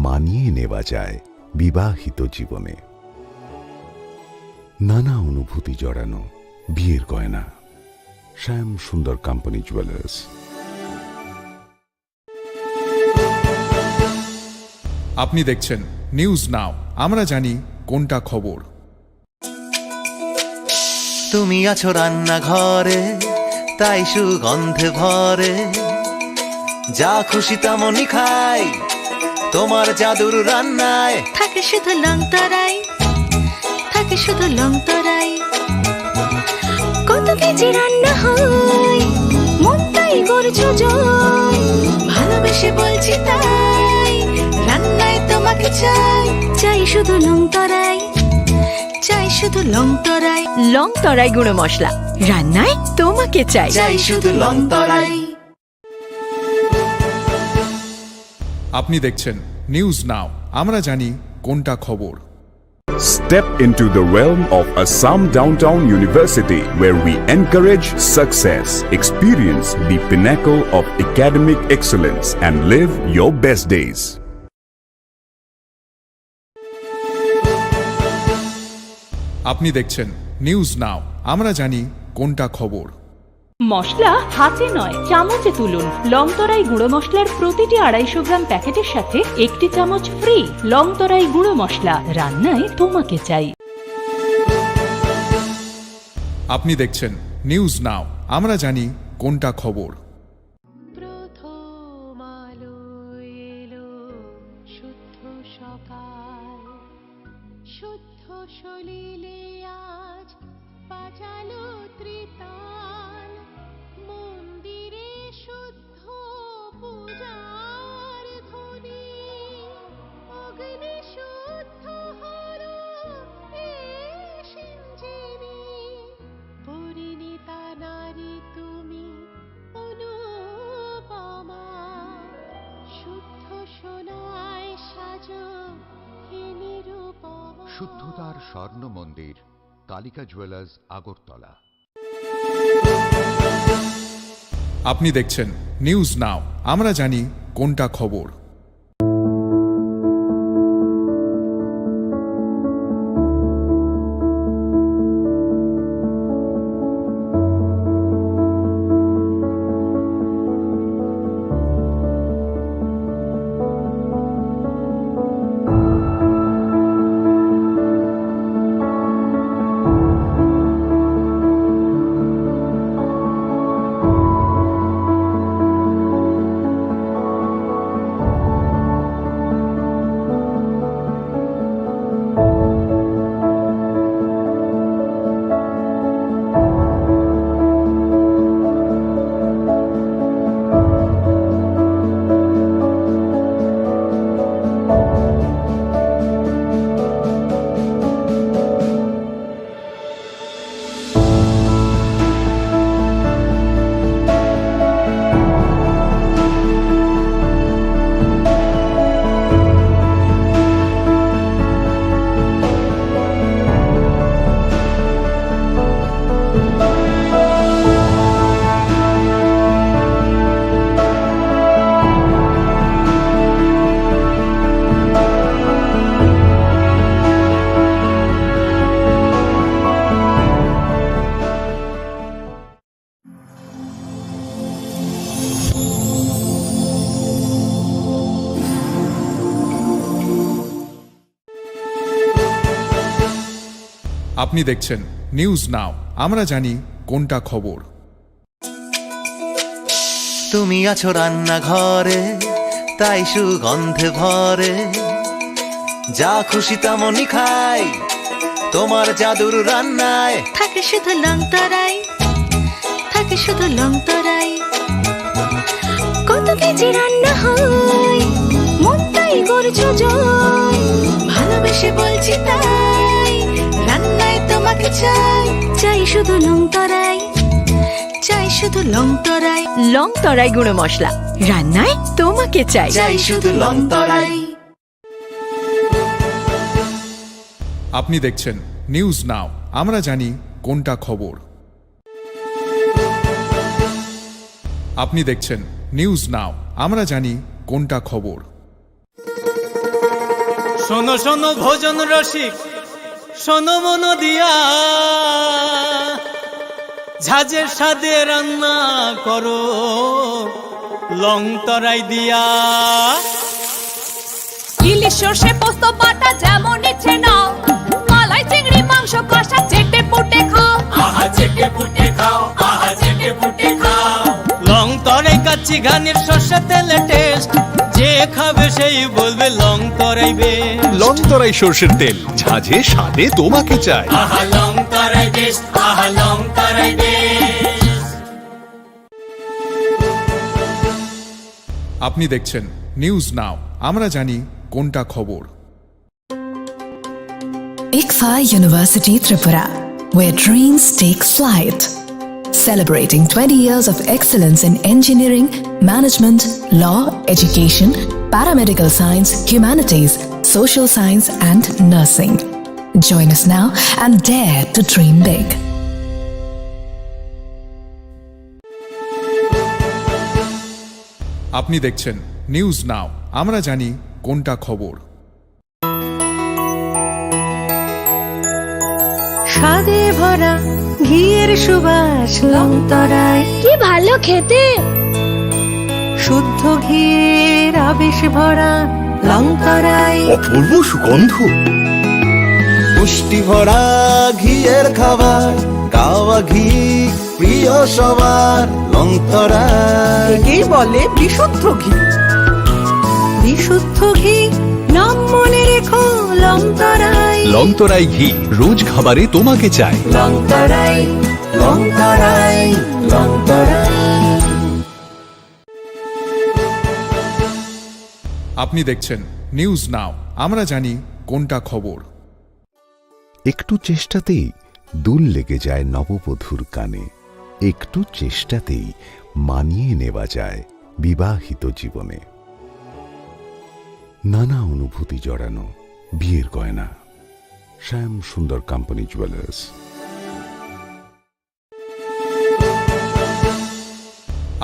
মানিয়ে নেওয়া যায় বিবাহিত জীবনে। নানা অনুভূতি জড়ানো বিয়ের গয়না, শ্যাম সুন্দর কোম্পানি জুয়েলার্স। আপনি দেখছেন নিউজ নাও, আমরা জানি কোনটা খবর। তুমি আছো রান্নাঘরে, তাই সুগন্ধে ভরে, যা খুশি তেমনই খাই, তোমার জাদুর রান্নায় থাকে শুধু লং তরাই, থাকে শুধু লং তরাই। কত কেজি রান্না হয়, মন তাই করছো জয়, ভালোবেসে বলছি তাই, রান্নায় তোমাকে চাই, চাই শুধু লং তরাই, চাই শুধু লং তরাই। লং তরাই গুঁড়ো মশলা, রান্নায় তোমাকে চাই। চাই শুধু লং তরাই। আপনি দেখছেন নিউজ নাও, আমরা জানি কোনটা খবর। Step into the realm of Assam Downtown University, where we encourage success, experience the pinnacle of academic excellence, and live your best days. আপনি দেখছেন নিউজ নাও, আমরা জানি কোনটা খবর। মশলা হাতে নয় চামচে তুলুন। লং তরাই গুঁড়ো মশলার প্রতিটি 250 গ্রাম প্যাকেটের সাথে একটি চামচ ফ্রি। লং তরাই গুঁড়ো মশলা, রান্নায় তোমাকে চাই। আপনি দেখছেন নিউজ নাও, আমরা জানি কোনটা খবর। প্রথম আলো এলো, শুদ্ধ সকাল, শুদ্ধ সলিলে আজ বাজালো ত্রিতাল, মন্দির বিশুদ্ধতার স্বর্ণ মন্দির কালিকা জুয়েলার্স আগরতলা। আপনি দেখছেন নিউজ নাও, আমরা জানি কোনটা খবর। আপনি দেখছেন নিউজ নাও, আমরা জানি কোনটা খবর। তুমি আছো রান্নাঘরে, তাই সুগন্ধে ভরে, যা খুশি তেমনই খাই তোমার জাদুর রান্নায়। থাকে শুধু লং তরাই, থাকে শুধু লং তরাই। কত কেজি রান্না হয়, মনটাই করছো জয়। ভালোবেসে বলছি তাই, রান্নায় তোমাকে চাই। চাই শুধু লং তরাই, চাই শুধু লং তরাই। লং তরাই গুঁড়ো মশলা, রান্নায় তোমাকে চাই। চাই শুধু লং তরাই। আপনি দেখছেন নিউজ নাও, আমরা জানি কোনটা খবর। আপনি দেখছেন নিউজ নাও, আমরা জানি কোনটা খবর। শোনো শোনো ভোজন রসিক, শোনো মন দিয়া, ঝাঁঝের স্বাদে রান্না করো লং তরাই দিয়া। ইলিশ সর্ষে পোস্ত বাটা যেমন ইচ্ছে নাও, মালাই চিংড়ি মাংস কষা চেটে পুটে খাও। আহা চেটে পুটে খাও, আহা চেটে পুটে খাও। লং তরাই কাচ্চি ঘানির সর্ষে তেলে টেস্ট, যে খাবে সেই বলবে লং তরাই বেশ। লং তরাই সর্ষের তেল, ঝাঁঝে স্বাদে তোমাকে চাই। আহা লং তরাই বেশ, আহা লং তরাই বেশ। আপনি দেখছেন নিউজ নাও, আমরা জানি কোনটা খবর। ICFA University Tripura, where dreams take flight. Celebrating 20 years of excellence in engineering, management, law, education, paramedical science, humanities, social science, and nursing. Join us now and dare to dream big. আপনি দেখছেন news now, আমরা জানি কোনটা খবর। স্বাদে ভরা ঘিয়ের সুবাস লং তরাই। কি ভালো খেতে, শুদ্ধ ঘিয়ের আবেশ ভরা লং তরাই। অপূর্ব সুগন্ধ, পুষ্টি ভরা ঘিয়ের খাবার, গাওয়া ঘি প্রিয় সবার লং তরাই। একেই বলে বিশুদ্ধ ঘি। বিশুদ্ধ ঘি নাম মনে রেখো লং তরাই। লং তরাই ঘি রোজ খাবারে তোমাকে চাই। লং তরাই, লং তরাই, লং তরাই। আপনি দেখছেন নিউজ নাও, আমরা জানি কোনটা খবর। একটু চেষ্টাতেই দুল লেগে যায় নববধূর কানে, একটু চেষ্টাতেই মানিয়ে নেওয়া যায় বিবাহিত জীবনে। নানা অনুভূতি জড়ানো বিয়ের গয়না, শ্যাম সুন্দর কোম্পানি জুয়েলার্স।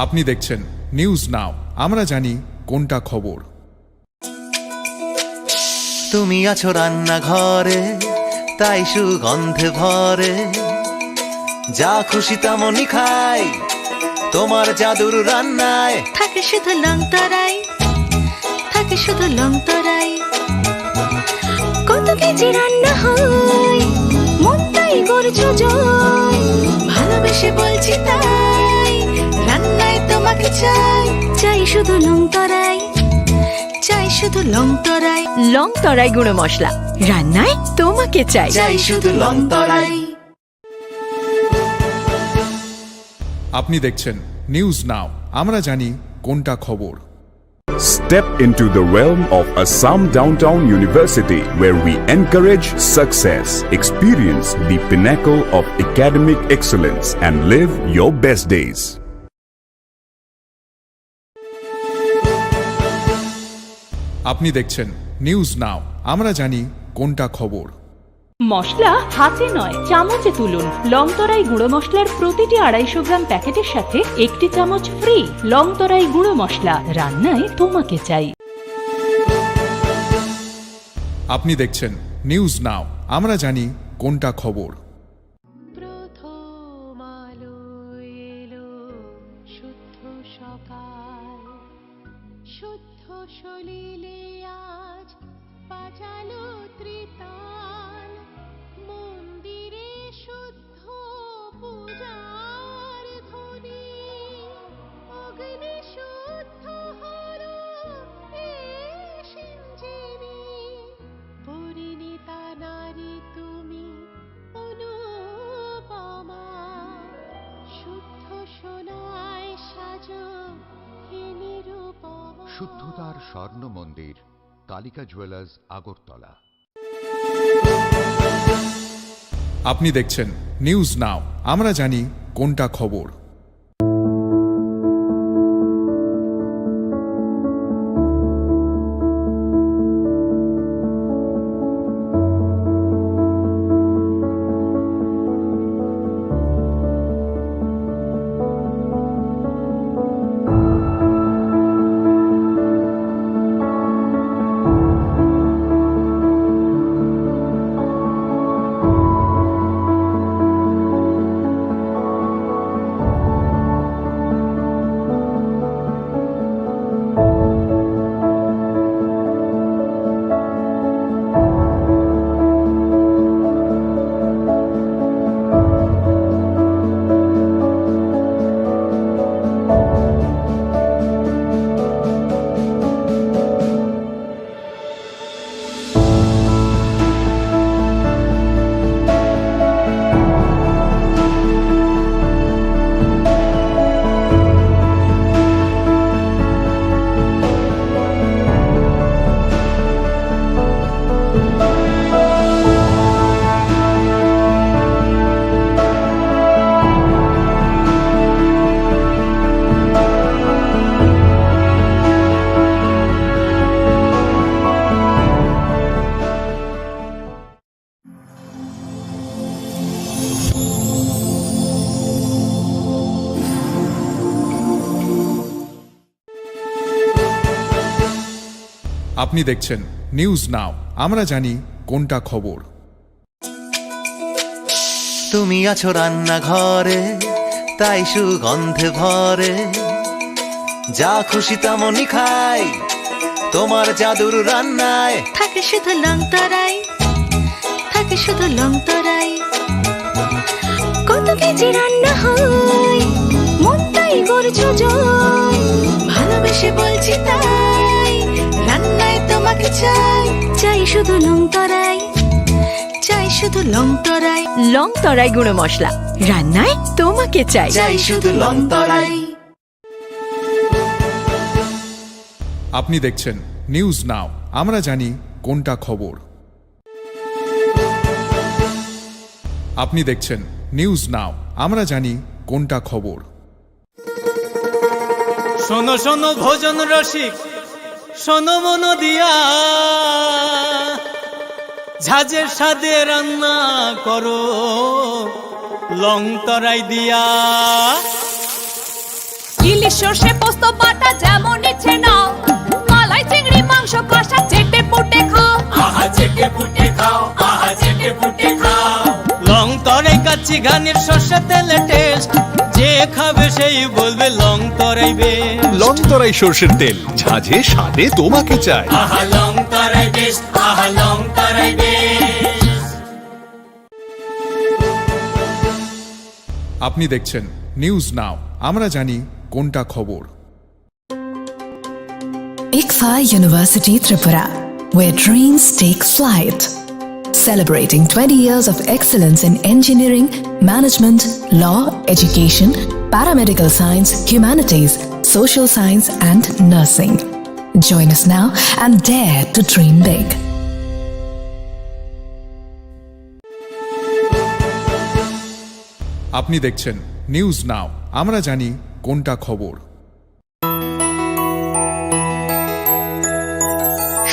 আপনি দেখছেন নিউজ নাও, আমরা জানি কোনটা খবর। তুমি আছো রান্নাঘরে, তাই সুগন্ধে ভরে, যা খুশি তেমনই খাই তোমার জাদুর রান্নায়। থাকে শুধু লং তরাই, থাকে শুধু লং তরাই। কত কেজি রান্না হয়, মনটাই করছো জয়। ভালোবেসে বলছি তাই, রান্নায় তোমাকে চাই। চাই শুধু লং তরাই, চাই শুধু লং তরাই। লং তরাই গুঁড়ো মশলা, রান্নায় তোমাকে চাই। চাই শুধু লং তরাই। আপনি দেখছেন নিউজ নাও, আমরা জানি কোনটা খবর। Step into the realm of Assam Downtown University, where we encourage success, experience the pinnacle of academic excellence, and live your best days. আপনি দেখছেন নিউজ নাও, আমরা জানি কোনটা খবর। মশলা হাতে নয় চামচে তুলুন। লংতরাই গুঁড়ো মশলার প্রতিটি 250 গ্রাম প্যাকেটের সাথে 1টি চামচ ফ্রি। লংতরাই গুঁড়ো মশলা, রান্নায় তোমাকে চাই। আপনি দেখছেন নিউজ নাও, আমরা জানি কোনটা খবর। প্রথম আলো এলো, শুদ্ধ সকাল, শুদ্ধ সলিলে আজ বাজালো ত্রিতাল। মন্দিরে শুদ্ধ পূজার ধ্বনি, অগ্নি শুদ্ধ হলো এ সিঞ্জিনী। পরিণীতা নারী তুমি অনুপমা, শুদ্ধ সোনায় সাজো হে নিরুপমা। শুদ্ধতার স্বর্ণ মন্দির, কালিকা জুয়েলার্স, আগরতলা। আপনি দেখছেন নিউজ নাও, আমরা জানি কোনটা খবর। আপনি দেখছেন নিউজ নাও, আমরা জানি কোনটা খবর। তুমি আছো রান্নাঘরে, তাই সুগন্ধে ভরে, যা খুশি তেমনই খাই তোমার জাদুর রান্নায়। থাকে শুধু লং তরাই, থাকে শুধু লং তরাই। কত কেজি রান্না হয়, মনটাই করছো জয়। ভালোবেসে বলছি তাই, রান্নায় তোমাকে চাই। চাই শুধু লং তরাই, চাই শুধু লং তরাই। লং তরাই গুঁড়ো মশলা, রান্নায় তোমাকে চাই। চাই শুধু লং তরাই। আপনি দেখছেন নিউজ নাও, আমরা জানি কোনটা খবর। আপনি দেখছেন নিউজ নাও, আমরা জানি কোনটা খবর। শোনো শোনো ভোজন রসিক, শোনো মন দিয়া, ঝাঁঝের স্বাদে রান্না করো লং তরাই দিয়া। ইলিশ সর্ষে পোস্ত বাটা যেমন ইচ্ছে নাও, মালাই চিংড়ি মাংস কষা চেটে পুটে খাও। আহা চেটে পুটে খাও, আহা চেটে পুটে খাও। লং তরাই কাচ্চি ঘানির সর্ষে তেলে টেস্ট, যে খাবে সেই বলবে লং তরাই বেশ। লং তরাই সর্ষের তেল, ঝাঁঝে স্বাদে তোমাকে চাই। আহা লং তরাই বেশ, আহা লং তরাই বেশ। আপনি দেখছেন নিউজ নাও, আমরা জানি কোনটা খবর। ICFA University Tripura, where dreams take flight. Celebrating 20 years of excellence in engineering, management, law, education, paramedical science, humanities, social science, and nursing. Join us now and dare to dream big. আপনি দেখছেন news now, আমরা জানি কোনটা খবর।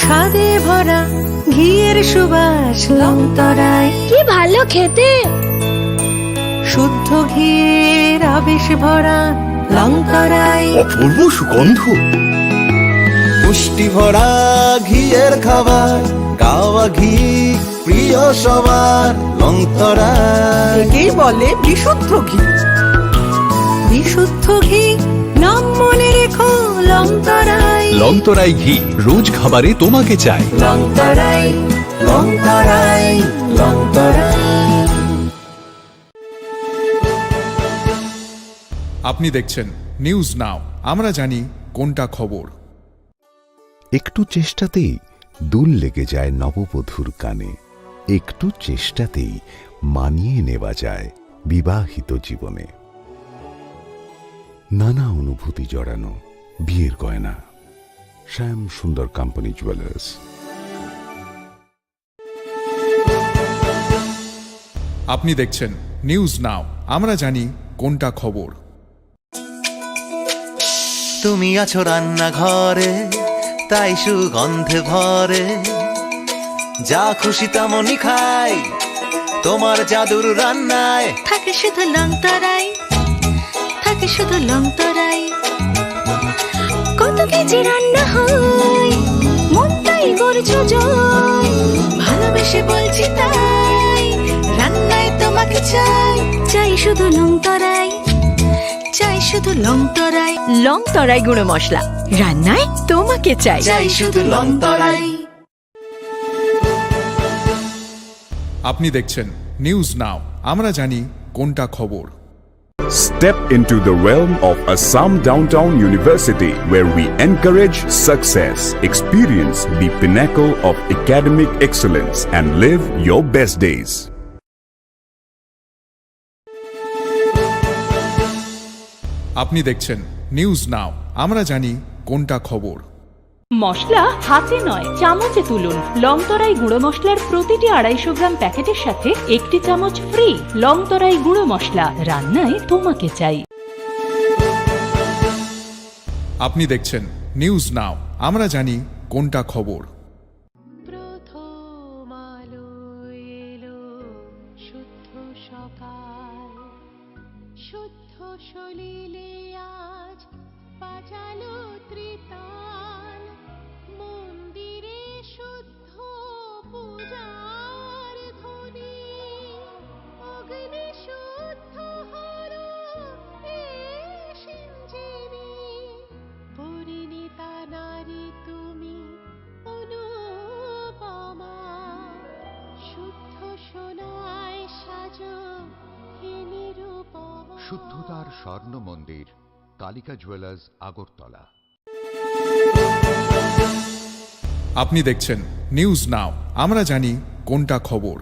স্বাদে ভরা ঘিয়ের সুবাস লং তরাই, কি ভালো খেতে। শুদ্ধ ঘিয়ের আবেশ ভরা লং তরাই, অপূর্ব সুগন্ধ। পুষ্টি ভরা ঘিয়ের খাবার, গাওয়া ঘি প্রিয় সবার লং তরাই। একেই বলে বিশুদ্ধ ঘি। বিশুদ্ধ ঘি নাম মনে রেখো লং তরাই। লং তরাই ঘি রোজ খাবারে তোমাকে চাই। লং তরাই, লং তরাই, লং তরাই। আপনি দেখছেন নিউজ নাও, আমরা জানি কোনটা খবর। একটু চেষ্টাতেই দুল লেগে যায় নববধূর কানে, একটু চেষ্টাতেই মানিয়ে নেওয়া যায় বিবাহিত জীবনে। নানা অনুভূতি জড়ানো বিয়ের গয়না, শ্যাম সুন্দর কোম্পানি জুয়েলার্স। আপনি দেখছেন নিউজ নাও, আমরা জানি কোনটা খবর। তুমি আছো রান্নাঘরে, তাই সুগন্ধে ভরে, যা খুশি তেমনই খাই তোমার জাদুর রান্নায়। থাকে শুধু লং তরাই, থাকে শুধু লং তরাই। কত কেজি রান্না হয়, মনটাই করছো জয়। ভালোবেসে বলছি তাই, রান্নায় তোমাকে চাই। চাই শুধু লং তরাই, চাই শুধু লং তরাই। লং তরাই গুঁড়ো মশলা, রান্নায় তোমাকে চাই। চাই শুধু লং তরাই। আপনি দেখছেন নিউজ নাও, আমরা জানি কোনটা খবর। Step into the realm of Assam Downtown University, where we encourage success, experience the pinnacle of academic excellence, and live your best days. আপনি দেখছেন নিউজ নাও, আমরা জানি কোনটা খবর। মশলা হাতে নয় চামচে তুলুন। লং তরাই গুঁড়ো মশলার প্রতিটি 250 গ্রাম প্যাকেটের সাথে 1টি চামচ ফ্রি। লং তরাই গুঁড়ো মশলা, রান্নায় তোমাকে চাই। আপনি দেখছেন নিউজ নাও, আমরা জানি কোনটা খবর। প্রথম আলো এলো, শুদ্ধ সকাল, শুদ্ধ সলিলে আজ বাজালো ত্রিতাল। মন্দিরে শুদ্ধ পূজার ধ্বনি, অগ্নি শুদ্ধ হলো এ সিঞ্জিনি। পরিণীতা নারী তুমি অনুপমা, শুদ্ধ সোনায় সাজো হে নিরুপমা। শুদ্ধতার স্বর্ণ মন্দির, কালিকা জুয়েলার্স, আগরতলা। আপনি দেখছেন নিউজ নাও, আমরা জানি কোনটা খবর।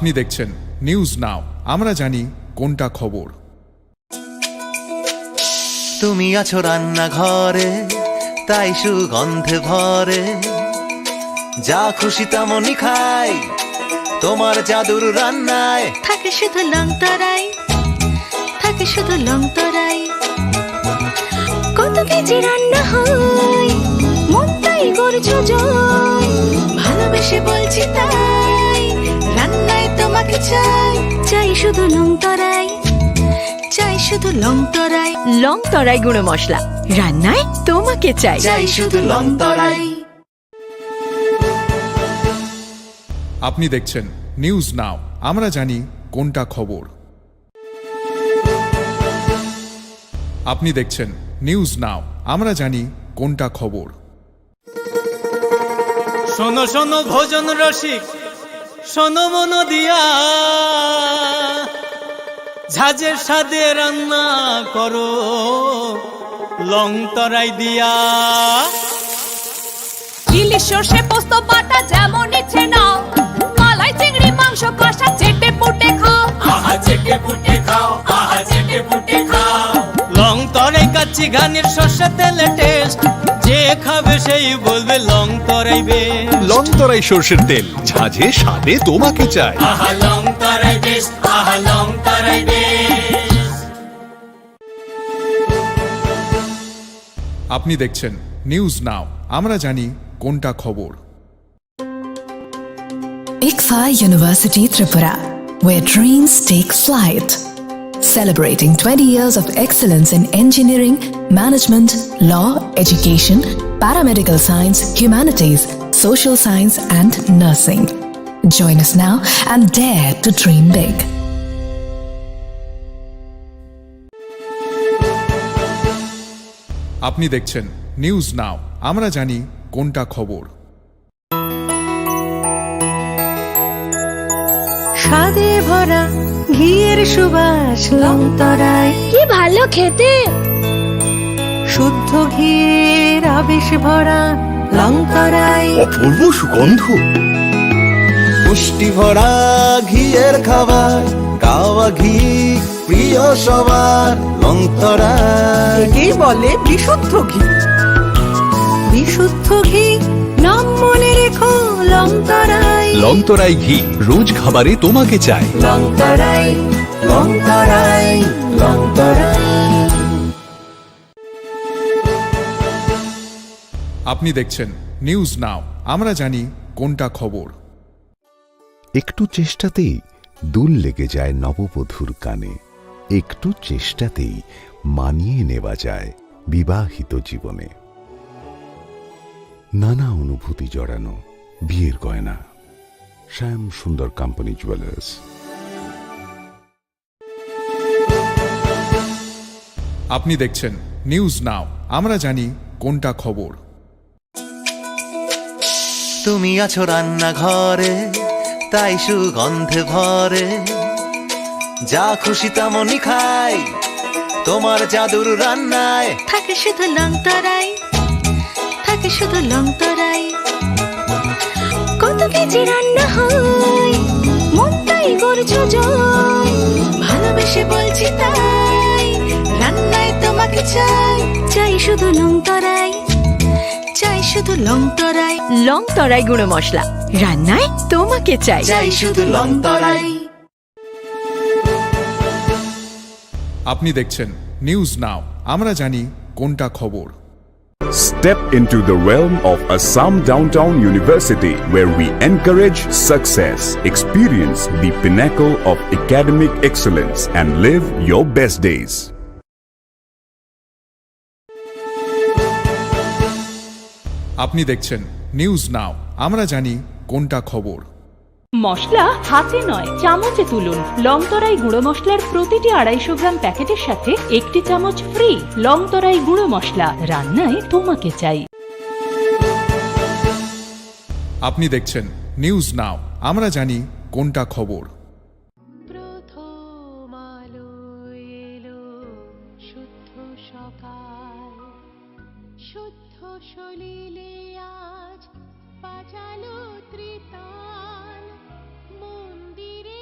আপনি দেখছেন নিউজ নাও, আমরা জানি কোনটা খবর। তুমি আছো রান্নাঘরে, তাই সুগন্ধে ভরে, যা খুশি তেমনই খাই, তোমার জাদুর রান্নায় থাকে শুধু লং তরাই, থাকে শুধু লং তরাই। কত কেজি রান্না হয়, মন তাই করছো জয়, ভালোবেসে বলছি তাই, রান্নায় তোমাকে চাই, চাই শুধু লং তরাই, চাই শুধু লং তরাই। লং তরাই গুঁড়ো মশলা, রান্নায় তোমাকে চাই। চাই শুধু লং তরাই। আপনি দেখছেন নিউজ নাও, আমরা জানি কোনটা খবর। আপনি দেখছেন নিউজ নাও, আমরা জানি কোনটা খবর। শোনো শোনো ভোজন রসিক, শোনো মন দিয়া, ঝাঁঝের স্বাদে রান্না করো লং তরাই দিয়া। ইলিশ সর্ষে পোস্ত বাটা যেমন ইচ্ছে নাও, মালাই চিংড়ি মাংস কষা চেটে পুটে খাও, আহা চেটে পুটে খাও, আহা চেটে পুটে খাও। লং তরাই কাচ্চি ঘানির সর্ষে তেলে টেস্ট, যে খাবে সেই বলবে লং তরাই বেশ। লং তরাই সর্ষের তেল, ঝাঁঝে স্বাদে তোমাকে চাই। আহা লং তরাই বেশ, আহা লং তরাই বেশ। আপনি দেখছেন নিউজ নাও, আমরা জানি কোনটা খবর। ICFA University Tripura, where dreams take flight. Celebrating 20 years of excellence in engineering, management, law, education, paramedical science, humanities, social science, and nursing. Join us now and dare to dream big. আপনি দেখছেন news now, আমরা জানি কোনটা খবর। স্বাদে ভরা ঘিয়ের সুবাস লং তরাই, কি ভালো খেতে, শুদ্ধ ঘিয়ের আবেশ ভরা লং তরাই, অপূর্ব সুগন্ধ, পুষ্টি ভরা ঘিয়ের খাবার, গাওয়া ঘি প্রিয় সবার, লং তরাই। একেই বলে বিশুদ্ধ ঘি। বিশুদ্ধ ঘি নাম মনে রেখো লং তরাই, লং তরাই ঘি রোজ খাবারে তোমাকে চাই। লং তরাই, লং তরাই, লং তরাই। আপনি দেখছেন নিউজ নাও, আমরা জানি কোনটা খবর। একটু চেষ্টাতেই দুল লেগে যায় নববধূর কানে, একটু চেষ্টাতেই মানিয়ে নেওয়া যায় বিবাহিত জীবনে। নানা অনুভূতি জড়ানো বিয়ের গয়না, শ্যাম সুন্দর কোম্পানি জুয়েলার্স। আপনি দেখছেন নিউজ নাও, আমরা জানি কোনটা খবর। তুমি আছো রান্নাঘরে, তাই সুগন্ধে ভরে, যা খুশি তেমনই খাই, তোমার জাদুর রান্নায় থাকে শুধু লং তরাই, থাকে শুধু লং তরাই। কত কেজি রান্না হয়, মন তাই করছো জয়, ভালোবেসে বলছি তাই, রান্নায় তোমাকে চাই, চাই শুধু লং তরাই, চাই শুধু লং তরাই। লং তরাই গুঁড়ো মশলা, রান্নায় তোমাকে চাই। চাই শুধু লং তরাই। আপনি দেখছেন নিউজ নাও, আমরা জানি কোনটা খবর। Step into the realm of Assam Downtown University, where we encourage success, experience the pinnacle of academic excellence, and live your best days. আপনি দেখছেন নিউজ নাও, আমরা জানি কোনটা খবর। মশলা হাতে নয় চামচে তুলুন। লং তরাই গুঁড়ো মশলার প্রতিটি 250 গ্রাম প্যাকেটের সাথে একটি চামচ ফ্রি। লং তরাই গুঁড়ো মশলা, রান্নায় তোমাকে চাই। আপনি দেখছেন নিউজ নাও, আমরা জানি কোনটা খবর। প্রথম আলো এলো, শুদ্ধ সকাল, শুদ্ধ সলিলে আজ বাজালো ত্রিতাল, মন্দিরে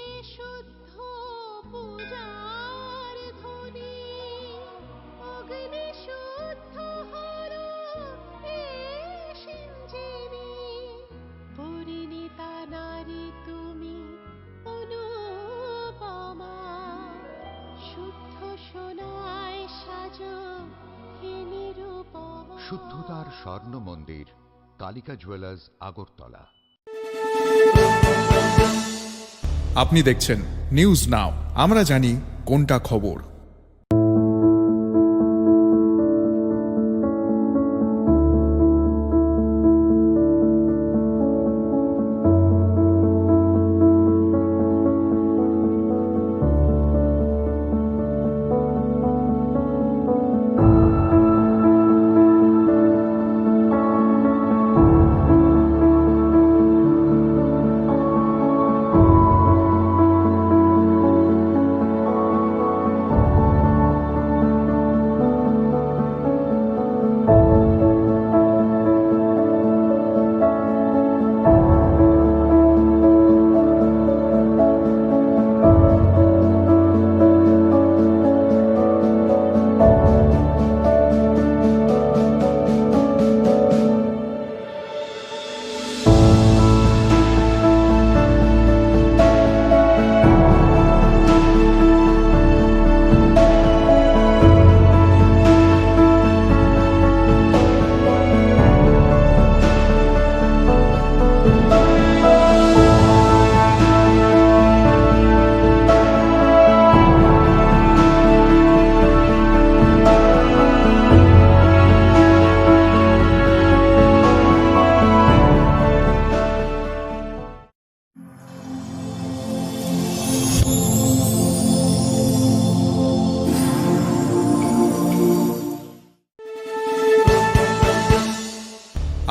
শুদ্ধতার স্বর্ণ মন্দির কালিকা জুয়েলার্স আগরতলা। আপনি দেখছেন নিউজ নাও, আমরা জানি কোনটা খবর।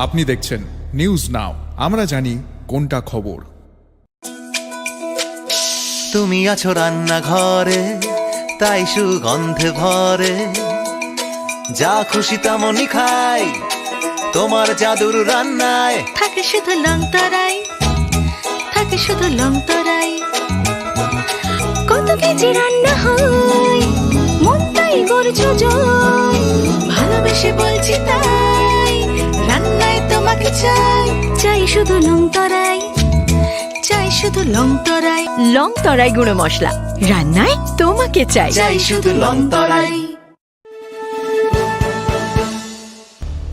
আপনি দেখছেন নিউজ নাও, আমরা জানি কোনটা খবর। তুমি আছো রান্নাঘরে, তাই সুগন্ধে ভরে, যা খুশি তেমনই খাই তোমার জাদুর রান্নায়। থাকে শুধু লং তরাই, থাকে শুধু লং তরাই। কত কেজি রান্না হয়, মন তাই করছো জয়। ভালোবেসে বলছি তাই, রান্নায় তোমাকে চাই, চাই শুধু লং তরাই, চাই শুধু লং তরাই। লং তরাই গুঁড়ো মশলা, রান্নায় তোমাকে চাই। চাই শুধু লং তরাই।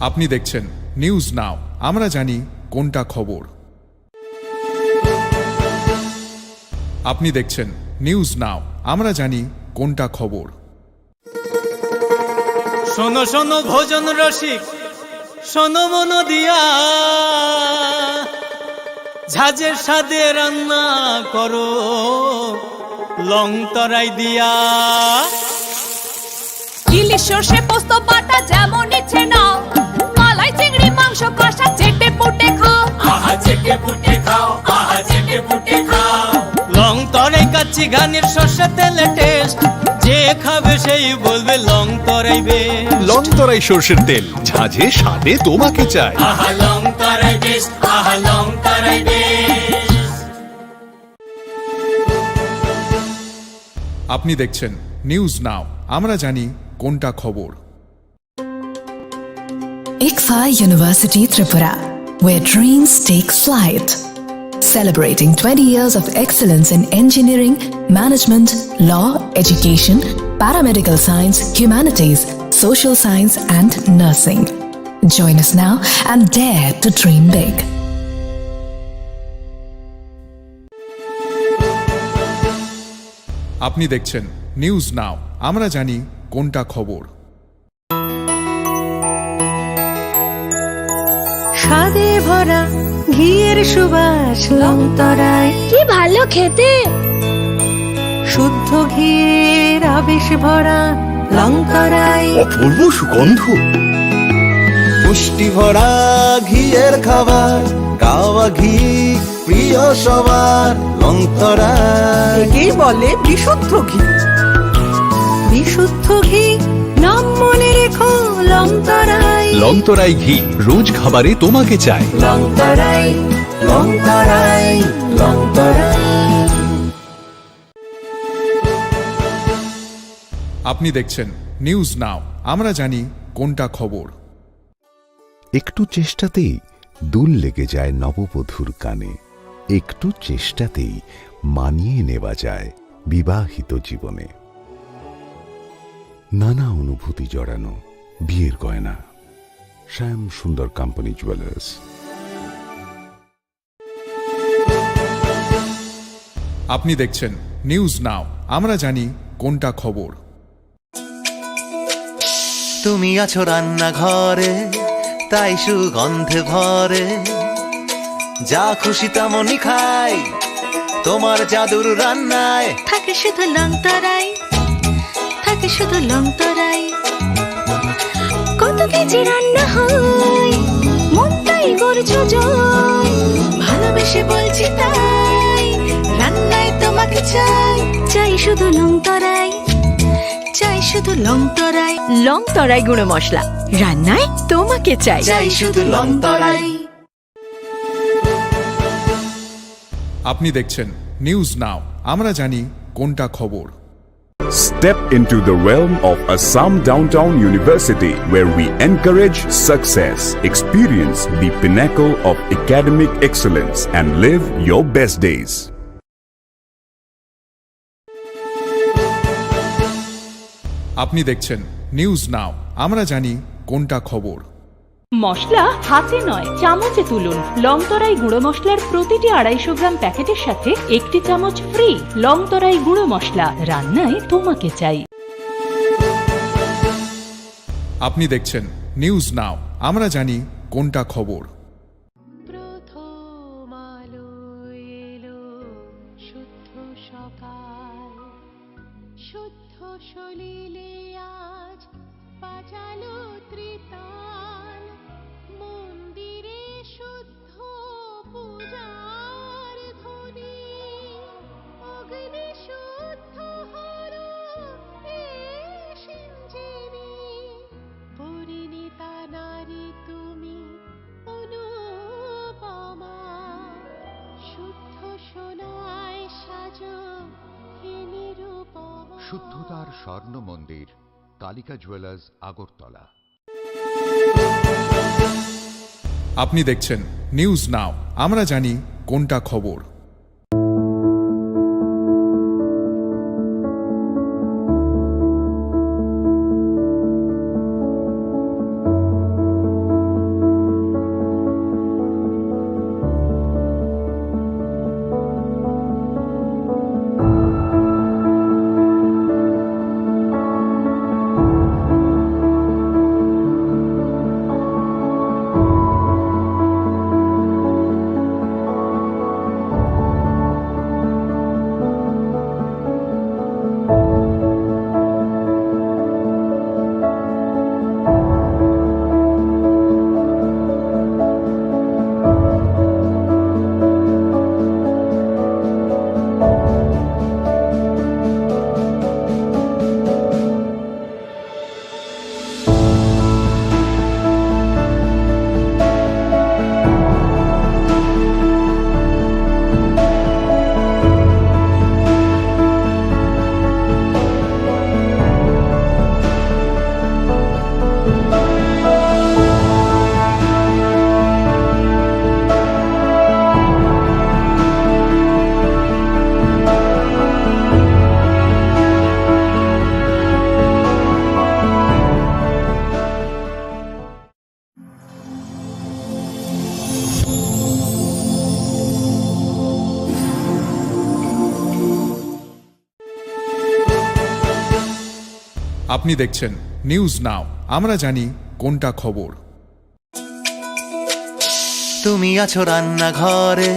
আপনি দেখছেন নিউজ নাও, আমরা জানি কোনটা খবর। আপনি দেখছেন নিউজ নাও, আমরা জানি কোনটা খবর। শোনো শোনো ভোজন রসিক, শোনো মন দিয়া, ঝাঁঝের স্বাদে রান্না করো লং তরাই দিয়া। ইলিশ সর্ষে পোস্ত বাটা যেমন ইচ্ছে নাও, মালাই চিংড়ি মাংস কষা চেটে পুটে খাও। আহা চেটে পুটে খাও, আহা চেটে পুটে খাও। লং তরাই কাচ্চি ঘানির সর্ষে তেলে টেস্ট, যে খাবে সেই বলবে লং তরাই বেশ। লং তরাই সর্ষের তেল, ঝাঁঝে স্বাদে তোমাকে চাই। আহা লং তরাই বেশ, আহা লং তরাই বেশ। আপনি দেখছেন নিউজ নাও, আমরা জানি কোনটা খবর। ICFA University Tripura, where dreams take flight. Celebrating 20 years of excellence in engineering, management, law, education, paramedical science, humanities, social science, and nursing. Join us now and dare to dream big. আপনি দেখছেন news now, আমরা জানি কোনটা খবর। স্বাদে ভরা ঘিয়ের সুবাস লং তরাই, কি ভালো খেতে। শুদ্ধ ঘিয়ের আবেশ ভরা লং তরাই, অপূর্ব সুগন্ধ। পুষ্টি ভরা ঘিয়ের খাবার, গাওয়া ঘি প্রিয় সবার। লং তরাই একেই বলে বিশুদ্ধ ঘি। বিশুদ্ধ ঘি নাম মনে রেখো লং তরাই। লং তরাই ঘি রোজ খাবারে তোমাকে চাই। লং তরাই, লং তরাই, লং তরাই। আপনি দেখছেন নিউজ নাও, আমরা জানি কোনটা খবর। একটু চেষ্টাতেই দুল লেগে যায় নববধূর কানে, একটু চেষ্টাতেই মানিয়ে নেওয়া যায় বিবাহিত জীবনে। নানা অনুভূতি জড়ানো বিয়ের গয়না, শ্যাম সুন্দর কোম্পানি জুয়েলার্স। আপনি দেখছেন নিউজ নাও, আমরা জানি কোনটা খবর। তুমি আছো রান্নাঘরে, তাই সুগন্ধে ভরে, যা খুশি তেমনই খাই তোমার জাদুর রান্নায়। থাকে শুধু লং তরাই, থাকে শুধু লং তরাই। কত কেজি রান্না হয়, মনটাই করছো জয়। ভালোবেসে বলছি তাই, রান্নায় তোমাকে চাই। চাই শুধু লং তরাই, চাই শুধু লং তরাই। লং তরাই গুঁড়ো মশলা, রান্নায় তোমাকে চাই। চাই শুধু লং তরাই। আপনি দেখছেন নিউজ নাও, আমরা জানি কোনটা খবর। Step into the realm of Assam Downtown University, where we encourage success, experience the pinnacle of academic excellence, and live your best days. আপনি দেখছেন নিউজ নাও, আমরা জানি কোনটা খবর। মশলা হাতে নয় চামচে তুলুন। লংতরাই গুঁড়ো মশলার প্রতিটি 250 গ্রাম প্যাকেটের সাথে 1টি চামচ ফ্রি। লংতরাই গুঁড়ো মশলা, রান্নায় তোমাকে চাই। আপনি দেখছেন নিউজ নাও, আমরা জানি কোনটা খবর। প্রথম আলো এলো, শুদ্ধ সকাল, শুদ্ধ সলিলে আজ বাজালো ত্রিতাল। মন্দিরে শুদ্ধ পূজার ধ্বনি, অগ্নি শুদ্ধ হলো এই সিঞ্জিনি। পরিণীতা নারী তুমি অনুপমা, শুদ্ধ সোনায় সাজো হে নিরুপমা। শুদ্ধতার স্বর্ণ মন্দির, কালিকা জুয়েলার্স, আগরতলা। আপনি দেখছেন নিউজ নাও, আমরা জানি কোনটা খবর। আপনি দেখছেন নিউজ নাও, আমরা জানি কোনটা খবর। তুমি আছো রান্নাঘরে,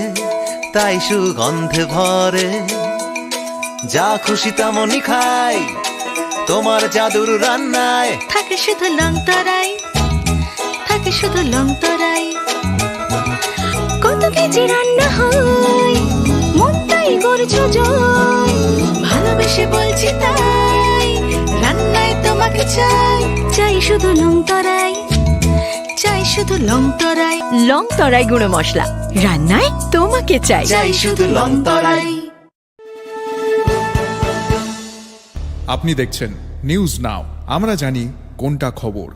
তাই সুগন্ধে ভরে, যা খুশি তেমনই খাই তোমার জাদুর রান্নায়। থাকে শুধু লং তরাই, থাকে শুধু লং তরাই। কত কেজি রান্না হয়, মনটাই করছো জয়। ভালোবেসে বলছি তাই, রান্নায় তোমাকে চাই। চাই শুধু লং তরাই, চাই শুধু লং তরাই। লং তরাই গুঁড়ো মশলা, রান্নায় তোমাকে চাই। চাই শুধু লং তরাই। আপনি দেখছেন নিউজ নাও, আমরা জানি কোনটা খবর।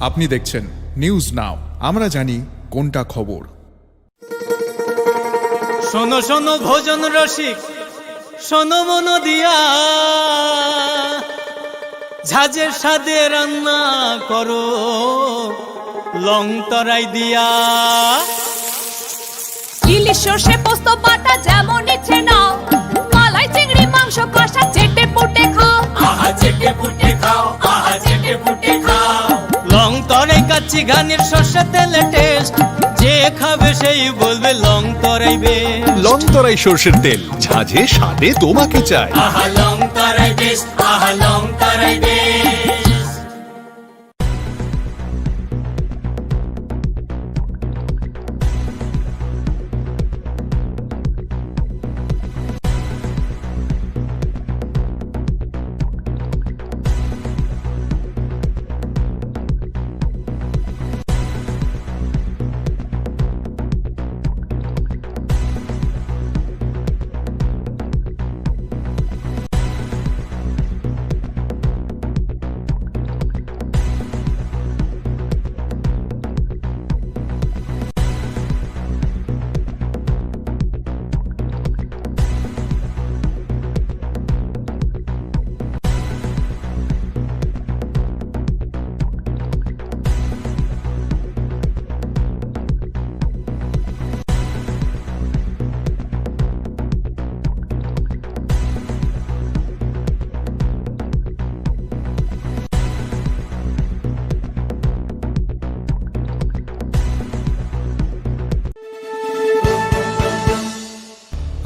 আপনি দেখছেন নিউজ নাও, আমরা জানি কোনটা খবর। শোনো শোনো ভোজন রসিক, শোনো মন দিয়া, ঝাঁঝের স্বাদে রান্না করো লং তরাই দিয়া। ইলিশ সর্ষে পোস্ত বাটা যেমন ইচ্ছে নাও, মালাই চিংড়ি মাংস কষা চেটে পুটে খাও, আহা চেটে পুটে খাও, আহা চেটে পুটে খাও। লং তরাই কাচ্চি ঘানির সর্ষে তেলে টেস্ট, যে খাবে সেই বলবে লং তরাই বেশ। লং তরাই সর্ষের তেল, ঝাঁঝে স্বাদে তোমাকে চাই। আহা লং তরাই বেশ, আহা লং তরাই বেশ।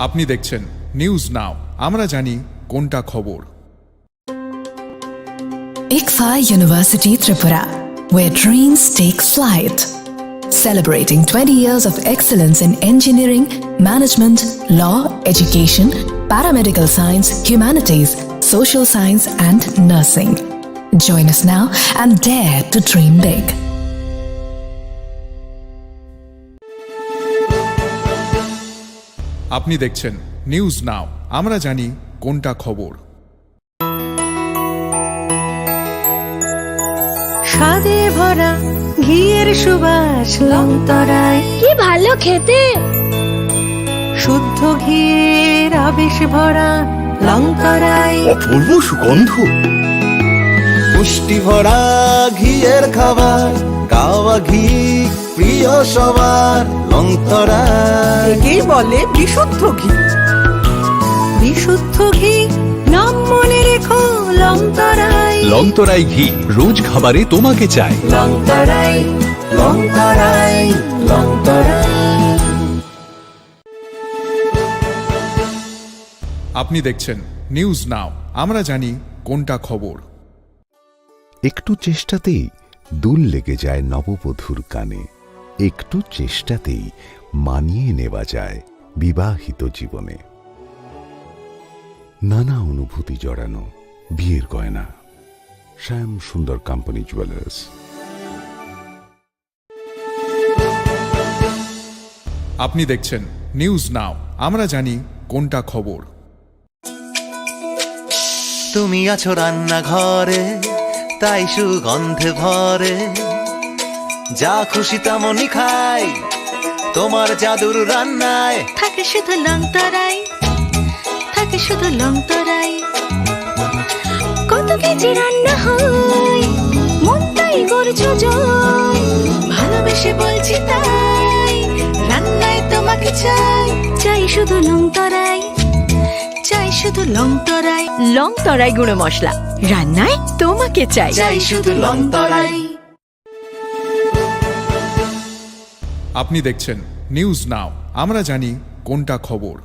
আপনি দেখছেন নিউজ নাও, আমরা জানি কোনটা খবর। ICFA University Tripura, where dreams take flight. Celebrating 20 years of excellence in engineering, management, law, education, paramedical science, humanities, social science, and nursing. Join us now and dare to dream big. আপনি দেখছেন news now, আমরা জানি কোনটা খবর। স্বাদে ভরা ঘিয়ের সুবাস লং তরাই, কি ভালো খেতে, শুদ্ধ ঘিয়ের আবেশ ভরা লং তরাই, অপূর্ব সুগন্ধ, পুষ্টি ভরা ঘিয়ের খাবার, কাওয়া ঘি প্রিয় সবার লং তরাই। একেই বলে বিশুদ্ধ ঘি। বিশুদ্ধ ঘি নাম মনে রেখো লং তরাই। লং তরাই ঘি রোজ খাবারে তোমাকে চাই। লং তরাই, লং তরাই, লং তরাই। আপনি দেখছেন নিউজ নাও, আমরা জানি কোনটা খবর। একটু চেষ্টাতেই দুল লেগে যায় নববধূর কানে, একটু চেষ্টাতেই মানিয়ে নেওয়া যায় বিবাহিত জীবনে। নানা অনুভূতি জড়ানো বিয়ের গয়না, শ্যাম সুন্দর কোম্পানি জুয়েলার্স। আপনি দেখছেন নিউজ নাও, আমরা জানি কোনটা খবর। তুমি আছো রান্নাঘরে, তাই সুগন্ধে ভরে, যা খুশি তেমনই খাই তোমার জাদুর রান্নায়। থাকে শুধু লং তরাই, থাকে শুধু লং তরাই, কত কেজি রান্না হয় মন তাই করছো জয়, ভালোবেসে বলছি তাই রান্নায় তোমাকে চাই, চাই শুধু লং তরাই, চাই শুধু লং তরাই। লং তরাই গুঁড়ো মশলা, রান্নায় তোমাকে চাই। চাই শুধু লং তরাই। আপনি দেখছেন নিউজ নাও, আমরা জানি কোনটা খবর।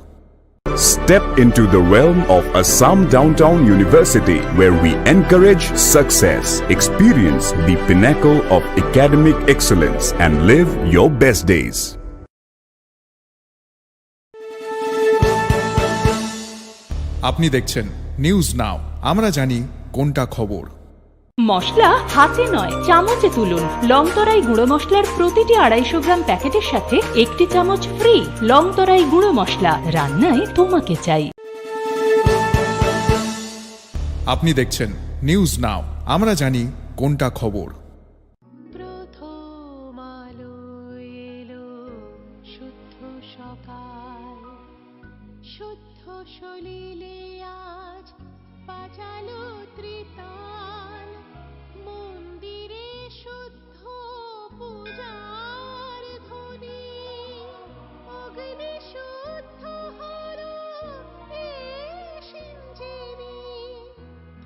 Step into the realm of Assam Downtown University, where we encourage success, experience the pinnacle of academic excellence, and live your best days. আপনি দেখছেন নিউজ নাও, আমরা জানি কোনটা খবর। মশলা হাতে নয় চামচে তুলুন। লং তরাই গুঁড়ো মশলার প্রতিটি 250 গ্রাম প্যাকেটের সাথে 1টি চামচ ফ্রি। লং তরাই গুঁড়ো মশলা, রান্নায় তোমাকে চাই। আপনি দেখছেন নিউজ নাও, আমরা জানি কোনটা খবর। প্রথম আলো এলো, শুদ্ধ সকাল, শুদ্ধ সলিলে আজ বাজালো ত্রিতাল মন্দিরে শুদ্ধ পূজার ধ্বনি অগ্নি শুদ্ধ হলো সিঞ্জিনী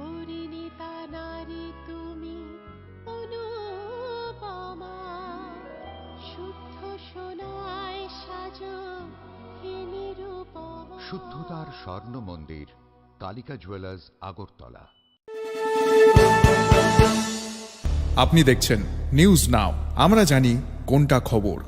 পরিণীতা নারী তুমি অনুপমা শুদ্ধ সোনায় সাজো হে নিরুপমা। শুদ্ধতার স্বর্ণ মন্দির কালিকা জুয়েলার্স আগরতলা। আপনি দেখছেন নিউজ নাও, আমরা জানি কোনটা খবর।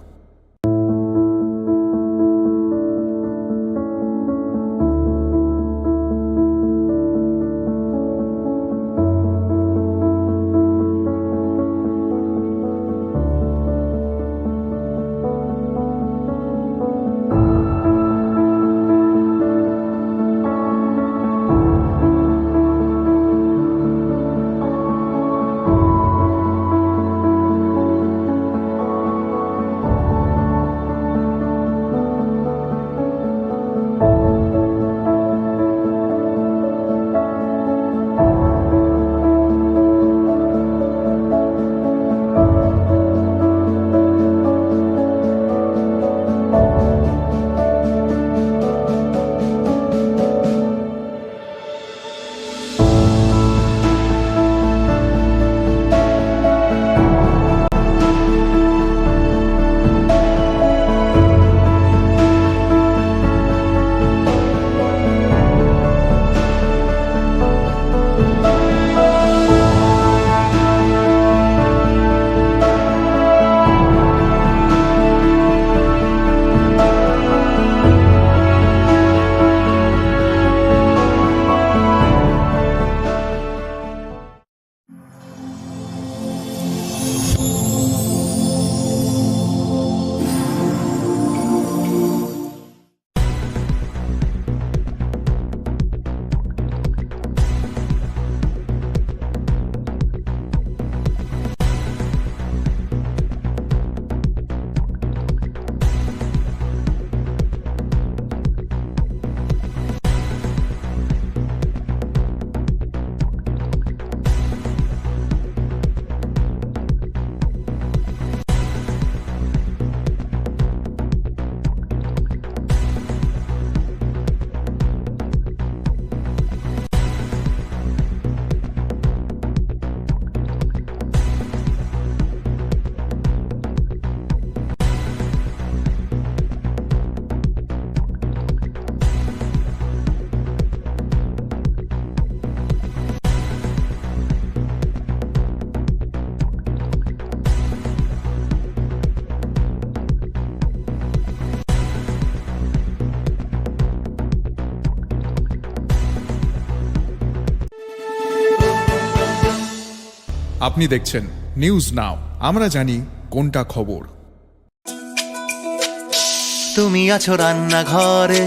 আপনি দেখছেন নিউজ নাও, আমরা জানি কোনটা খবর। তুমি আছো রান্নাঘরে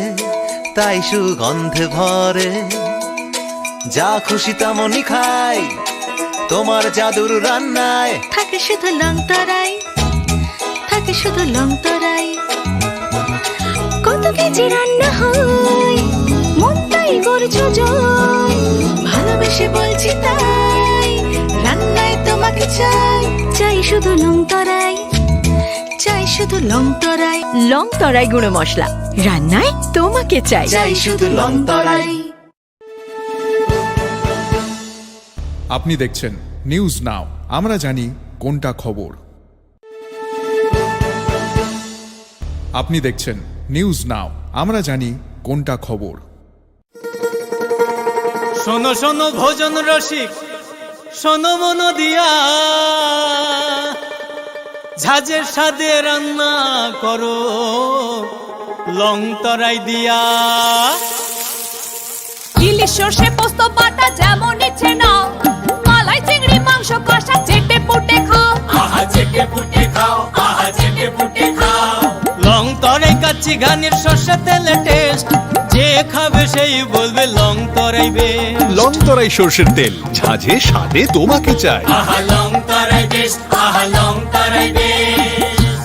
তাই সুগন্ধে ভরে যা খুশি তেমনই খাই তোমার জাদুর রান্নায় থাকে শুধু লং তরাই থাকে শুধু লং তরাই কত কেজি রান্না হয় মন তাই করছো জয় ভালোবেসে বলছি তাই রান্নায় তোমাকে চাই চাই শুধু লং তরাই চাই শুধু লং তরাই। লং তরাই গুঁড়ো মশলা, রান্নায় তোমাকে চাই। চাই শুধু লং তরাই। আপনি দেখছেন নিউজ নাও, আমরা জানি কোনটা খবর। আপনি দেখছেন নিউজ নাও, আমরা জানি কোনটা খবর। শোনো শোনো ভোজন রসিক, শোনো মন দিয়া ঝাঁঝের স্বাদে রান্না করো লং তরাই দিয়া। ইলিশ সর্ষে পোস্ত বাটা যেমন ইচ্ছে নাও, মালাই চিংড়ি মাংস কষা চেটে পুটে খাও, আহা চেটে পুটে খাও, আহা চেটে পুটে খাও। লং তরাই কাচ্চি ঘানির সর্ষে তেলে টেস্ট, যে খাবে সেই বলবে লং তরাই বেশ। লং তরাই সর্ষের তেল, ঝাঁঝে স্বাদে তোমাকে চাই। আহা লং তরাই বেশ, আহা লং তরাই বেশ।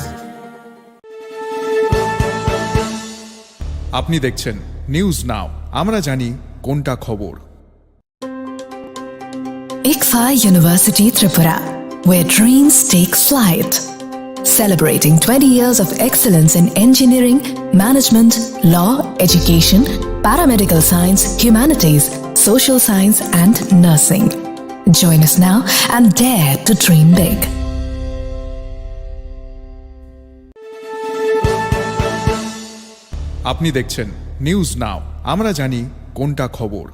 আপনি দেখছেন নিউজ নাও, আমরা জানি কোনটা খবর। ICFA University Tripura, where dreams take flight. Celebrating 20 years of excellence in engineering, management, law, education, paramedical science, humanities, social science, and nursing. Join us now and dare to dream big. আপনি দেখছেন news now, আমরা জানি কোনটা খবর।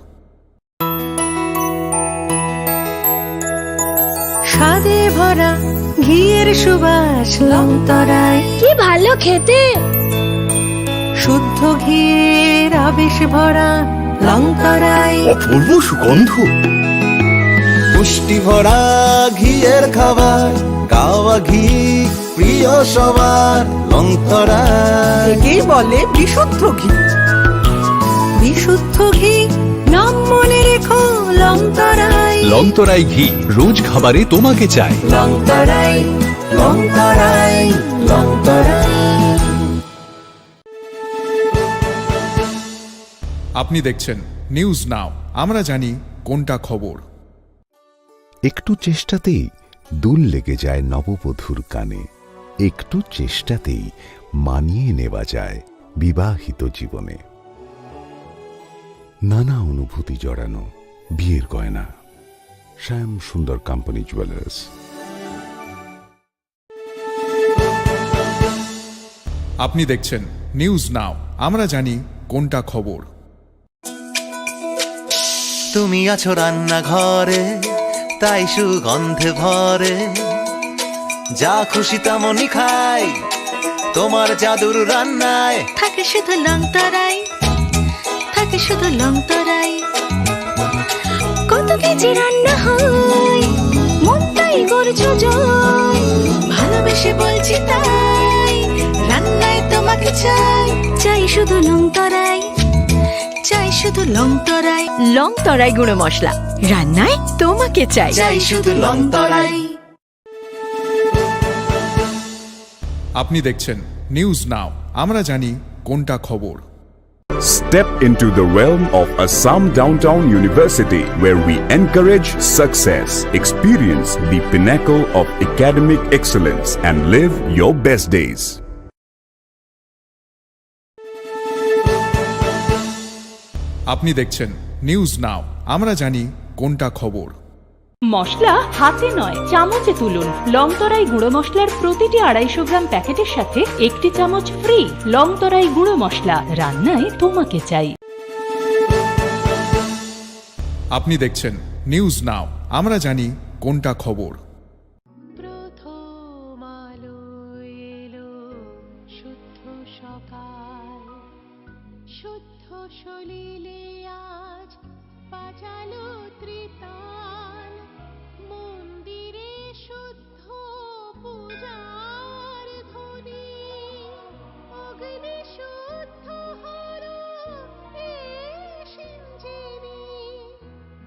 স্বাদে ভরা ঘিয়ের সুবাস লংতরায়, কি ভালো খেতে। শুদ্ধ ঘিয়ের আবেশ ভরা লংতরায়, অপূর্ব সুগন্ধ। পুষ্টি ভরা ঘিয়ের খাবার, গাওয়া ঘি প্রিয় সবার লংতরা। কি বলে বিশুদ্ধ ঘি? বিশুদ্ধ ঘি নাম মনে রেখো লংতরায়। লংতরাই ঘি রোজ খাবারে তোমাকে চাই। লংতরাই লংতরাই লংতরাই। আপনি দেখছেন নিউজ নাও, আমরা জানি কোনটা খবর। একটু চেষ্টাতেই দুল লেগে যায় নববধূর কানে, একটু চেষ্টাতেই মানিয়ে নেওয়া যায় বিবাহিত জীবনে। নানা অনুভূতি জড়ানো বিয়ের গয়না, শ্যাম সুন্দর কোম্পানি জুয়েলার্স। আপনি দেখছেন নিউজ নাও, আমরা জানি কোনটা খবর। তুমি আছো রান্নাঘরে, তাই সুগন্ধে ভরে, যা খুশি তেমনই খাই তোমার জাদুর রান্নায়। থাকে শুধু লংতরাই, থাকে শুধু লংতরাই। কত কেজি রান্না হয়, মনটাই করছো জয়। ভালোবেসে বলছি তাই, রান্নায় তোমাকে চাই। চাই শুধু লংতরাই, চাই শুধু লংতরাই। লংতরাই গুঁড়ো মশলা, রান্নায় তোমাকে চাই। চাই শুধু লংতরাই। আপনি দেখছেন নিউজ নাও, আমরা জানি কোনটা খবর। Step into the realm of Assam Downtown University, where we encourage success, experience the pinnacle of academic excellence, and live your best days. আপনি দেখছেন নিউজ নাও, আমরা জানি কোনটা খবর। মশলা হাতে নয় চামচে তুলুন। লংতরাই গুঁড়ো মশলার প্রতিটি 250 গ্রাম প্যাকেটের সাথে 1টি চামচ ফ্রি। লংতরাই গুঁড়ো মশলা, রান্নায় তোমাকে চাই। আপনি দেখছেন নিউজ নাও, আমরা জানি কোনটা খবর। প্রথম আলো এলো, শুদ্ধ সকাল, শুদ্ধ সলিলে আজ বাজালো ত্রিতাল। মন্দিরে শুদ্ধ পূজার ধ্বনি, অগ্নি শুদ্ধ হর এ সিঞ্জিনী।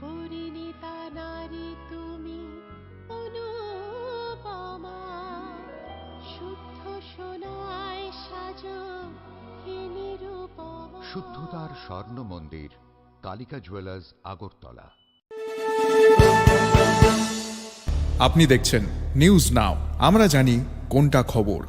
পরিণীতা নারী তুমি অনুপমা, শুদ্ধ সোনায় সাজো হে নিরুপমা। শুদ্ধতার স্বর্ণ মন্দির, কালিকা জুয়েলার্স, আগরতলা। আপনি দেখছেন নিউজ নাও, আমরা জানি কোনটা খবর।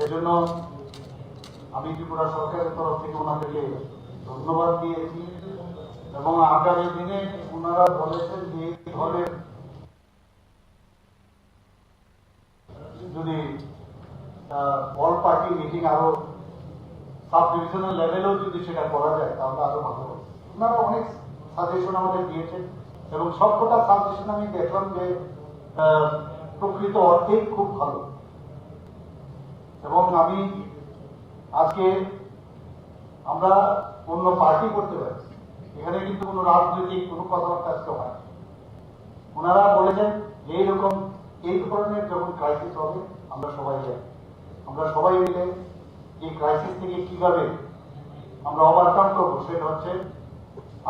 এজন্য আমি ত্রিপুরা সরকারের তরফ থেকে ওনাদেরকে ধন্যবাদ দিয়েছি এবং আগামী দিনে ওনারা বলেছেন যে এই ধরনের যদি অল পার্টি মিটিং আরো সাব ডিভিশনাল লেভেলেও যদি সেটা করা যায় তাহলে আরো ভালো হবে। ওনারা অনেক সাজেশন আমাদের দিয়েছেন এবং সবকটা সাজেশন আমি দেখলাম যে প্রকৃত অর্থেই খুব ভালো। এবং আমি আজকে আমরা অন্য পার্টি করতে পারি, এখানে কিন্তু কোনো রাজনৈতিক কোনো কথাবার্তা আজকে হয়। ওনারা বলেছেন এইরকম এই ধরনের যখন ক্রাইসিস হবে আমরা সবাই মিলে এই ক্রাইসিস থেকে কিভাবে আমরা ওভারকাম করবো সেটা হচ্ছে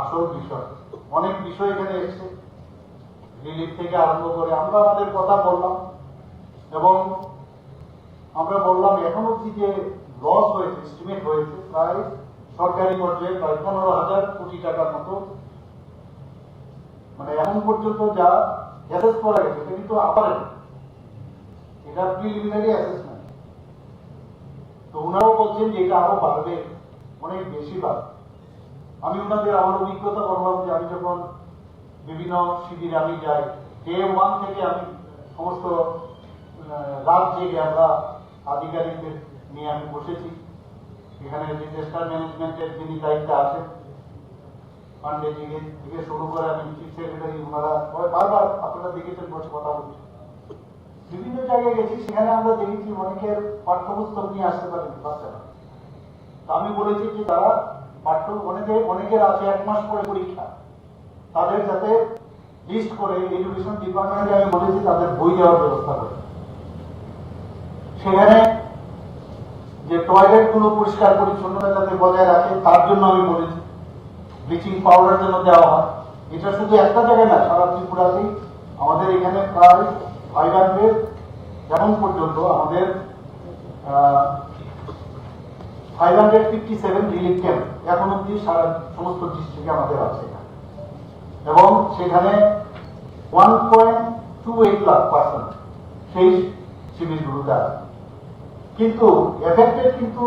আসল বিষয়। অনেক বিষয় এখানে এসছে, রিলিফ থেকে আরম্ভ করে আমরা আমাদের কথা বললাম এবং আমরা বললাম এখন অব্দি যে লস হয়েছে, এস্টিমেট হয়েছে প্রায় সরকারি পর্যায়ে প্রায় 15,000 কোটি টাকার মতো, মানে এখন পর্যন্ত যা অ্যাসেস করা গেছে এটা কিন্তু আপারে, এটা প্রিলিমিনারি অ্যাসেসমেন্ট। তো ওনারাও বলছেন যে এটা আরো বাড়বে, অনেক বেশি বাড়বে। আমি ওনাদের আমার অভিজ্ঞতা বললাম যে আমি যখন বিভিন্ন শিবিরে আমি যাই, ডে 1 থেকে আমি সমস্ত রাত জেগে আমরা আধিকারিকদের নিয়ে আমি বসেছি। এখানে ডিজাস্টার ম্যানেজমেন্টের যিনি দায়িত্বে আছেন পান্ডেজি থেকে শুরু করে আমি চিফ সেক্রেটারি, ওনারা বারবার আপনারা দেখেছেন বসে কথা বলছি। বিভিন্ন জায়গায় গেছি, সেখানে আমরা দেখেছি অনেকের পাঠ্যপুস্তক নিয়ে আসতে পারেন বাচ্চারা। তা আমি বলেছি যে তারা অনেকের আছে 1 মাস পরে পরীক্ষা, তাদের যাতে লিস্ট করে এডুকেশন ডিপার্টমেন্টে আমি বলেছি তাদের বই দেওয়ার ব্যবস্থা করে। সেখানে যে টয়লেট গুলো পরিষ্কার পরিচ্ছন্নতা যাতে বজায় রাখে তার জন্য আমি বলেছি ব্লিচিং পাউডার যেন দেওয়া হয়। এটা শুধু একটা জায়গায় না, সারা ত্রিপুরাতেই আমাদের এখানে প্রায় 500 এখন পর্যন্ত আমাদের 557 রিলিফ ক্যাম্প এখন অব্দি সারা সমস্ত ডিস্ট্রিক্টে আমাদের আছে এবং সেখানে 1.28 লাখ পার্সন সেই শিবিরগুলোতে আছে। কিন্তু এফেক্টেড কিন্তু